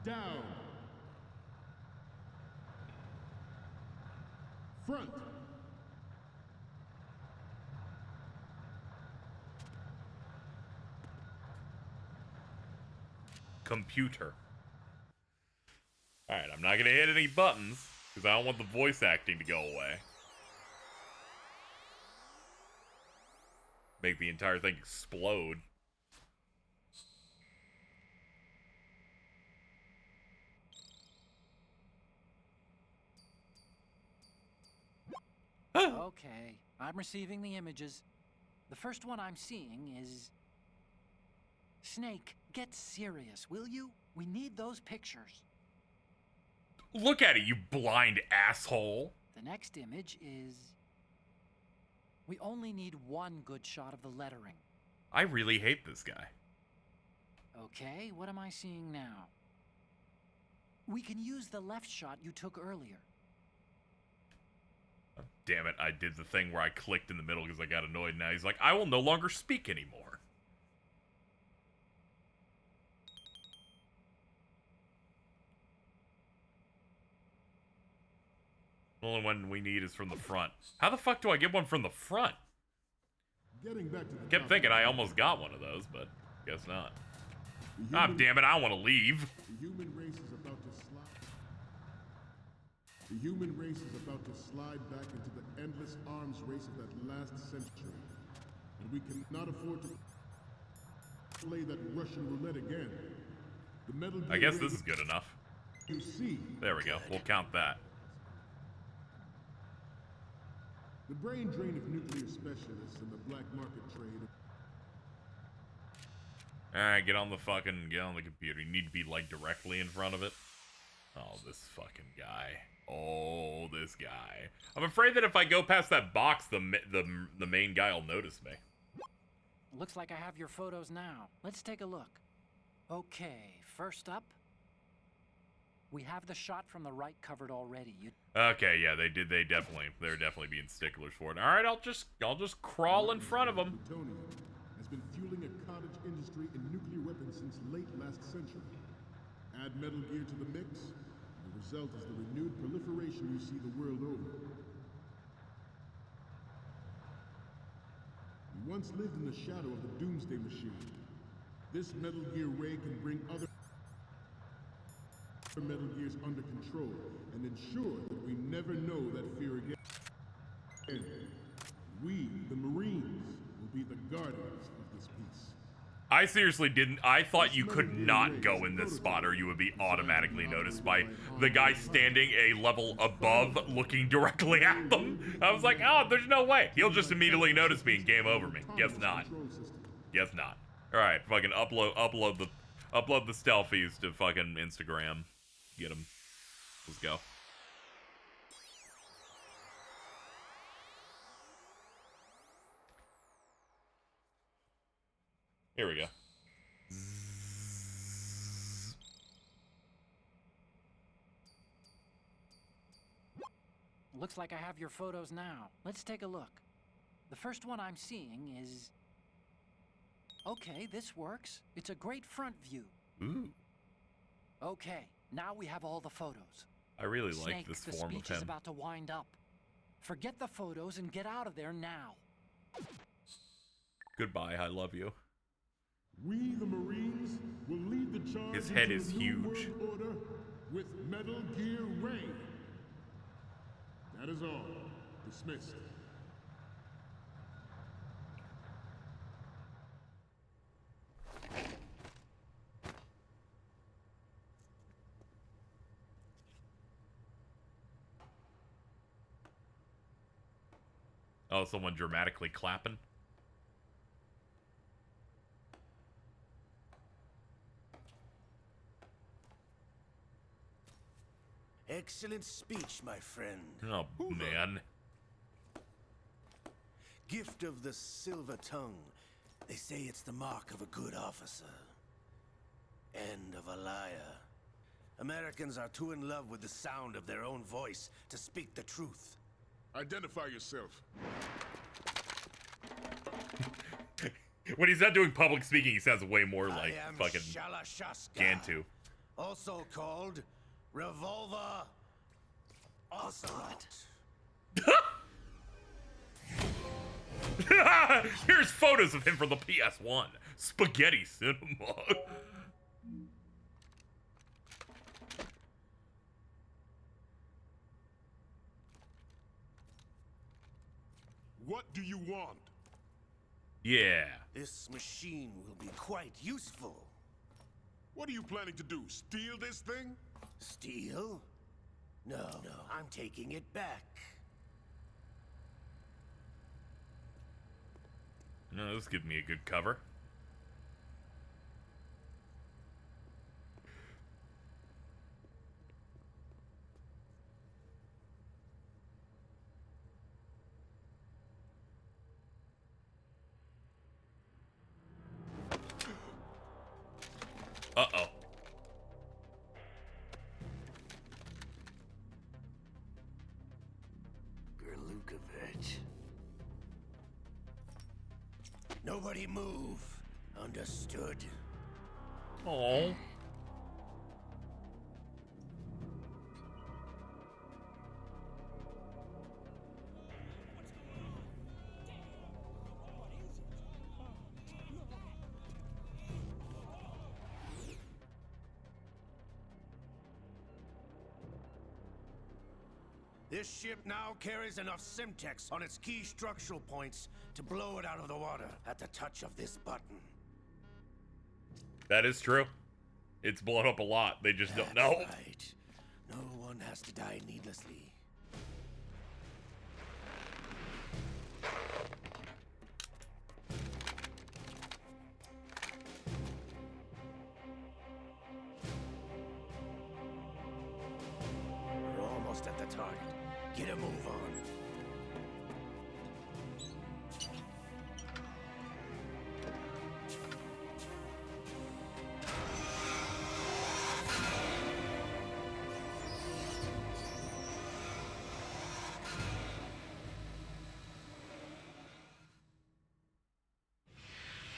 Down. Front. Computer. Alright, I'm not gonna hit any buttons, because I don't want the voice acting to go away. Make the entire thing explode. Okay, I'm receiving the images. The first one I'm seeing is... Snake, get serious, will you? We need those pictures. Look at it, you blind asshole. The next image is... We only need one good shot of the lettering. I really hate this guy. Okay, what am I seeing now? We can use the left shot you took earlier. Oh, damn it, I did the thing where I clicked in the middle because I got annoyed. Now he's like, I will no longer speak anymore. The only one we need is from the front. How the fuck do I get one from the front? Getting back to the Kept thinking I almost got one of those, but guess not. Ah, damn it, I want to leave. The human race is about to slide. The human race is about to slide back into the endless arms race of that last century. And we cannot afford to play that Russian roulette again. The Metal Gear I guess this is good enough. You see. There we go. We'll count that. The brain drain of nuclear specialists and the black market trade. Alright, get on the computer. You need to be, like, directly in front of it. Oh, this fucking guy. Oh, this guy. I'm afraid that if I go past that box, the main guy will notice me. Looks like I have your photos now. Let's take a look. Okay, first up, we have the shot from the right covered already. Okay, yeah, they're definitely being sticklers for it. All right, I'll just crawl in front of them. Plutonium has been fueling a cottage industry in nuclear weapons since late last century. Add Metal Gear to the mix, and the result is the renewed proliferation you see the world over. We once lived in the shadow of the Doomsday Machine. This Metal Gear ray can bring other Metal Gears under control and ensure that we never know that fear again. We, the Marines, will be the guardians of this peace. I seriously didn't. I thought you could not go in this spot or you would be automatically noticed by the guy standing a level above looking directly at them. I was like, oh, there's no way. He'll just immediately notice me and game over me. Guess not. Guess not. All right, fucking upload the stealthies to fucking Instagram. Get him. Let's go. Here we go. Looks like I have your photos now. Let's take a look. The first one I'm seeing is... Okay, this works. It's a great front view. Ooh. Okay, now we have all the photos. I really like Snake, this the form of speech is him. about to wind up. Forget the photos and get out of there now. Goodbye, I love you. We, the Marines, will lead the charge. His head into is the New huge. World Order with Metal Gear Ray. That is all. Dismissed. Oh, someone dramatically clapping. Excellent speech, my friend. Oh, man. Gift of the silver tongue. They say it's the mark of a good officer. And of a liar. Americans are too in love with the sound of their own voice to speak the truth. Identify yourself. When he's not doing public speaking, he sounds way more like I am fucking Shalashaska, Gantu. also called Revolver Ocelot. Here's photos of him from the PS1. Spaghetti cinema. What do you want? Yeah. This machine will be quite useful. What are you planning to do? Steal this thing? Steal? No, I'm taking it back. No, this gives me a good cover. Uh-oh. Gerlukovich. Nobody move. Understood? Oh. This ship now carries enough Simtex on its key structural points to blow it out of the water at the touch of this button. That is true. It's blown up a lot. They just don't know. That's right. No one has to die needlessly. We're almost at the target. Get a move on.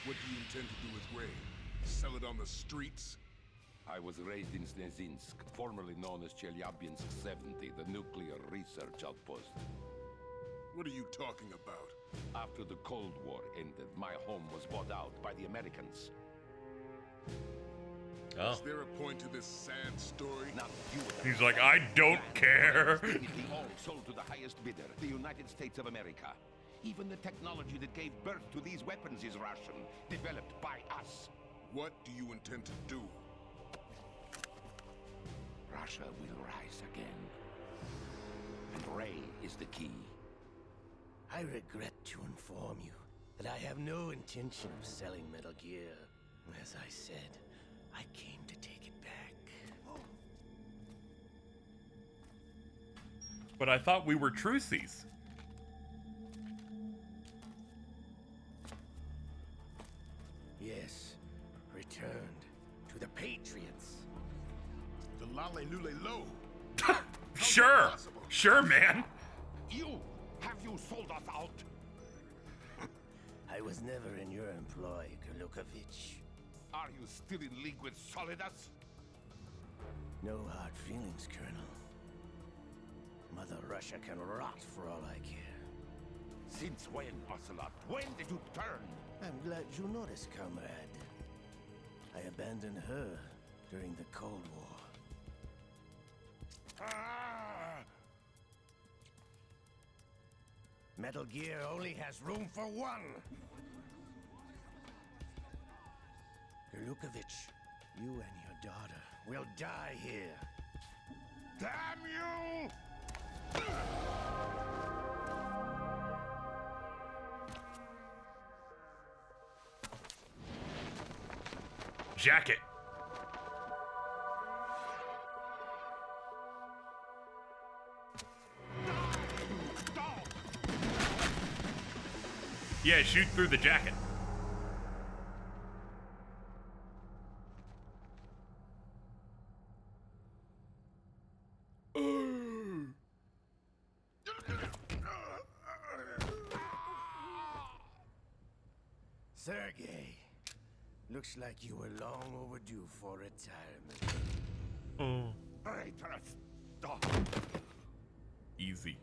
What do you intend to do with Ray? Sell it on the streets? I was raised in Snezinsk, formerly known as Chelyabinsk 70, the nuclear research outpost. What are you talking about? After the Cold War ended, my home was bought out by the Americans. Oh. Is there a point to this sad story? Not you. He's like, I don't care. Technically all sold to the highest bidder, the United States of America. Even the technology that gave birth to these weapons is Russian, developed by us. What do you intend to do? Russia will rise again. And Ray is the key. I regret to inform you that I have no intention of selling Metal Gear. As I said, I came to take it back. But I thought we were trucies. Yes, returned to the Patriots. The Lale Lule Lo. Sure. Sure, man. Have you sold us out? I was never in your employ, Gerlukovich. Are you still in league with Solidus? No hard feelings, Colonel. Mother Russia can rot for all I care. Since when, Ocelot? When did you turn? I'm glad you noticed, comrade. I abandoned her during the Cold War. Metal Gear only has room for one! Gerlukovich, you and your daughter will die here. Damn you! Jacket. Yeah, shoot through the jacket. Sergey, looks like you were long overdue for retirement. Stop. Easy.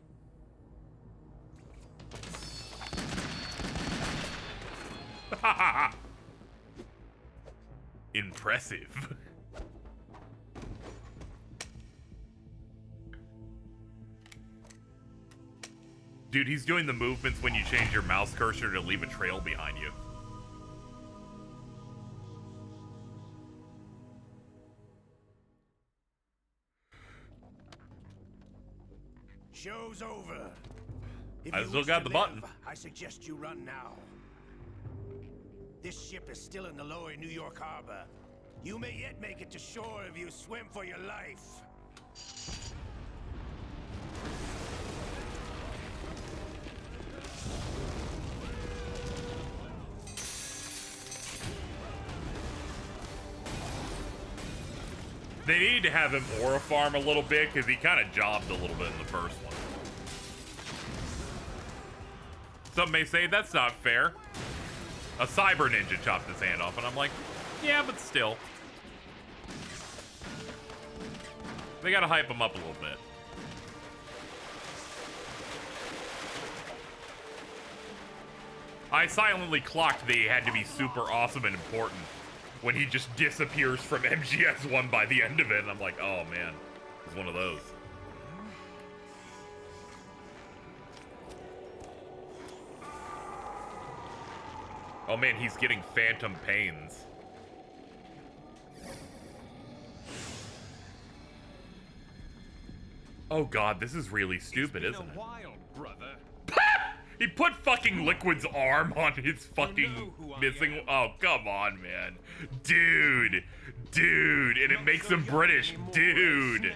Impressive. Dude, he's doing the movements when you change your mouse cursor to leave a trail behind you. Show's over. If I you still wish got to the button. live, I suggest you run now. This ship is still in the lower New York harbor. You may yet make it to shore if you swim for your life. They need to have him aura farm a little bit because he kind of jobbed a little bit in the first one. Some may say that's not fair. A cyber ninja chopped his hand off, and I'm like, yeah, but still. They gotta hype him up a little bit. I silently clocked that he had to be super awesome and important when he just disappears from MGS1 by the end of it, and I'm like, oh man, it's one of those. Oh man, he's getting phantom pains. Oh god, this is really stupid, isn't it? Brother. He put fucking Liquid's arm on his fucking missing. Oh, come on, man. Dude. Dude. And it makes him British. Dude.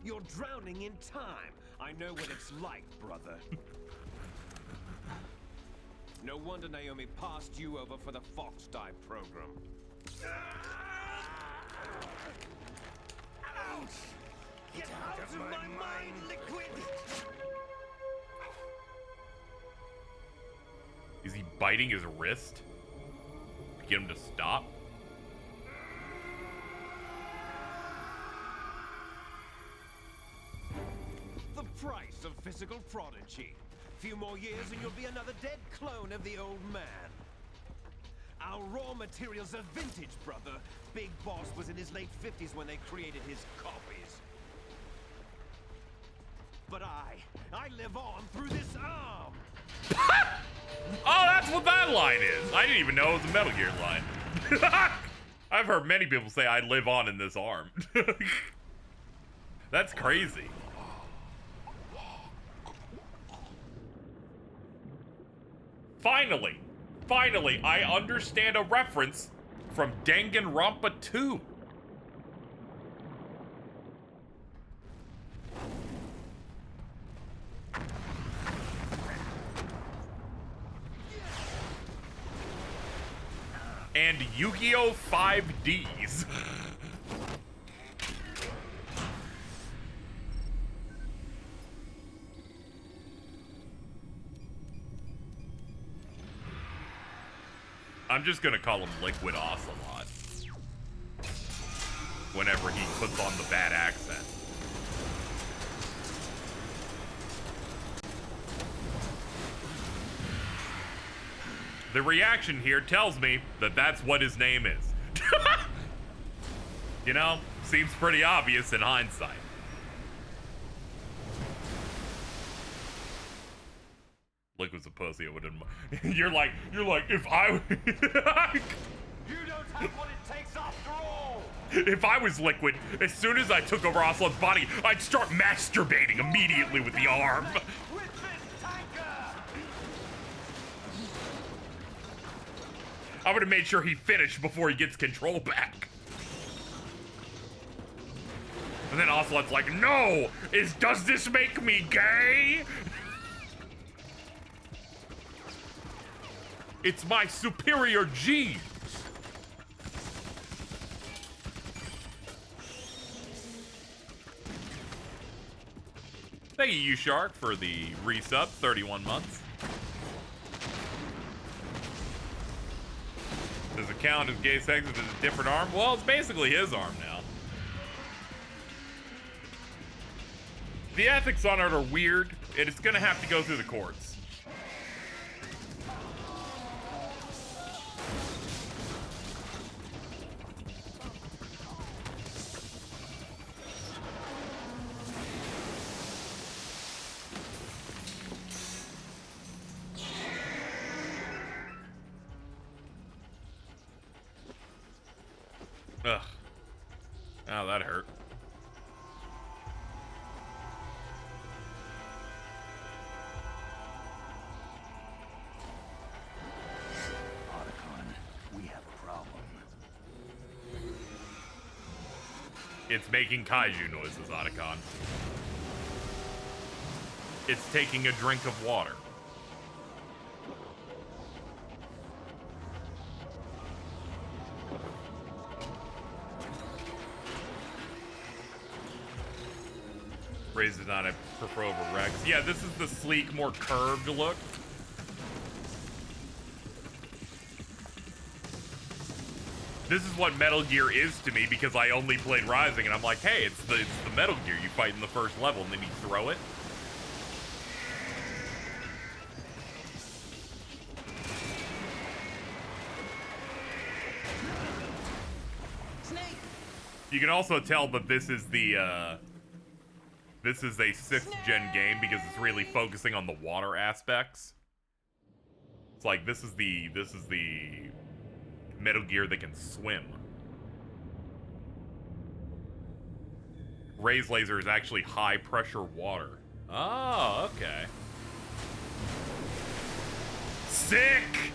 You're drowning in time. I know what it's like, brother. No wonder Naomi passed you over for the Fox Dive program. Ouch! Get out of my mind, Liquid! Is he biting his wrist? To get him to stop? The price of physical prodigy. Few more years and you'll be another dead clone of the old man. Our raw materials are vintage, brother. Big Boss was in his late 50s when they created his copies. But I live on through this arm. Oh, that's what that line is. I didn't even know it was a Metal Gear line. I've heard many people say I live on in this arm. That's crazy. Finally, I understand a reference from Danganronpa 2. And Yu-Gi-Oh! 5Ds. I'm just gonna call him Liquid Ocelot whenever he puts on the bad accent. The reaction here tells me that that's what his name is. You know, seems pretty obvious in hindsight. Liquid's a pussy. I wouldn't. You're like, if I. You don't have what it takes after all. If I was Liquid, as soon as I took over Ocelot's body, I'd start masturbating immediately with the arm. With this tanker. I would have made sure he finished before he gets control back. And then Ocelot's like, no! Does this make me gay? It's my superior genes. Thank you, Shark, for the resub, 31 months. Does it count as gay sex if it's a different arm? Well, it's basically his arm now. The ethics on it are weird, and it's gonna have to go through the courts. Ugh. Oh, that hurt. Otacon, we have a problem. It's making kaiju noises, Otacon. It's taking a drink of water. Raise is not a prefer over Rex. Yeah, this is the sleek, more curved look. This is what Metal Gear is to me because I only played Rising and I'm like, hey, it's the Metal Gear. You fight in the first level and then you throw it. Snake. You can also tell that this is the this is a 6th gen game because it's really focusing on the water aspects. It's like this is the Metal Gear that can swim. Ray's laser is actually high pressure water. Oh, okay. Sick!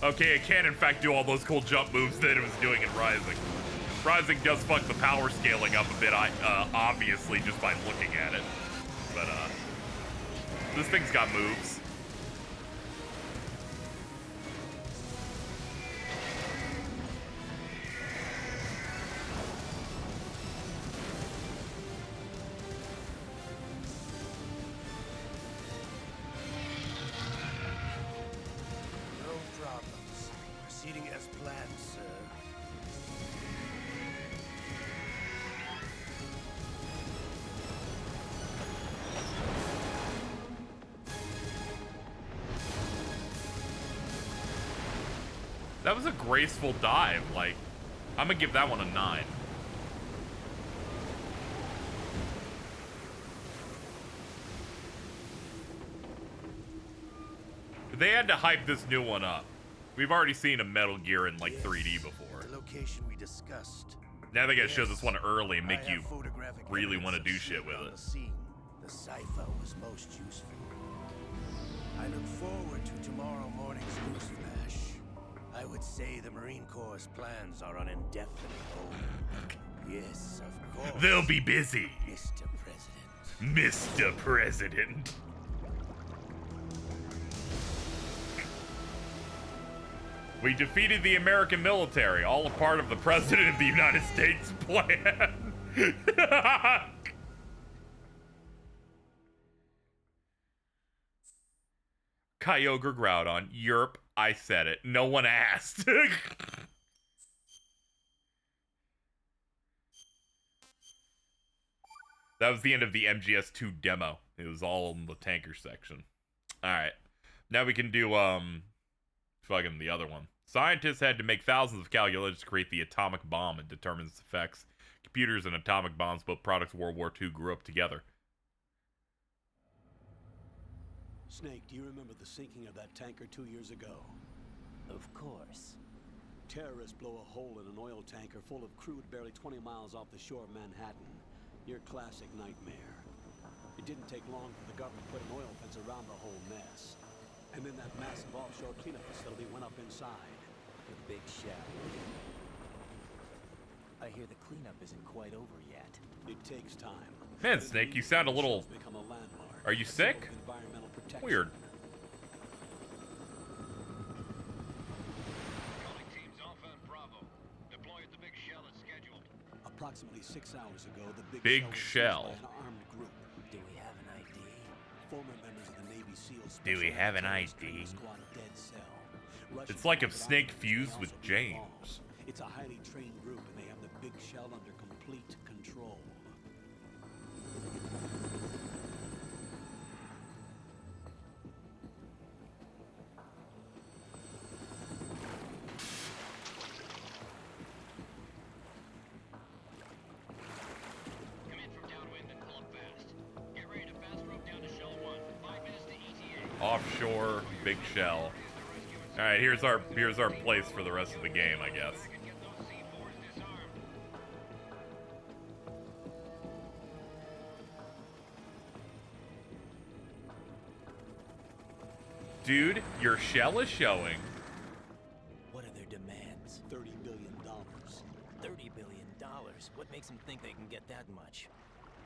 Okay, it can in fact do all those cool jump moves that it was doing in Rising. Rising does fuck the power scaling up a bit, obviously, just by looking at it. But, this thing's got moves. No problems. Proceeding as planned, sir. That was a graceful dive. Like, I'm gonna give that one a 9. They had to hype this new one up. We've already seen a Metal Gear in like 3D before. The location we discussed. Now they gotta show this one early and make I have you photographic really evidence want to of do shit with on it. The scene. The cipher was most useful. I look forward to tomorrow morning's news flash. I would say the Marine Corps' plans are on indefinite hold. Yes, of course. They'll be busy, Mr. President. Mr. President. We defeated the American military, all a part of the President of the United States plan. Kyogre Groudon, Europe, I said it. No one asked. That was the end of the MGS2 demo. It was all in the tanker section. Alright. Now we can do, fucking the other one. Scientists had to make thousands of calculations to create the atomic bomb and determine its effects. Computers and atomic bombs, both products of World War II, grew up together. Snake, do you remember the sinking of that tanker 2 years ago? Of course. Terrorists blow a hole in an oil tanker full of crude barely 20 miles off the shore of Manhattan. Your classic nightmare. It didn't take long for the government to put an oil fence around the whole mess. And then that massive offshore cleanup facility went up inside. The big shadow. I hear the cleanup isn't quite over yet. It takes time. Man, Snake, you sound a little... Become a landmark. Are you sick? Environmental protection. Weird. Approximately 6 hours ago, the Big was Shell. seized by an armed group. Do we have an ID? Former members of the Navy SEALs Do we have an Terrorist ID? Training Squad Dead Cell. Russian It's like if private Snake operators may fused with also be James. involved. It's a highly trained group, and they have the Big Shell under complete control. Offshore, Big Shell. All right, here's our place for the rest of the game, I guess. Dude, your shell is showing. What are their demands? $30 billion. $30 billion? What makes them think they can get that much?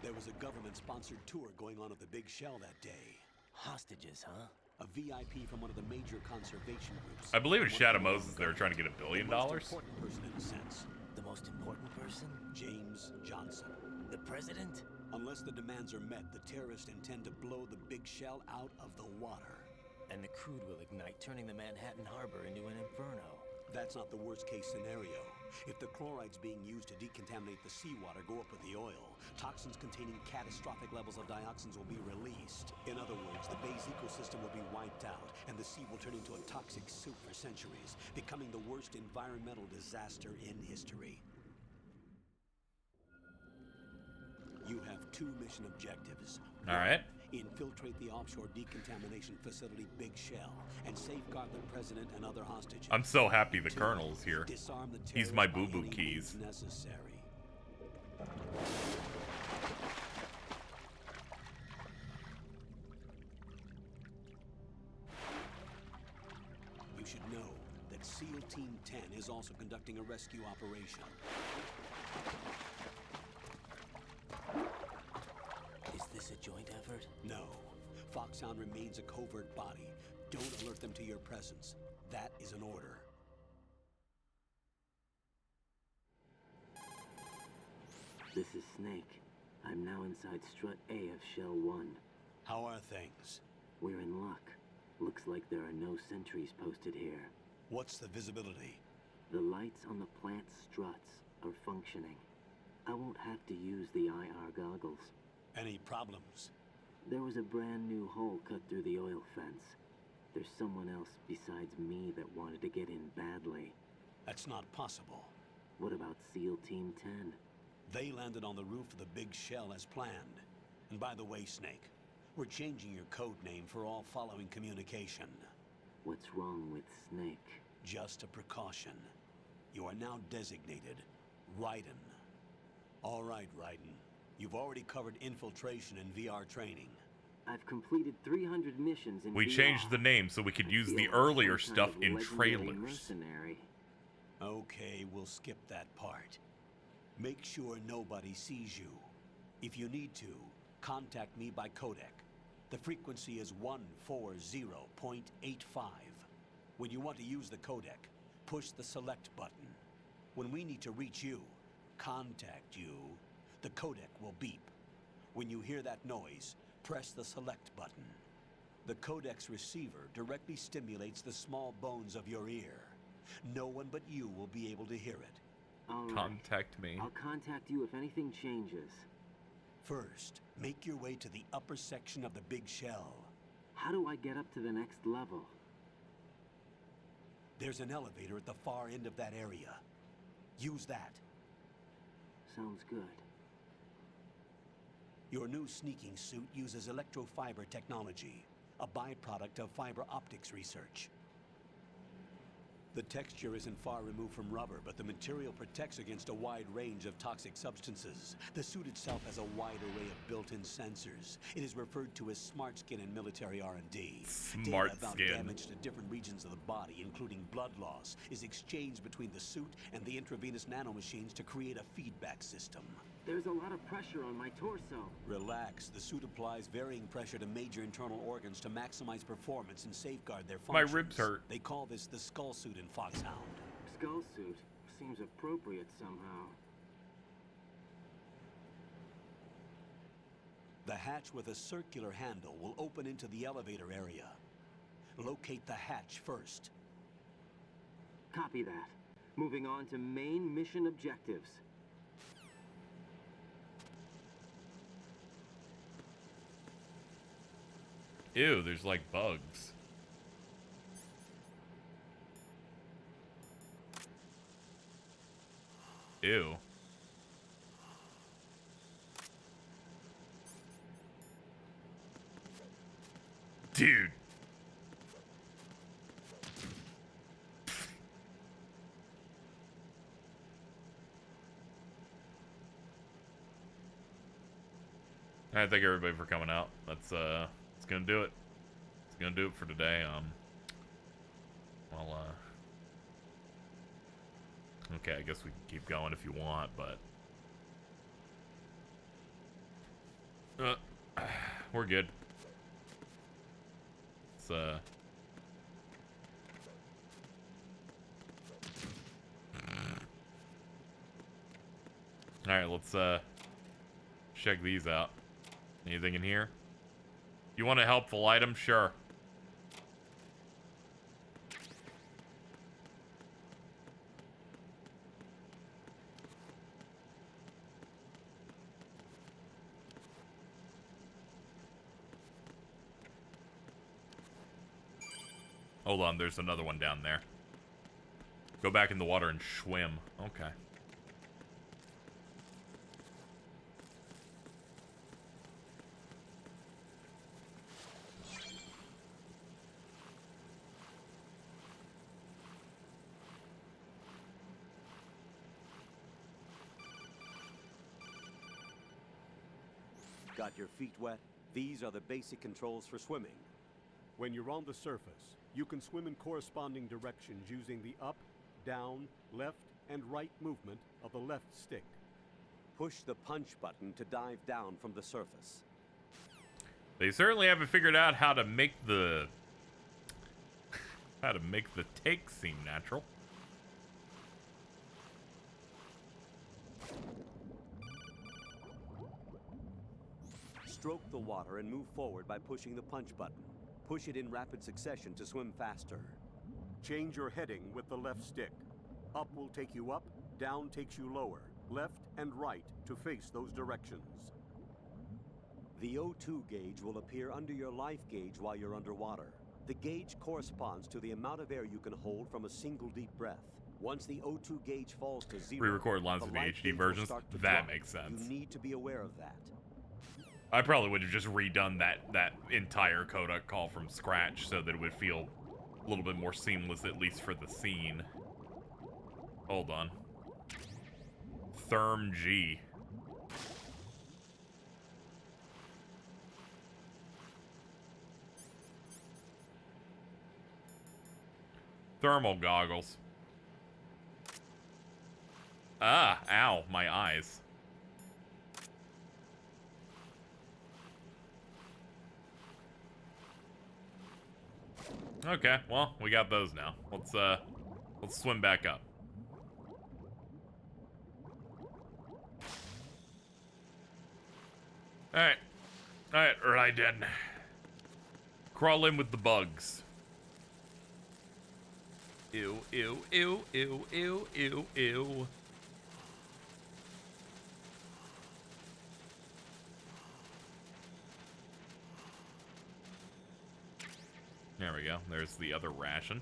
There was a government-sponsored tour going on at the Big Shell that day. Hostages, huh? A VIP from one of the major conservation groups. I believe in Shadow Moses they were trying to get $1 billion. The most important person in a sense. The most important person? James Johnson. The president? Unless the demands are met, the terrorists intend to blow the Big Shell out of the water. And the crude will ignite, turning the Manhattan Harbor into an inferno. That's not the worst-case scenario. If the chlorides being used to decontaminate the seawater go up with the oil, toxins containing catastrophic levels of dioxins will be released. In other words, the bay's ecosystem will be wiped out, and the sea will turn into a toxic soup for centuries, becoming the worst environmental disaster in history. You have 2 mission objectives. All right. Infiltrate the offshore decontamination facility Big Shell and safeguard the president and other hostages. I'm so happy the Colonel's here. Disarm the He's my terrorists by boo-boo any keys. means necessary. You should know that SEAL Team 10 is also conducting a rescue operation. Is this a joint effort? No. Foxhound remains a covert body. Don't alert them to your presence. That is an order. This is Snake. I'm now inside Strut A of Shell 1. How are things? We're in luck. Looks like there are no sentries posted here. What's the visibility? The lights on the plant struts are functioning. I won't have to use the IR goggles. Any problems? There was a brand new hole cut through the oil fence. There's someone else besides me that wanted to get in badly. That's not possible. What about SEAL Team 10? They landed on the roof of the Big Shell as planned. And by the way, Snake, we're changing your code name for all following communication. What's wrong with Snake? Just a precaution. You are now designated Raiden. All right, Raiden. You've already covered infiltration and VR training. I've completed 300 missions in We VR. changed the name so we could I use feel the like earlier some stuff kind of in legendary trailers. mercenary. Okay, we'll skip that part. Make sure nobody sees you. If you need to, contact me by codec. The frequency is 140.85. When you want to use the codec, push the select button. When we need to reach you, contact you, the codec will beep. When you hear that noise, press the select button. The codec's receiver directly stimulates the small bones of your ear. No one but you will be able to hear it. All right. Contact me. I'll contact you if anything changes. First, make your way to the upper section of the Big Shell. How do I get up to the next level? There's an elevator at the far end of that area. Use that. Sounds good. Your new sneaking suit uses electrofiber technology, a byproduct of fiber optics research. The texture isn't far removed from rubber, but the material protects against a wide range of toxic substances. The suit itself has a wide array of built-in sensors. It is referred to as smart skin in military R&D. Smart Data about skin. damage to different regions of the body, including blood loss, is exchanged between the suit and the intravenous nanomachines to create a feedback system. There's a lot of pressure on my torso. Relax. The suit applies varying pressure to major internal organs to maximize performance and safeguard their My functions. ribs hurt. They call this the skull suit in Foxhound. Skull suit seems appropriate somehow. The hatch with a circular handle will open into the elevator area. Locate the hatch first. Copy that. Moving on to main mission objectives. Ew, there's like bugs. Ew. Dude. I thank everybody for coming out. That's it's gonna do it. It's gonna do it for today. Well, okay, I guess we can keep going if you want, but we're good. It's all right, let's check these out. Anything in here? You want a helpful item? Sure. Hold on, there's another one down there. Go back in the water and swim. Okay. Got your feet wet? These are the basic controls for swimming. When you're on the surface, you can swim in corresponding directions using the up, down, left, and right movement of the left stick. Push the punch button to dive down from the surface. They certainly haven't figured out how to make the take seem natural. Stroke the water and move forward by pushing the punch button. Push it in rapid succession to swim faster. Change your heading with the left stick. Up will take you up, down takes you lower, left and right to face those directions. The O2 gauge will appear under your life gauge while you're underwater. The gauge corresponds to the amount of air you can hold from a single deep breath. Once the O2 gauge falls to zero, Re-record lines of the HD versions. That makes sense. You need to be aware of that. I probably would have just redone that entire coda call from scratch so that it would feel a little bit more seamless, at least for the scene. Hold on. Therm G. Thermal goggles. Ah, ow, my eyes. Okay, well, we got those now. Let's swim back up. Alright. Alright, right then. Crawl in with the bugs. Ew, ew, ew, ew, ew, ew, ew. There we go. There's the other ration.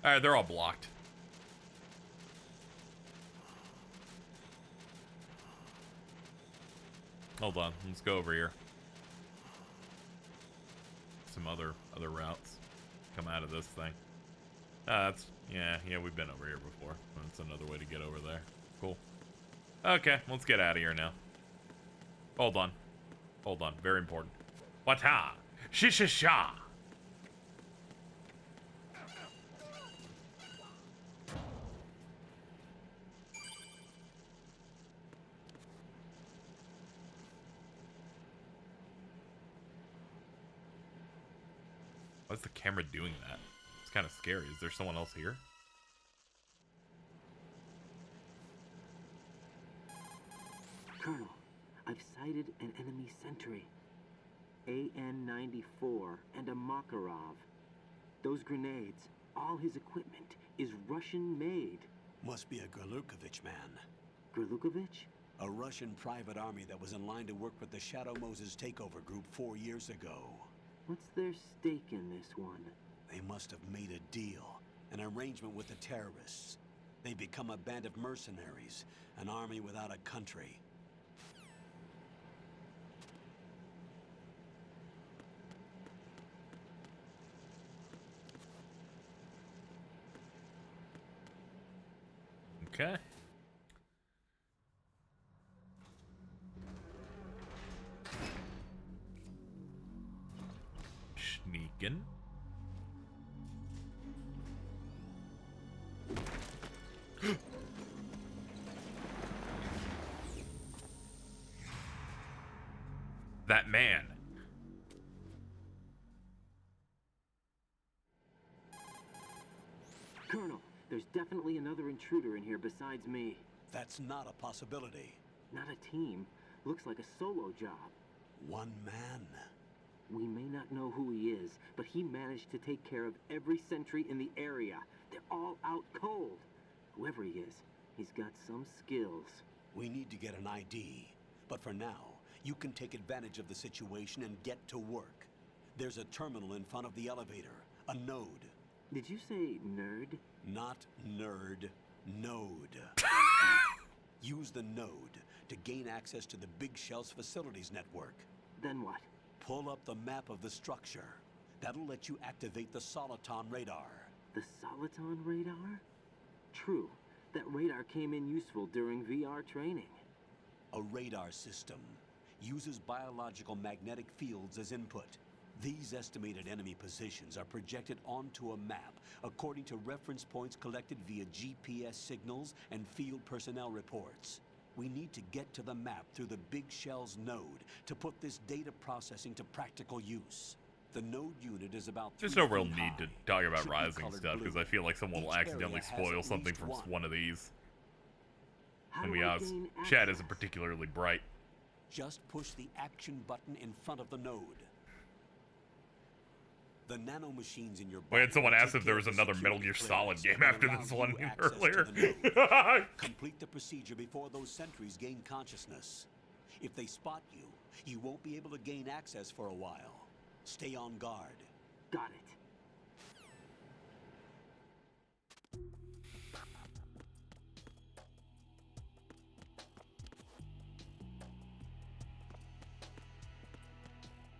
Alright, they're all blocked. Hold on, let's go over here. Some other routes come out of this thing. That's yeah, we've been over here before. That's another way to get over there. Cool. Okay, let's get out of here now. Hold on. Hold on, very important. Wata! Shisha-sha! Why's the camera doing that? It's kind of scary. Is there someone else here? Colonel, I've sighted an enemy sentry. AN-94 and a Makarov. Those grenades, all his equipment, is Russian-made. Must be a Gralukovich man. Gralukovich? A Russian private army that was in line to work with the Shadow Moses takeover group 4 years ago. What's their stake in this one? They must have made a deal, an arrangement with the terrorists. They become a band of mercenaries, an army without a country. Okay. Sneaking. That man. Colonel, there's definitely another intruder in here besides me. That's not a possibility. Not a team. Looks like a solo job. One man. We may not know who he is, but he managed to take care of every sentry in the area. They're all out cold. Whoever he is, he's got some skills. We need to get an ID. But for now, you can take advantage of the situation and get to work. There's a terminal in front of the elevator. A node. Did you say nerd? Not nerd. Node. Use the node to gain access to the Big Shell's facilities network. Then what? Pull up the map of the structure. That'll let you activate the Soliton radar. The Soliton radar? True. That radar came in useful during VR training. A radar system uses biological magnetic fields as input. These estimated enemy positions are projected onto a map according to reference points collected via GPS signals and field personnel reports. We need to get to the map through the Big Shell's node to put this data processing to practical use. The node unit is about There's no real need to talk about Rising stuff because I feel like someone will accidentally spoil something from one of these. And we honest, chat isn't particularly bright. Just push the action button in front of the node. The nanomachines in your body. We had someone ask if there was another Metal Gear Solid game after this one earlier. Complete the procedure before those sentries gain consciousness. If they spot you, you won't be able to gain access for a while. Stay on guard. Got it.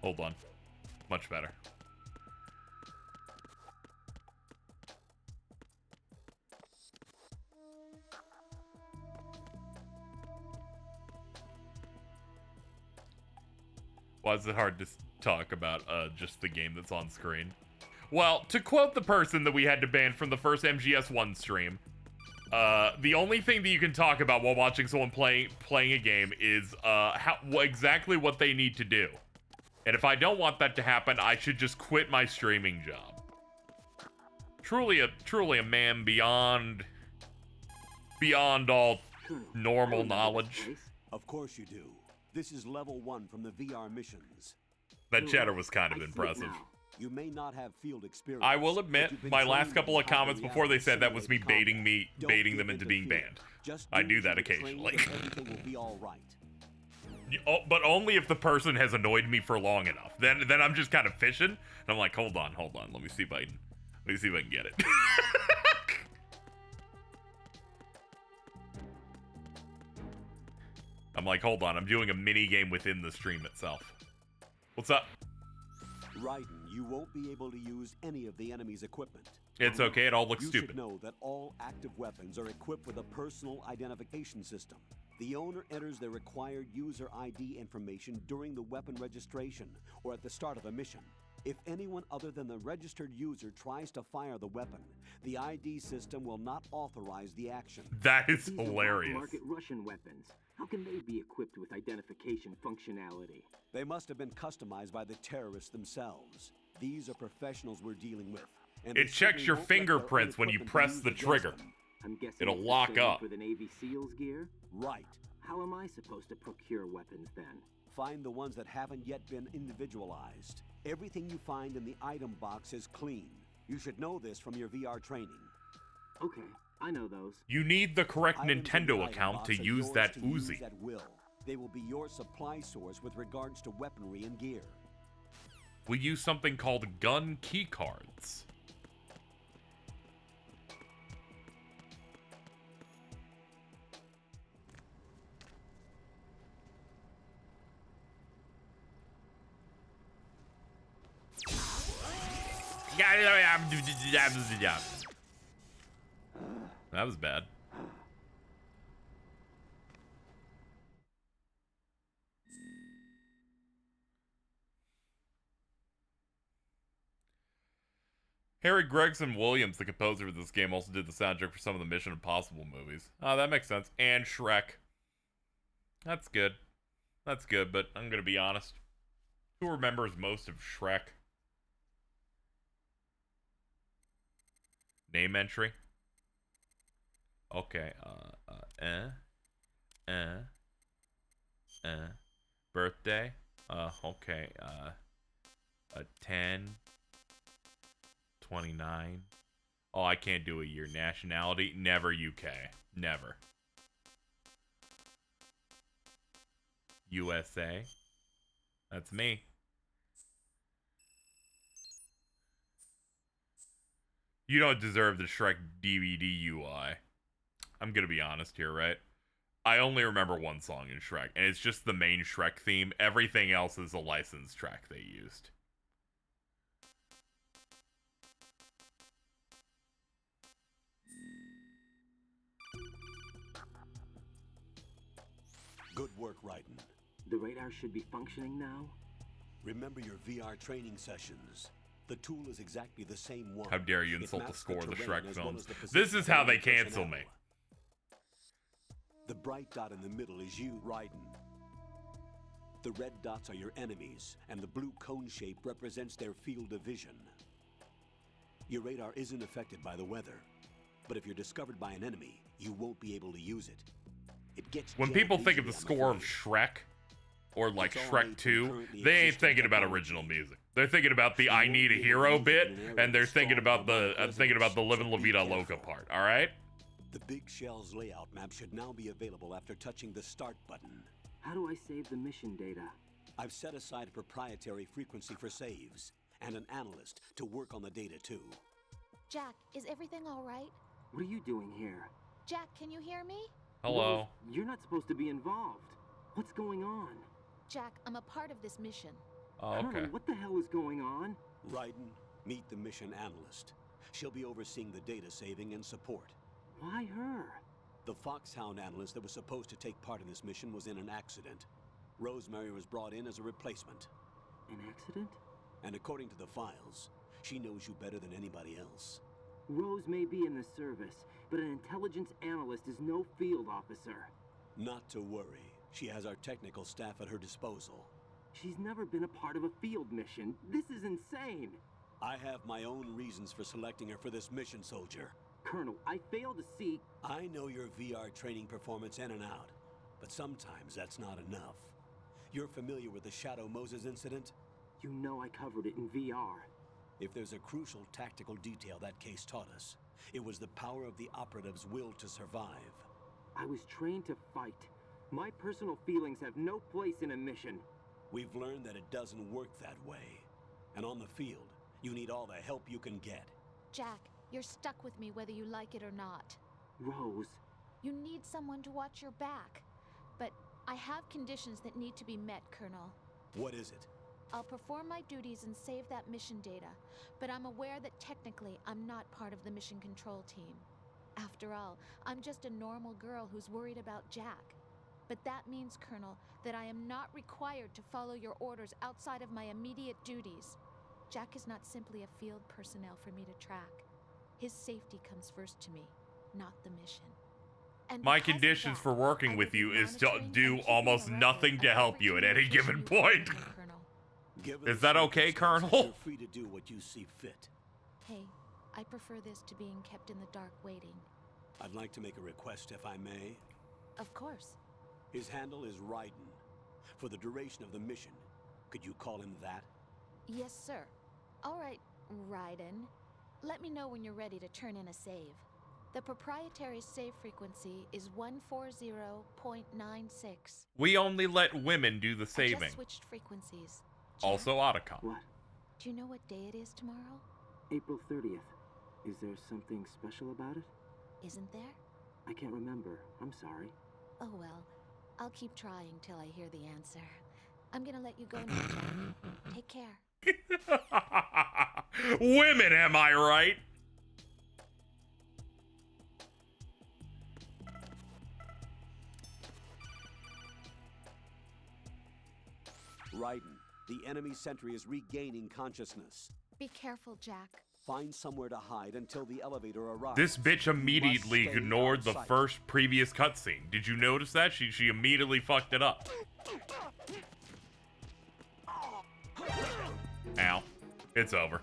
Hold on. Much better. Why is it hard to talk about just the game that's on screen? Well, to quote the person that we had to ban from the first MGS1 stream, the only thing that you can talk about while watching someone playing a game is exactly what they need to do. And if I don't want that to happen, I should just quit my streaming job. Truly a man beyond all normal knowledge. Of course you do. This is level 1 from the VR missions. That chatter was kind of impressive. You may not have field experience. I will admit, my last couple of comments before they said that was me baiting them into being banned. I do that occasionally. Everything will be all right. But only if the person has annoyed me for long enough. Then I'm just kind of fishing, and I'm like, hold on, let me see if I can get it. I'm like, hold on, I'm doing a mini game within the stream itself. What's up? Raiden, you won't be able to use any of the enemy's equipment. It's okay, it all looks stupid. You should know that all active weapons are equipped with a personal identification system. The owner enters their required user ID information during the weapon registration or at the start of a mission. If anyone other than the registered user tries to fire the weapon, the ID system will not authorize the action. That is hilarious. Market Russian weapons. How can they be equipped with identification functionality? They must have been customized by the terrorists themselves. These are professionals we're dealing with. And It checks your fingerprints when you press the trigger. I'm guessing It'll it's the lock same up. for the Navy SEALs gear? Right. How am I supposed to procure weapons then? Find the ones that haven't yet been individualized. Everything you find in the item box is clean. You should know this from your VR training. Okay, I know those. You need the correct Items in the Nintendo item account box to are use yours that to use Uzi. at will. They will be your supply source with regards to weaponry and gear. We use something called gun keycards. That was bad. Harry Gregson Williams, the composer of this game, also did the soundtrack for some of the Mission Impossible movies. Oh, that makes sense. And Shrek. That's good. That's good, but I'm gonna be honest. Who remembers most of Shrek? Name entry. Okay, birthday. Okay, 10, 29. Oh, I can't do a year. Nationality, never UK. Never. USA. That's me. You don't deserve the Shrek DVD UI. I'm gonna be honest here, right? I only remember one song in Shrek, and it's just the main Shrek theme. Everything else is a licensed track they used. Good work, Raiden. The radar should be functioning now? Remember your VR training sessions. The tool is exactly the same one. How dare you It insult the maps score of the terrain Shrek as well films. as the This position is how of they the cancel personnel. me. The bright dot in the middle is you, Raiden. The red dots are your enemies, and the blue cone shape represents their field of vision. Your radar isn't affected by the weather, but if you're discovered by an enemy, you won't be able to use it. It gets When jammed people think of the easily, I'm score of afraid. Shrek, or like It's all Shrek made from 2, currently they ain't existing thinking about technology. original music. They're thinking about the You I won't Need a be able to Hero use it bit, in an area and they're that's thinking strong about the by thinking about the Live and La so be Vida Loca careful. part, alright? The Big Shell's layout map should now be available after touching the Start button. How do I save the mission data? I've set aside a proprietary frequency for saves, and an analyst to work on the data too. Jack, is everything all right? What are you doing here? Jack, can you hear me? Hello. Rose, you're not supposed to be involved. What's going on? Jack, I'm a part of this mission. Oh, okay. Colonel, what the hell is going on? Raiden, meet the mission analyst. She'll be overseeing the data saving and support. Why her? The Foxhound analyst that was supposed to take part in this mission was in an accident. Rosemary was brought in as a replacement. An accident? And according to the files, she knows you better than anybody else. Rose may be in the service, but an intelligence analyst is no field officer. Not to worry. She has our technical staff at her disposal. She's never been a part of a field mission. This is insane. I have my own reasons for selecting her for this mission, soldier. Colonel, I fail to see... I know your VR training performance in and out, but sometimes that's not enough. You're familiar with the Shadow Moses incident? You know I covered it in VR. If there's a crucial tactical detail that case taught us, it was the power of the operative's will to survive. I was trained to fight. My personal feelings have no place in a mission. We've learned that it doesn't work that way. And on the field, you need all the help you can get. Jack, you're stuck with me whether you like it or not. Rose. You need someone to watch your back. But I have conditions that need to be met, Colonel. What is it? I'll perform my duties and save that mission data, but I'm aware that technically I'm not part of the mission control team. After all, I'm just a normal girl who's worried about Jack. But that means, Colonel, that I am not required to follow your orders outside of my immediate duties. Jack is not simply a field personnel for me to track. His safety comes first to me, not the mission. And My because of conditions that, for working I with will you be is to monitoring do and keeping almost a record nothing to of help every you at any communication given you have point. with me, Colonel. Given Is the that okay, circumstances, Colonel? You're free to do what you see fit. Hey, I prefer this to being kept in the dark waiting. I'd like to make a request, if I may. Of course. His handle is Raiden. For the duration of the mission, could you call him that? Yes, sir. All right, Raiden. Let me know when you're ready to turn in a save. The proprietary save frequency is 140.96. We only let women do the I saving. just switched frequencies. Also Otacon. What? Do you know what day it is tomorrow? April 30th. Is there something special about it? Isn't there? I can't remember. I'm sorry. Oh well. I'll keep trying till I hear the answer. I'm gonna let you go now, Jack. Take care. Women, am I right? Raiden, the enemy sentry is regaining consciousness. Be careful, Jack. Find somewhere to hide until the elevator arrives. This bitch immediately You must stay ignored the outside. first previous cutscene. Did you notice that? She immediately fucked it up. Ow. It's over.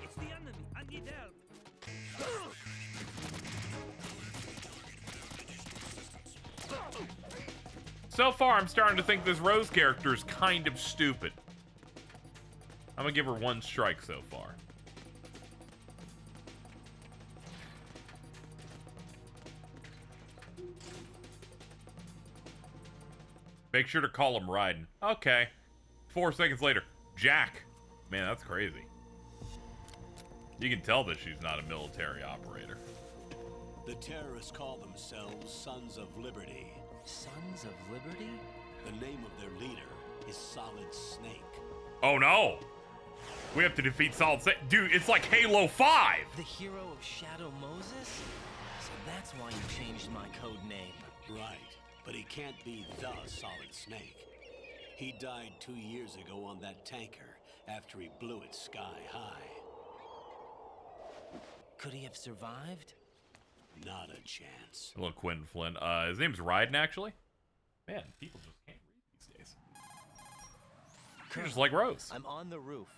It's the enemy. I need help. So far, I'm starting to think this Rose character is kind of stupid. I'm gonna give her one strike so far. Make sure to call him Raiden. Okay. 4 seconds later, Jack. Man, that's crazy. You can tell that she's not a military operator. The terrorists call themselves Sons of Liberty. Sons of Liberty? The name of their leader is Solid Snake. Oh no! We have to defeat Solid Snake. Dude, it's like Halo 5! The hero of Shadow Moses? So that's why you changed my code name. Right, but he can't be the Solid Snake. He died 2 years ago on that tanker after he blew it sky high. Could he have survived? Not a chance. Hello, Quinn Flynn. His name's Raiden, actually? Man, people just can't read these days. You're just like Rose. I'm on the roof.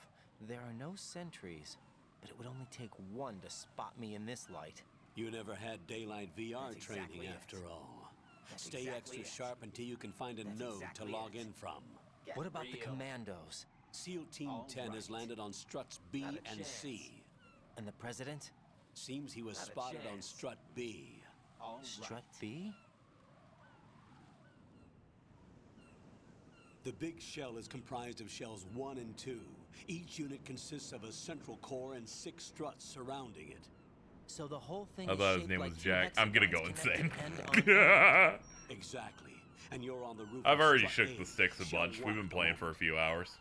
There are no sentries, but it would only take one to spot me in this light. You never had daylight VR That's training exactly it. after all. That's Stay exactly extra it. sharp until you can find a That's node exactly to log it. in from. What about the commandos? SEAL Team 10 has landed on struts B Not a and chance. C. And the president? Seems he was Not a spotted on chance. strut B. Strut B? The big shell is comprised of shells 1 and 2. Each unit consists of a central core and 6 struts surrounding it. So the whole thing I is thought his shaped name like was two Jack. I'm gonna go hexagons insane. connected end on end. Exactly. And you're on the roof I've of already strut shook A, the sticks a shell bunch. We've 1 been at the playing for a moment. few hours.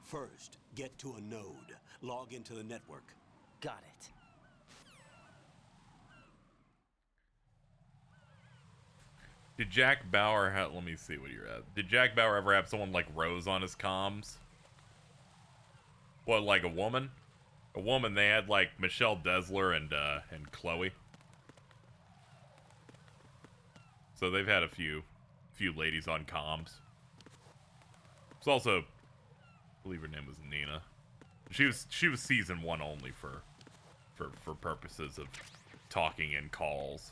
First, get to a node. Log into the network. Got it. Did Jack Bauer have... Let me see what you're at. Did Jack Bauer ever have someone like Rose on his comms? What, like a woman? A woman, they had like Michelle Desler and Chloe. So they've had a few ladies on comms. It's also, I believe her name was Nina. She was season 1 only for purposes of talking in calls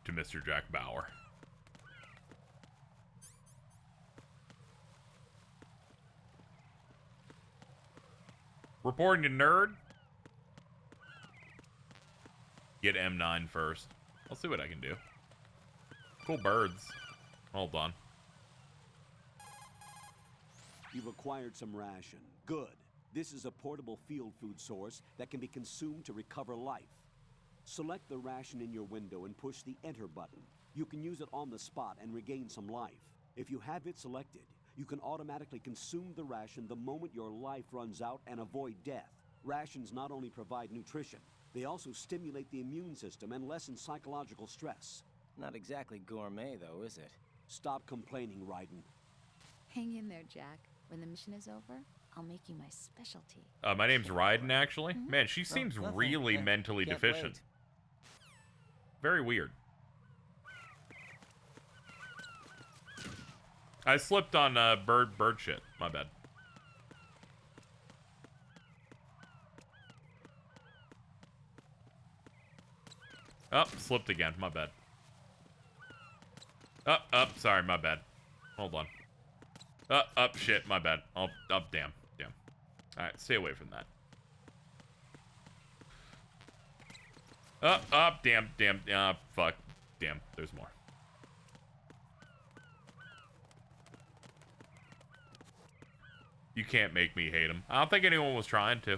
to Mr. Jack Bauer. Reporting to Nerd. Get M9 first. I'll see what I can do. Cool birds. Hold on. You've acquired some ration. Good. This is a portable field food source that can be consumed to recover life. Select the ration in your window and push the enter button. You can use it on the spot and regain some life. If you have it selected, you can automatically consume the ration the moment your life runs out and avoid death. Rations not only provide nutrition, they also stimulate the immune system and lessen psychological stress. Not exactly gourmet, though, is it? Stop complaining, Raiden. Hang in there, Jack. When the mission is over, I'll make you my specialty. My name's Raiden, actually. Man, she seems nothing. really Yeah, mentally can't deficient. wait. Very weird. I slipped on bird shit. My bad. Oh, slipped again. My bad. Sorry, my bad. Hold on. Shit, my bad. Damn. Alright, stay away from that. Damn. Fuck. Damn, there's more. You can't make me hate him. I don't think anyone was trying to.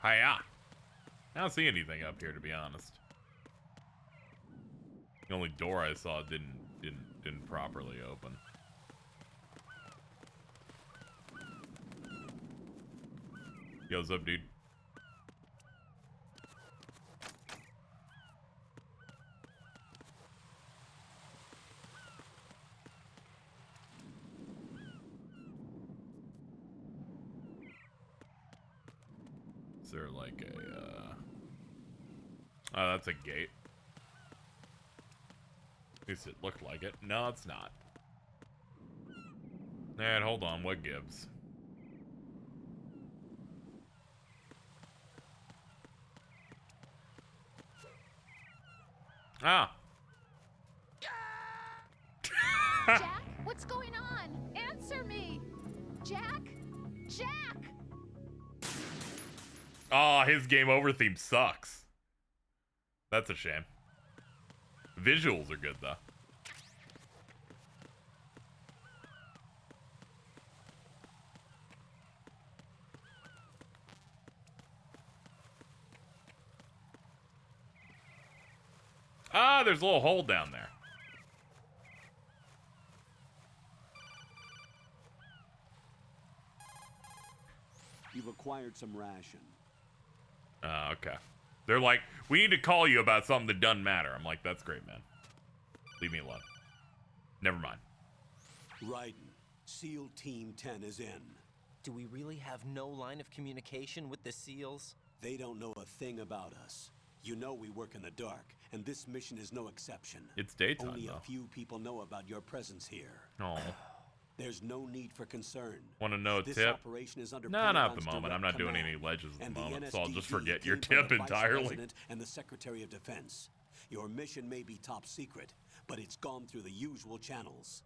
Hiya. I don't see anything up here, to be honest. The only door I saw didn't properly open. Yo, what's up, dude? Is there like a, oh, that's a gate. At least it looked like it. No, it's not. And hold on, what gives? Ah. Jack, what's going on? Answer me! Jack? Jack! Oh, his game over theme sucks. That's a shame. Visuals are good, though. Ah, there's a little hole down there. You've acquired some ration. Okay. They're like, we need to call you about something that doesn't matter. I'm like, that's great, man. Leave me alone. Never mind. Raiden, SEAL Team 10 is in. Do we really have no line of communication with the SEALs? They don't know a thing about us. You know we work in the dark, and this mission is no exception. It's daytime, Only though. a few people know about your presence here. Oh. There's no need for concern. Want to know a This tip? operation is under No, not at Pentagon's the moment. direct I'm not doing command, any ledges at and the moment, so I'll just NSDP forget your came from tip the Vice entirely. President and the Secretary of Defense. Your mission may be top secret, but it's gone through the usual channels.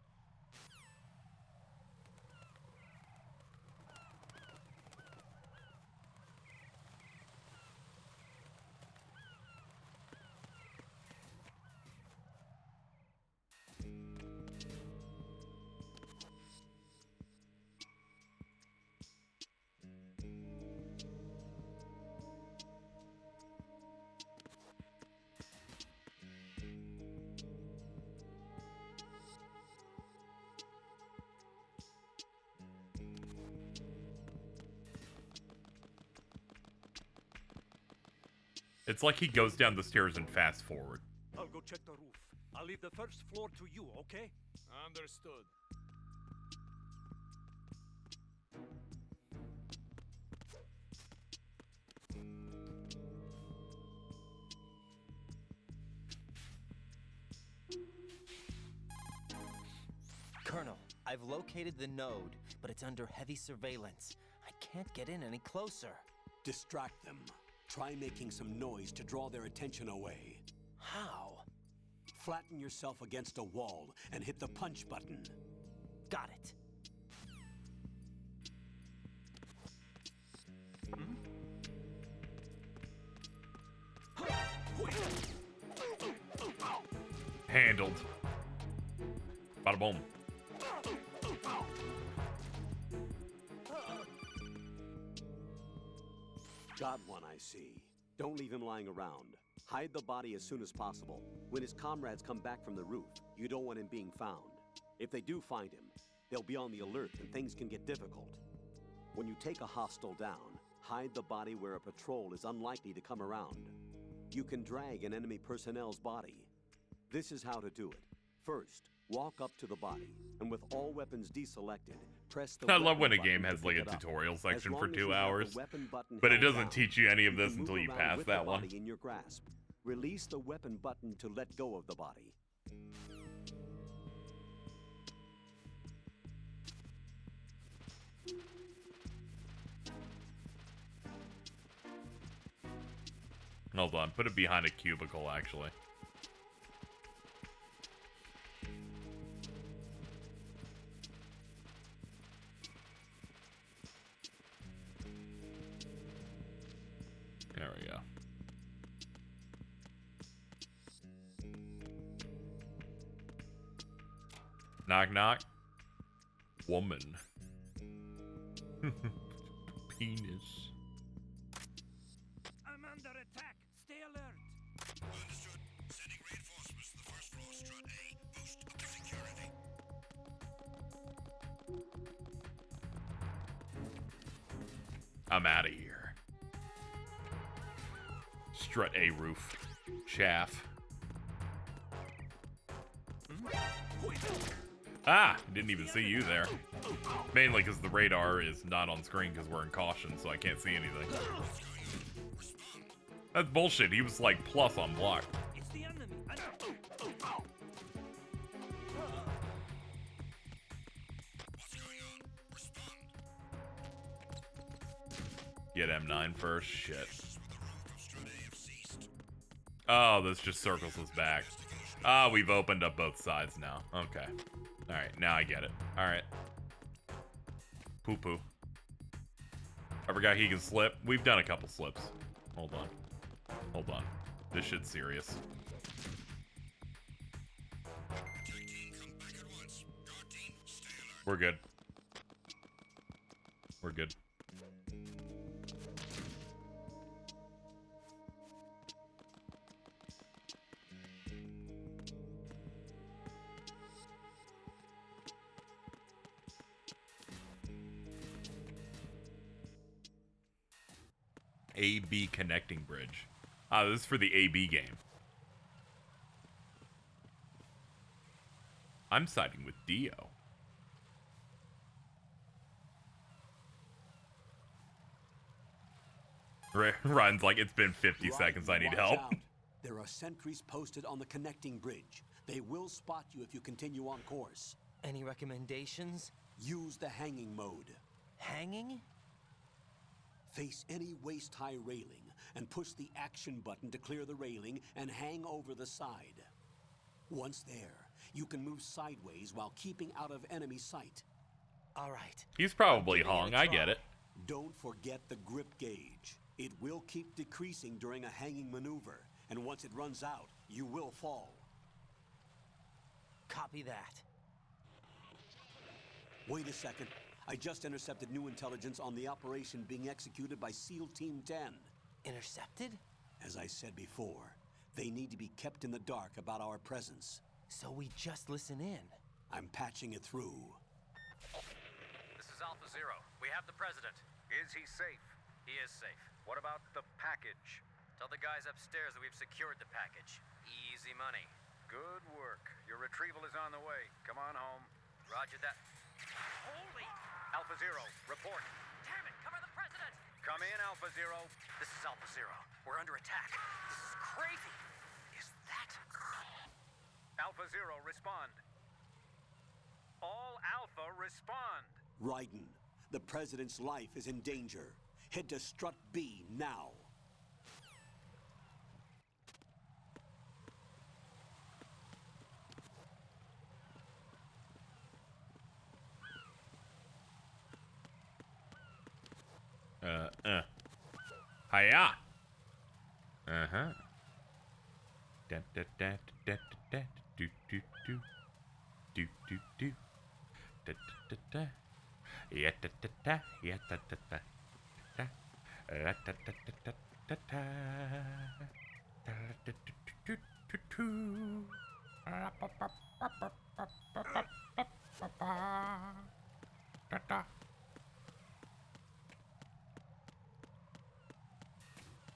It's like he goes down the stairs and fast forward. I'll go check the roof. I'll leave the first floor to you, okay? Understood. Colonel, I've located the node, but it's under heavy surveillance. I can't get in any closer. Distract them. Try making some noise to draw their attention away. How? Flatten yourself against a wall and hit the punch button. Got it. Handled. Bada boom. Got one, I see. Don't leave him lying around. Hide the body as soon as possible. When his comrades come back from the roof, you don't want him being found. If they do find him, they'll be on the alert and things can get difficult. When you take a hostile down, hide the body where a patrol is unlikely to come around. You can drag an enemy personnel's body. This is how to do it. First, walk up to the body, and with all weapons deselected, press the I love when a weapon game button has to like a pick it up. tutorial As section long for as 2 you have the hours, weapon button but it held doesn't down, teach you any of you this can until move you around pass with that the one. body in your grasp. Release the weapon button to let go of the body. Hold on, put it behind a cubicle, actually. There we go. Knock, knock. Woman. Penis. I'm under attack. Stay alert. Understood. Sending reinforcements to the first floor, strut A. Boost up the security. I'm out of here. Strut A roof. Chaff. Ah! Didn't even see you there. Mainly because the radar is not on screen because we're in caution, so I can't see anything. That's bullshit. He was like plus on block. It's the enemy. Get M9 first. Shit. Oh, this just circles us back. Ah, we've opened up both sides now. Okay. Alright, now I get it. Alright. Poo-poo. I forgot he can slip. We've done a couple slips. Hold on. Hold on. This shit's serious. We're good. We're good. AB connecting bridge. Ah, this is for the AB game. I'm siding with Dio. Ryan's like, it's been 50 seconds, I need Watch help. out. There are sentries posted on the connecting bridge. They will spot you if you continue on course. Any recommendations? Use the hanging mode. Hanging? Face any waist-high railing and push the action button to clear the railing and hang over the side. Once there, you can move sideways while keeping out of enemy sight. All right. He's probably hung, I get it. Don't forget the grip gauge. It will keep decreasing during a hanging maneuver, and once it runs out, you will fall. Copy that. Wait a second. I just intercepted new intelligence on the operation being executed by SEAL Team 10. Intercepted? As I said before, they need to be kept in the dark about our presence. So we just listen in. I'm patching it through. This is Alpha Zero. We have the president. Is he safe? He is safe. What about the package? Tell the guys upstairs that we've secured the package. Easy money. Good work. Your retrieval is on the way. Come on home. Roger that. Holy! Alpha Zero, report. Damn it, cover the president! Come in, Alpha Zero. This is Alpha Zero. We're under attack. This is crazy. Is that... Alpha Zero, respond. All Alpha, respond. Raiden, the president's life is in danger. Head to Strut B now. Hiya. Uh-huh. Da da da da da do do do do do do da da da yeah da da da yeah da da da da da da da da da da da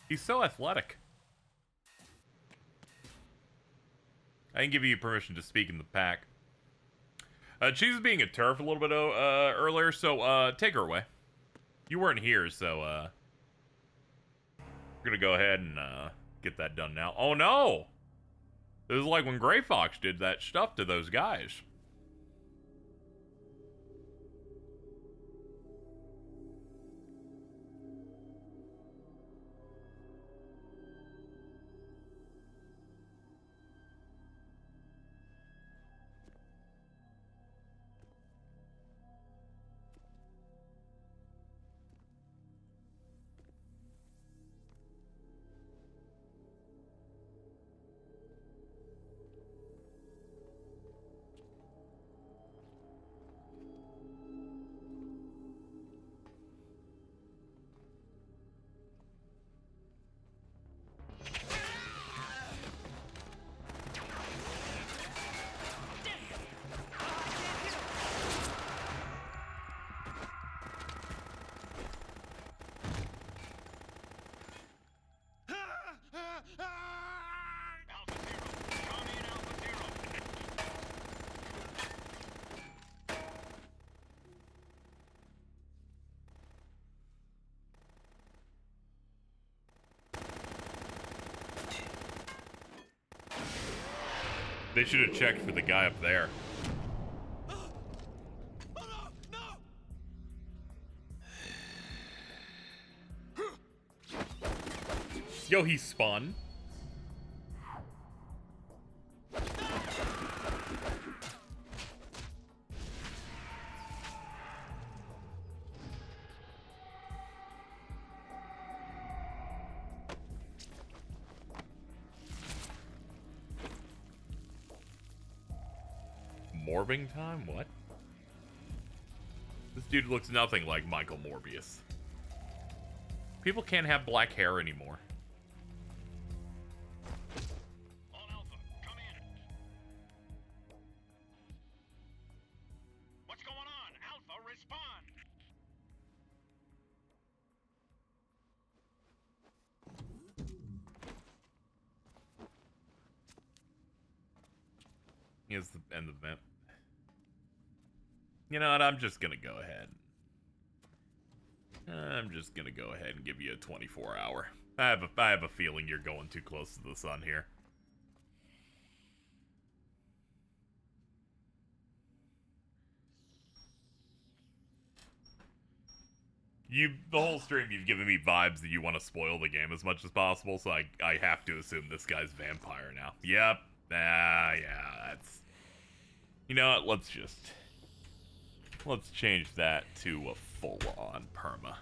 He's so athletic. I didn't give you permission to speak in the pack. She was being a turf a little bit earlier, so take her away. You weren't here, so we're gonna go ahead and get that done now. Oh no! It was like when Gray Fox did that stuff to those guys. They should have checked for the guy up there. Yo, he spun. Morbing time? What? This dude looks nothing like Michael Morbius. People can't have black hair anymore. On Alpha, come in. What's going on? Alpha, respond. Here's the end of the map. You know what? I'm just gonna go ahead. I'm just gonna go ahead and give you a 24-hour. I have a feeling you're going too close to the sun here. The whole stream, you've given me vibes that you want to spoil the game as much as possible, so I have to assume this guy's vampire now. Yep. Yeah, that's... You know what? Let's change that to a full-on perma.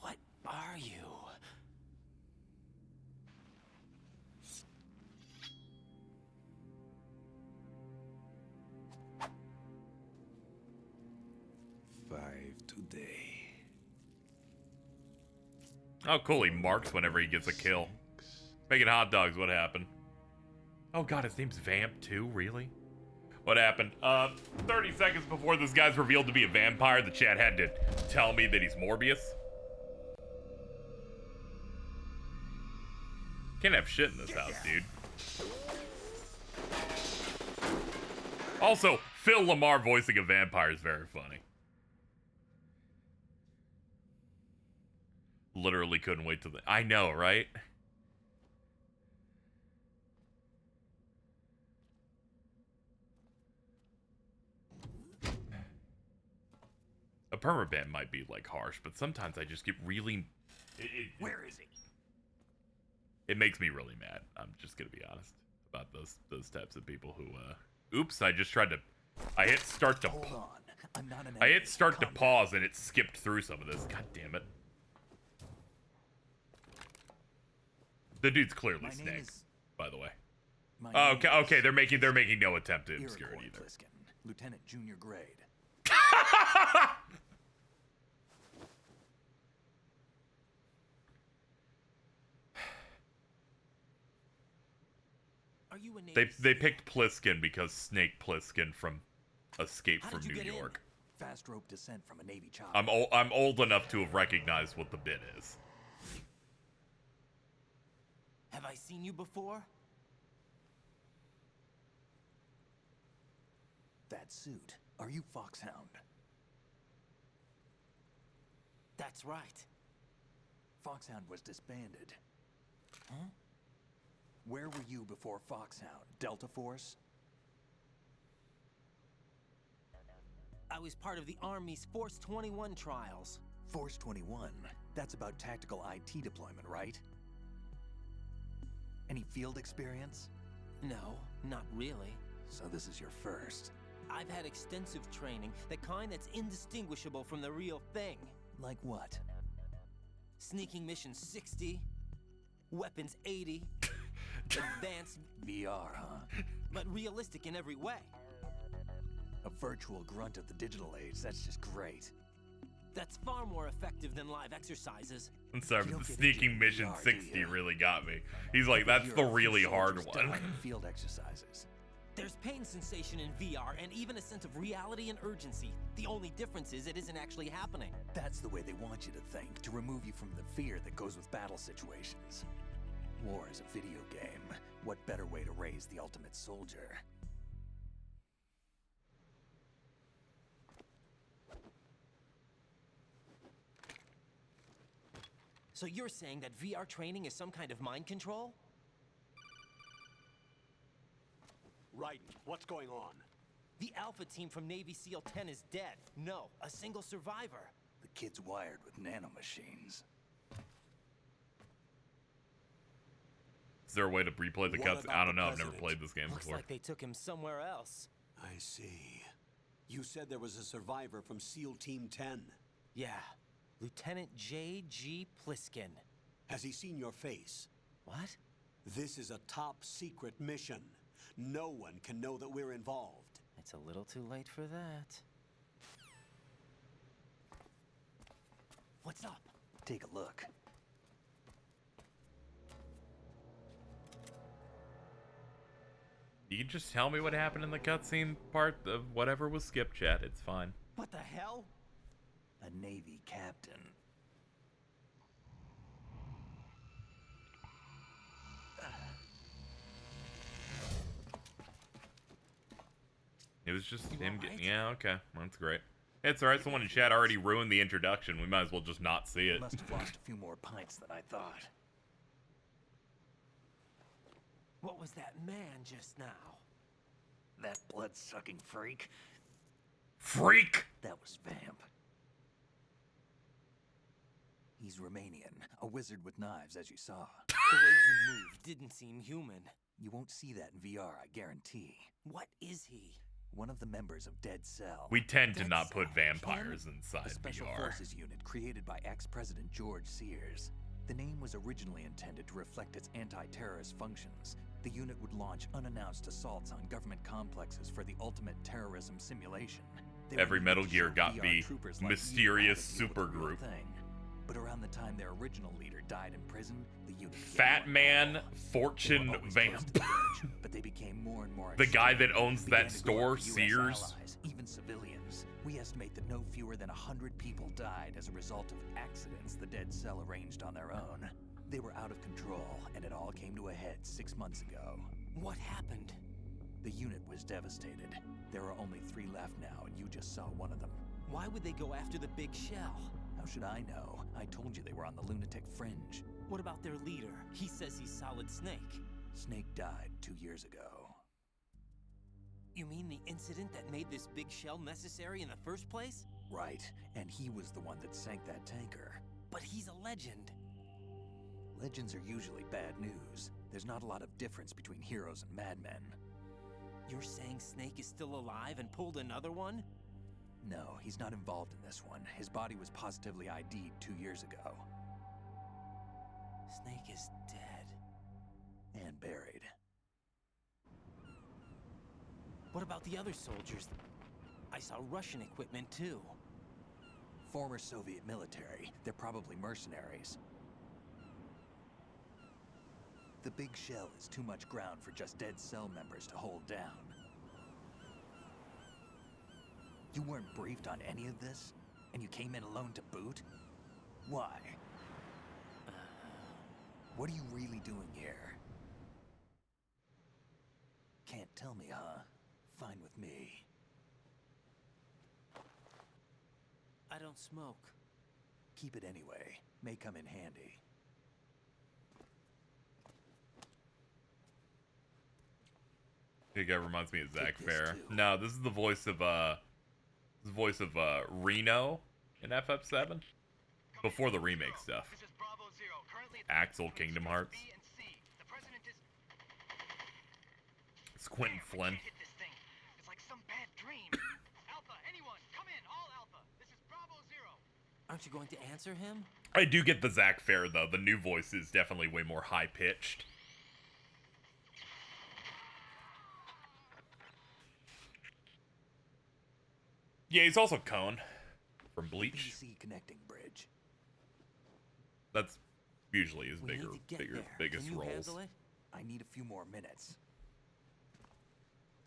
What are you? Today. Oh, cool. He marks whenever he gets a kill. Making hot dogs. What happened? Oh, God. His name's Vamp, too? Really? What happened? 30 seconds before this guy's revealed to be a vampire, the chat had to tell me that he's Morbius. Can't have shit in this house, dude. Also, Phil Lamar voicing a vampire is very funny. Literally couldn't wait till the... I know, right? A permaban might be, like, harsh, but sometimes I just get really... Where is he? It makes me really mad. I'm just gonna be honest about those types of people who, Oops, I just tried to... I hit start to... Hold on. I'm not an I hit start to pause and it skipped through some of this. God damn it. The dude's clearly Snake, by the way. Okay, they're making no attempt to obscure it either. Lieutenant Junior Grade. you a Navy They picked Pliskin because Snake Plissken from Escape How from did you New get in? York. Fast rope descent from a Navy chopper. I'm old enough to have recognized what the bit is. Have I seen you before? That suit. Are you Foxhound? That's right. Foxhound was disbanded. Huh? Where were you before Foxhound? Delta Force? I was part of the Army's Force 21 trials. Force 21? That's about tactical IT deployment, right? Any field experience? No, not really. So this is your first. I've had extensive training, the kind that's indistinguishable from the real thing. Like what? Sneaking mission 60, weapons 80, advanced VR, huh? but realistic in every way. A virtual grunt of the digital age, that's just great. That's far more effective than live exercises. I'm sorry, but the sneaking mission 60 really got me. He's like, that's the really hard one. Field exercises. There's pain sensation in VR and even a sense of reality and urgency. The only difference is it isn't actually happening. That's the way they want you to think, to remove you from the fear that goes with battle situations. War is a video game. What better way to raise the ultimate soldier? So you're saying that VR training is some kind of mind control? Raiden, what's going on? The Alpha team from Navy SEAL 10 is dead. No, a single survivor. The kid's wired with nanomachines. Is there a way to replay the What cuts? about I don't the know. I've never president? played this game Looks before. like they took him somewhere else. I see. You said there was a survivor from SEAL Team 10. Yeah, Lieutenant J.G. Pliskin. Has he seen your face? What? This is a top secret mission. No one can know that we're involved. It's a little too late for that. What's up? Take a look. You can just tell me what happened in the cutscene part of whatever was skip chat. It's fine. What the hell? A Navy captain. It was just him getting... Yeah, okay. That's great. It's alright. Someone in chat already ruined the introduction. We might as well just not see it. Must have lost a few more pints than I thought. What was that man just now? That blood-sucking freak? Freak! That was Vamp. He's Romanian, a wizard with knives, as you saw. The way he moved didn't seem human. You won't see that in VR, I guarantee. What is he? One of the members of Dead Cell. We tend to Dead not Cell. put vampires inside A special VR. forces unit created by ex-President George Sears. The name was originally intended to reflect its anti-terrorist functions. The unit would launch unannounced assaults on government complexes for the ultimate terrorism simulation. They Every would Metal need to Gear show got VR the troopers like you mysterious how to deal with the real supergroup. thing. But around the time their original leader died in prison, the unit Fat Man Fortune They were always Vamp. close to the edge, but they became more and more The guy extreme, that owns began that to go store, after US Sears. allies, even civilians. We estimate that no fewer than 100 people died as a result of accidents the Dead Cell arranged on their own. They were out of control, and it all came to a head 6 months ago. What happened? The unit was devastated. There are only 3 left now, and you just saw one of them. Why would they go after the big shell? How should I know? I told you they were on the lunatic fringe. What about their leader? He says he's Solid Snake. Snake died 2 years ago. You mean the incident that made this big shell necessary in the first place? Right, and he was the one that sank that tanker. But he's a legend. Legends are usually bad news. There's not a lot of difference between heroes and madmen. You're saying Snake is still alive and pulled another one? No, he's not involved in this one. His body was positively ID'd 2 years ago. Snake is dead. And buried. What about the other soldiers? I saw Russian equipment too. Former Soviet military. They're probably mercenaries. The big shell is too much ground for just dead cell members to hold down. You weren't briefed on any of this? And you came in alone to boot? Why? What are you really doing here? Can't tell me, huh? Fine with me. I don't smoke. Keep it anyway. May come in handy. I think that reminds me of Zach Fair. No, this is the voice of Reno in FF7 before the remake stuff. Axel Kingdom Hearts. It's Quentin Flynn. It's like some bad dream. Alpha, anyone, come in, all Alpha. This is Bravo Zero. Aren't you going to answer him? I do get the Zach Fair though. The new voice is definitely way more high pitched. Yeah, he's also Cone from Bleach. PC connecting bridge. That's usually his biggest roles. I need a few more minutes.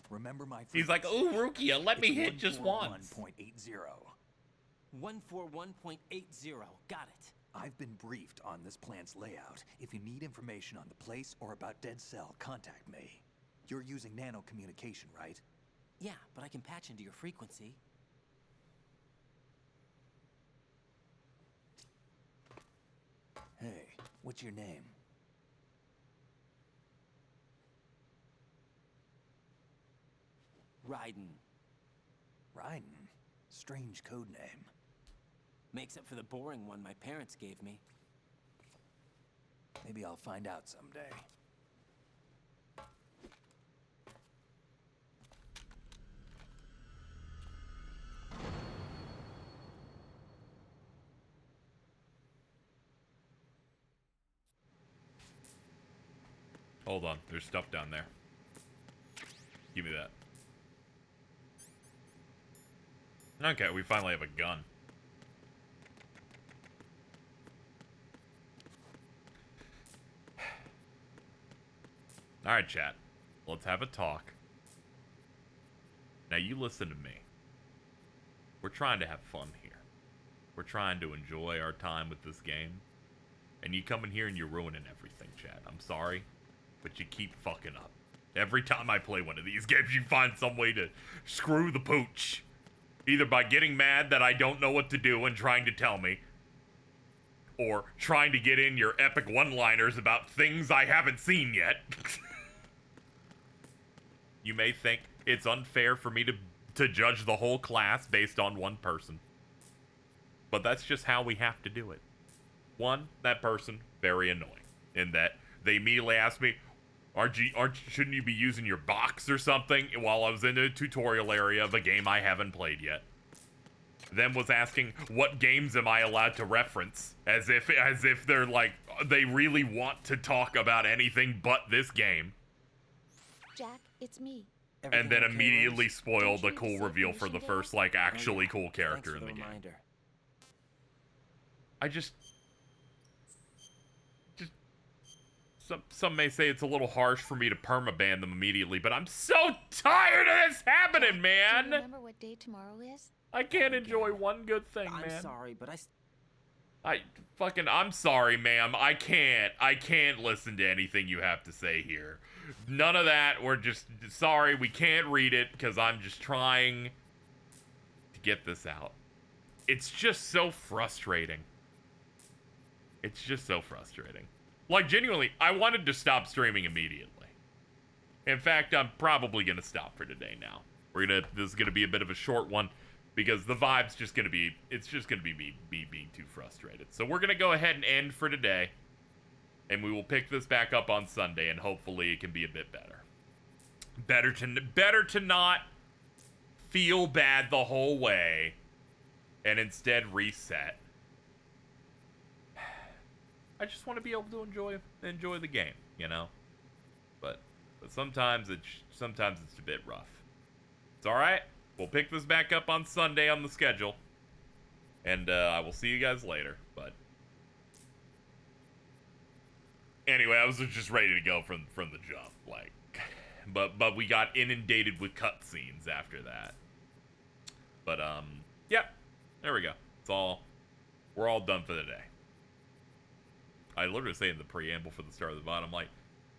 Remember my He's like, "Ooh, Rukia, let me hit just once." 141.80. 141.80. Got it. I've been briefed on this plant's layout. If you need information on the place or about Dead Cell, contact me. You're using nano communication, right? Yeah, but I can patch into your frequency. Hey, what's your name? Raiden. Raiden? Strange code name. Makes up for the boring one my parents gave me. Maybe I'll find out someday. Hold on, there's stuff down there. Give me that. Okay, we finally have a gun. Alright, chat. Let's have a talk. Now, you listen to me. We're trying to have fun here. We're trying to enjoy our time with this game. And you come in here and you're ruining everything, chat. I'm sorry, but you keep fucking up. Every time I play one of these games, you find some way to screw the pooch. Either by getting mad that I don't know what to do and trying to tell me, or trying to get in your epic one-liners about things I haven't seen yet. You may think it's unfair for me to judge the whole class based on one person. But that's just how we have to do it. One, that person, very annoying. In that they immediately asked me, shouldn't you be using your box or something while I was in the tutorial area of a game I haven't played yet? Then was asking, what games am I allowed to reference? As if they're like, they really want to talk about anything but this game. Jack, it's me. And then immediately spoil the cool reveal for the first, like, actually cool character in the game. I just some may say it's a little harsh for me to permaban them immediately, but I'm so tired of this happening, man! Do you remember what day tomorrow is? I can't enjoy one good thing, man. I'm sorry, but I'm sorry, ma'am. I can't listen to anything you have to say here. None of that. We're just sorry. We can't read it because I'm just trying to get this out. It's just so frustrating. It's just so frustrating. Like, genuinely, I wanted to stop streaming immediately. In fact, I'm probably going to stop for today now. This is going to be a bit of a short one because the vibe's just going to be, it's just going to be me being too frustrated. So we're going to go ahead and end for today. And we will pick this back up on Sunday, and hopefully it can be a bit better. Better to not feel bad the whole way and instead reset. I just want to be able to enjoy the game, you know. But sometimes it's a bit rough. It's all right. We'll pick this back up on Sunday on the schedule, and I will see you guys later. But Anyway, I was just ready to go from the jump, like, but we got inundated with cutscenes after that. But yeah, there we go. We're all done for the day. I literally say in the preamble for the start of the VOD, I'm like,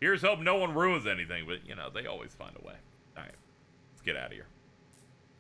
here's hope no one ruins anything, but you know they always find a way. All right, let's get out of here.